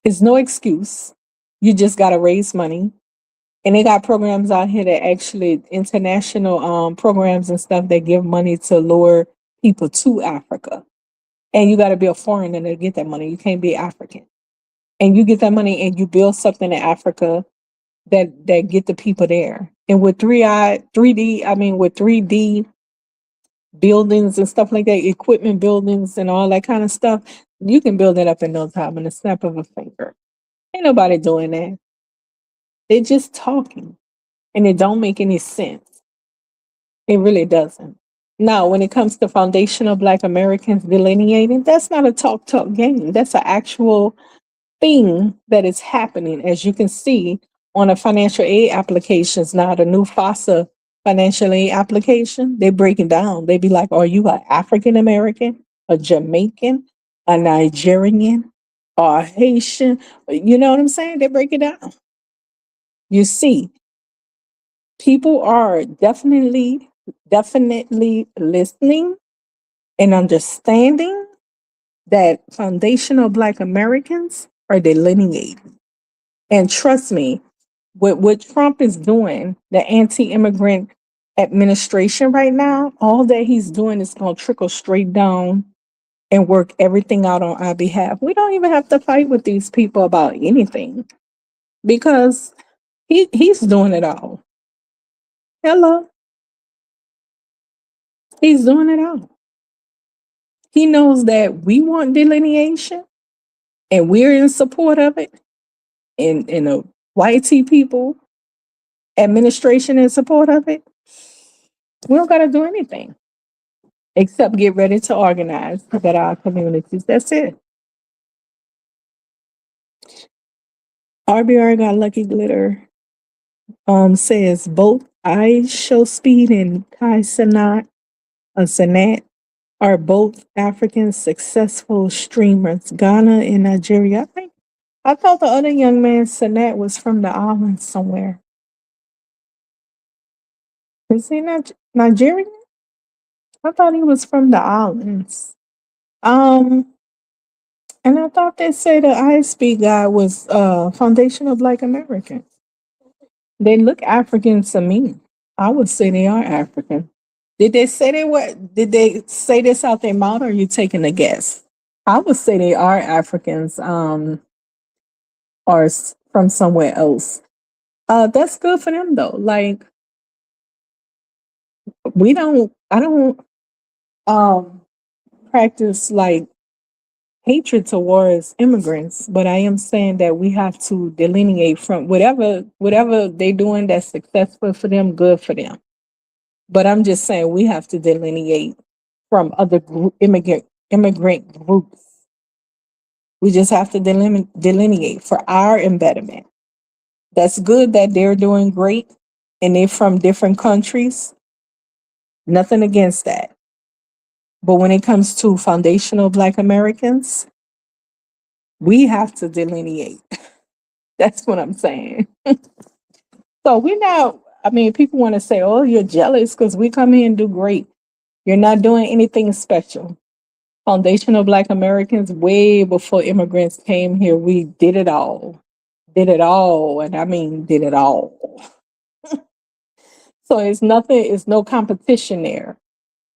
It's no excuse. You just got to raise money. And they got programs out here that actually international programs and stuff that give money to lure people to Africa. And you got to be a foreigner to get that money. You can't be African. And you get that money and you build something in Africa that get the people there. And with 3D, I mean with 3D buildings and stuff like that, equipment buildings and all that kind of stuff, you can build it up in no time, in a snap of a finger. Ain't nobody doing that. They're just talking and it don't make any sense. It really doesn't. Now, when it comes to foundational Black Americans delineating, that's not a talk game. That's an actual thing that is happening, as you can see on the financial aid applications now, the new FASA financial aid application, they break it down. They be like, are you an African American, a Jamaican, a Nigerian, or a Haitian? You know what I'm saying? They break it down. You see, people are definitely listening and understanding that foundational Black Americans are delineating. And trust me, with what Trump is doing, the anti-immigrant administration right now, all that he's doing is going to trickle straight down and work everything out on our behalf. We don't even have to fight with these people about anything because he's doing it all. Hello, he's doing it all. He knows that we want delineation and we're in support of it. And the YT people administration in support of it. We don't got to do anything except get ready to organize that our communities. That's it. RBR got lucky glitter. Says both I Show Speed and Kai Sanat are both African successful streamers, Ghana and Nigeria. I thought the other young man, Sanat, was from the islands somewhere. Is he not Nigerian? I thought he was from the islands. Um, and I thought they said the ISP guy was Foundation of Black Americans. They look African to me. I would say they are African. Did they say they were? Did they say this out their mouth, or are you taking a guess? I would say they are Africans, or from somewhere else. That's good for them though. Like we don't, I don't practice like hatred towards immigrants, but I am saying that we have to delineate from whatever they're doing that's successful for them, good for them. But I'm just saying we have to delineate from other immigrant groups. We just have to delineate for our embedment. That's good that they're doing great and they're from different countries. Nothing against that. But when it comes to foundational Black Americans, we have to delineate. That's what I'm saying. So we're not, I mean, people want to say, oh, you're jealous because we come here and do great. You're not doing anything special. Foundational Black Americans, way before immigrants came here, we did it all. Did it all. And I mean, did it all. So it's nothing, it's no competition there.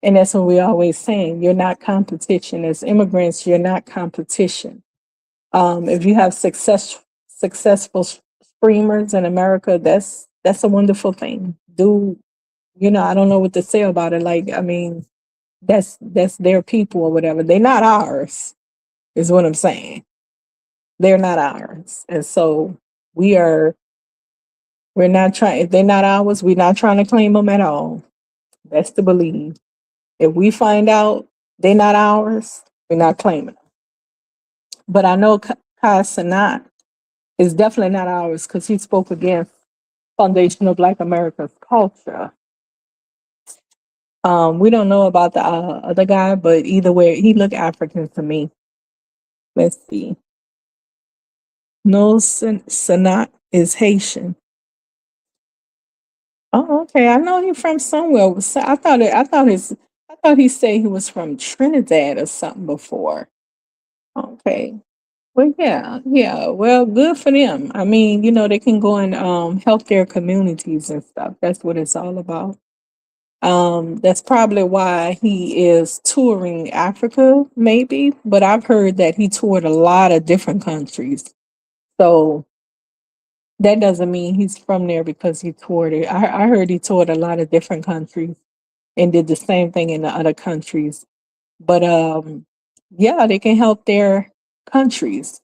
And that's what we always saying. You're not competition. As immigrants, you're not competition. If you have successful streamers in America, that's a wonderful thing. I don't know what to say about it. Like, I mean, that's their people or whatever. They're not ours, is what I'm saying. They're not ours. And so we're not trying, if they're not ours, we're not trying to claim them at all. Best to believe. If we find out they're not ours, we're not claiming them. But I know Kai Sanat is definitely not ours because he spoke against foundational Black America's culture. We don't know about the other guy, but either way, he looked African to me. Let's see. No, Sanat is Haitian. Oh, okay. I know he's from somewhere. So I thought he said he was from Trinidad or something before. Okay. Well, yeah, yeah. Well, good for them. I mean, they can go and help their communities and stuff. That's what it's all about. That's probably why he is touring Africa, maybe. But I've heard that he toured a lot of different countries. So that doesn't mean he's from there because he toured it. I heard he toured a lot of different countries and did the same thing in the other countries. But yeah, they can help their countries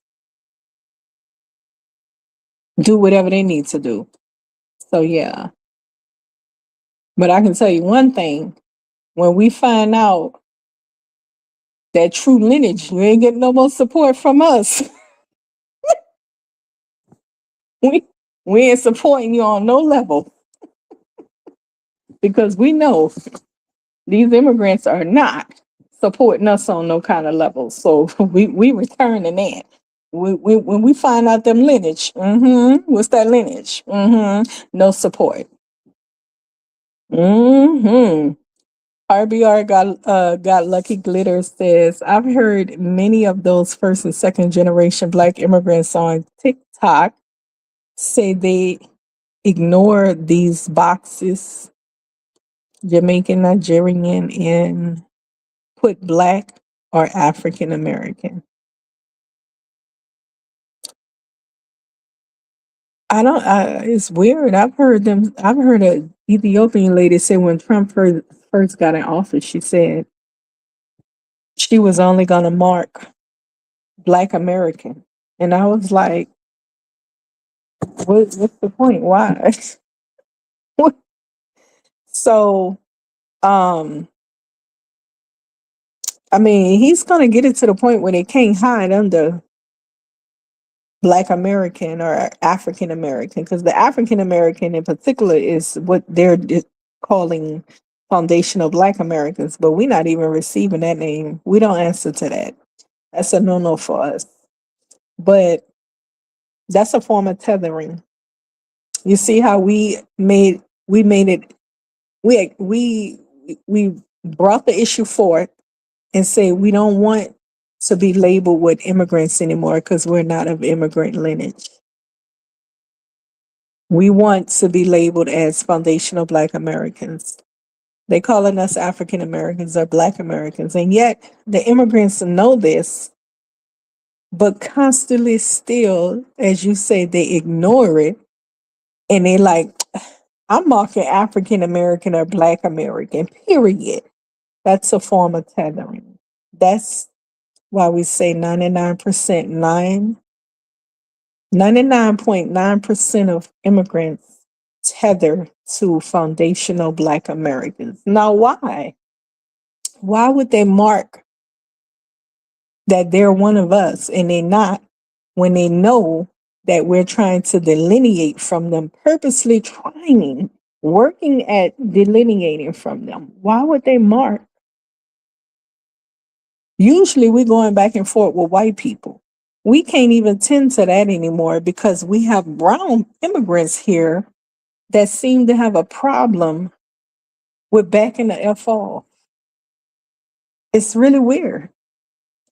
do whatever they need to do. So yeah. But I can tell you one thing, when we find out that true lineage, you ain't getting no more support from us. we we ain't supporting you on no level because we know these immigrants are not supporting us on no kind of level. So we returning that. When we find out them lineage, what's that lineage? No support. Mm-hmm. RBR got lucky glitter says, I've heard many of those first and second generation Black immigrants on TikTok say they ignore these boxes, Jamaican, Nigerian, and put Black or African American. I don't. It's weird. I've heard them. I've heard a Ethiopian lady say when Trump first got in office, she said she was only going to mark Black American, and I was like, what's the point? Why? So, um, I mean, he's going to get it to the point where they can't hide under Black American or African American, because the African American in particular is what they're calling foundational Black Americans, but we're not even receiving that name. We don't answer to that. That's a no for us. But that's a form of tethering. You see how we made it we brought the issue forth and say we don't want to be labeled with immigrants anymore because we're not of immigrant lineage. We want to be labeled as foundational Black Americans. They calling us African Americans or Black Americans, and yet the immigrants know this, but constantly still, as you say, they ignore it, and they like, I'm marking African American or Black American. Period. That's a form of tethering. That's why we say 99.9% of immigrants tether to foundational Black Americans. Now, why? Why would they mark that they're one of us and they're not when they know that we're trying to delineate from them, purposely trying, working at delineating from them? Why would they mark? Usually we're going back and forth with white people. We can't even tend to that anymore because we have brown immigrants here that seem to have a problem with backing the F off. It's really weird.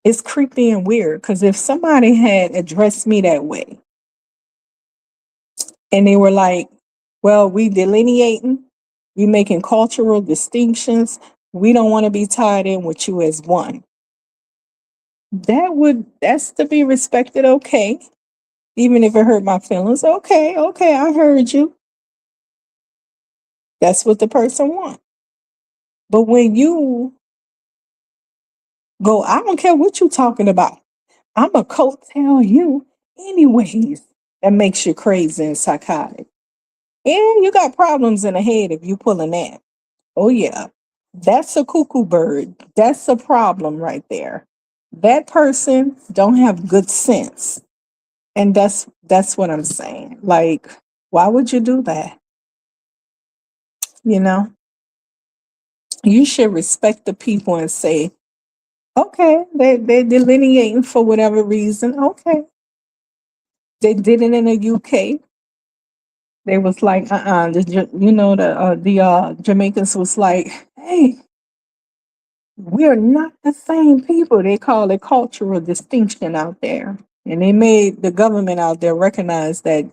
It's creepy and weird because if somebody had addressed me that way and they were like, well, we delineating, we making cultural distinctions, we don't want to be tied in with you as one. That's to be respected, okay. Even if it hurt my feelings, okay, I heard you. That's what the person wants. But when you go, I don't care what you're talking about. I'm a coattail you anyways. That makes you crazy and psychotic. And you got problems in the head if you pulling that. Oh yeah. That's a cuckoo bird. That's a problem right there. That person don't have good sense. And that's what I'm saying. Like, why would you do that? You know? You should respect the people and say, okay, they're delineating for whatever reason. Okay. They did it in the UK. They was like, the Jamaicans was like, hey, we're not the same people. They call it cultural distinction out there. And they made the government out there recognize that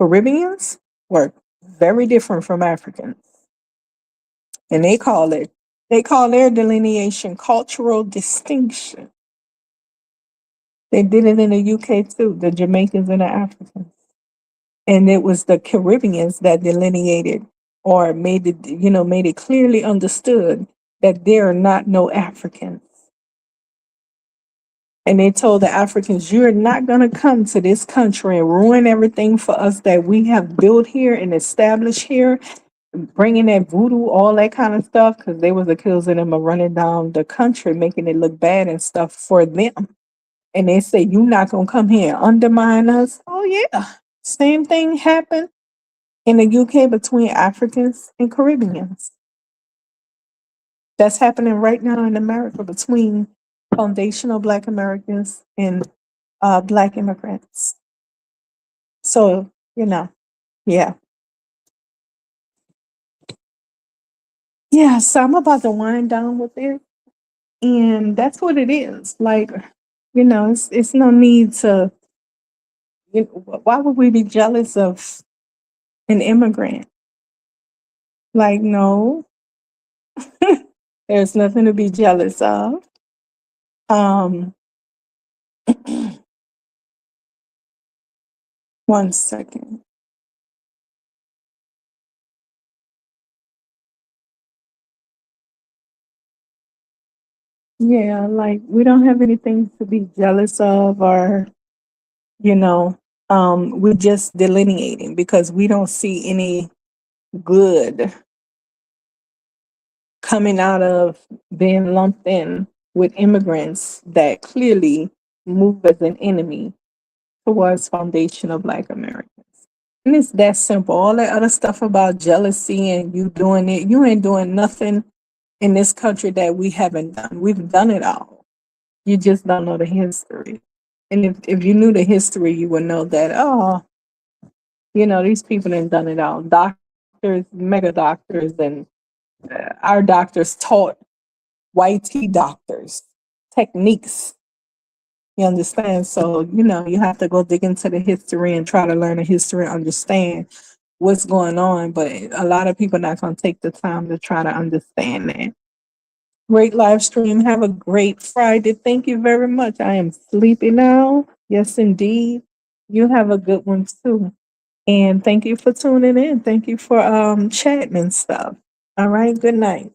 Caribbeans were very different from Africans. And they call their delineation cultural distinction. They did it in the UK too, the Jamaicans and the Africans. And it was the Caribbeans that delineated or made it clearly understood that there are not no Africans. And they told the Africans, you're not going to come to this country and ruin everything for us that we have built here and established here, bringing that voodoo, all that kind of stuff, because they was accusing them of running down the country, making it look bad and stuff for them. And they say, you're not going to come here and undermine us. Oh, yeah. Same thing happened in the UK between Africans and Caribbeans. That's happening right now in America between foundational Black Americans and Black immigrants. So, yeah. Yeah, so I'm about to wind down with it. And that's what it is. Like, it's no need to, why would we be jealous of an immigrant? Like, no, there's nothing to be jealous of. Um, one second. Yeah, like we don't have anything to be jealous of or, you know, we're just delineating because we don't see any good coming out of being lumped in with immigrants that clearly move as an enemy towards foundational Black Americans. And it's that simple. All that other stuff about jealousy and you doing it, you ain't doing nothing in this country that we haven't done. We've done it all. You just don't know the history. And if you knew the history, you would know that, these people ain't done it all. Doctors, mega doctors, and our doctors taught YT doctors techniques. You understand? So, you have to go dig into the history and try to learn the history and understand what's going on. But a lot of people not going to take the time to try to understand that. Great live stream. Have a great Friday. Thank you very much. I am sleepy now. Yes, indeed. You have a good one too. And thank you for tuning in. Thank you for chatting and stuff. All right. Good night.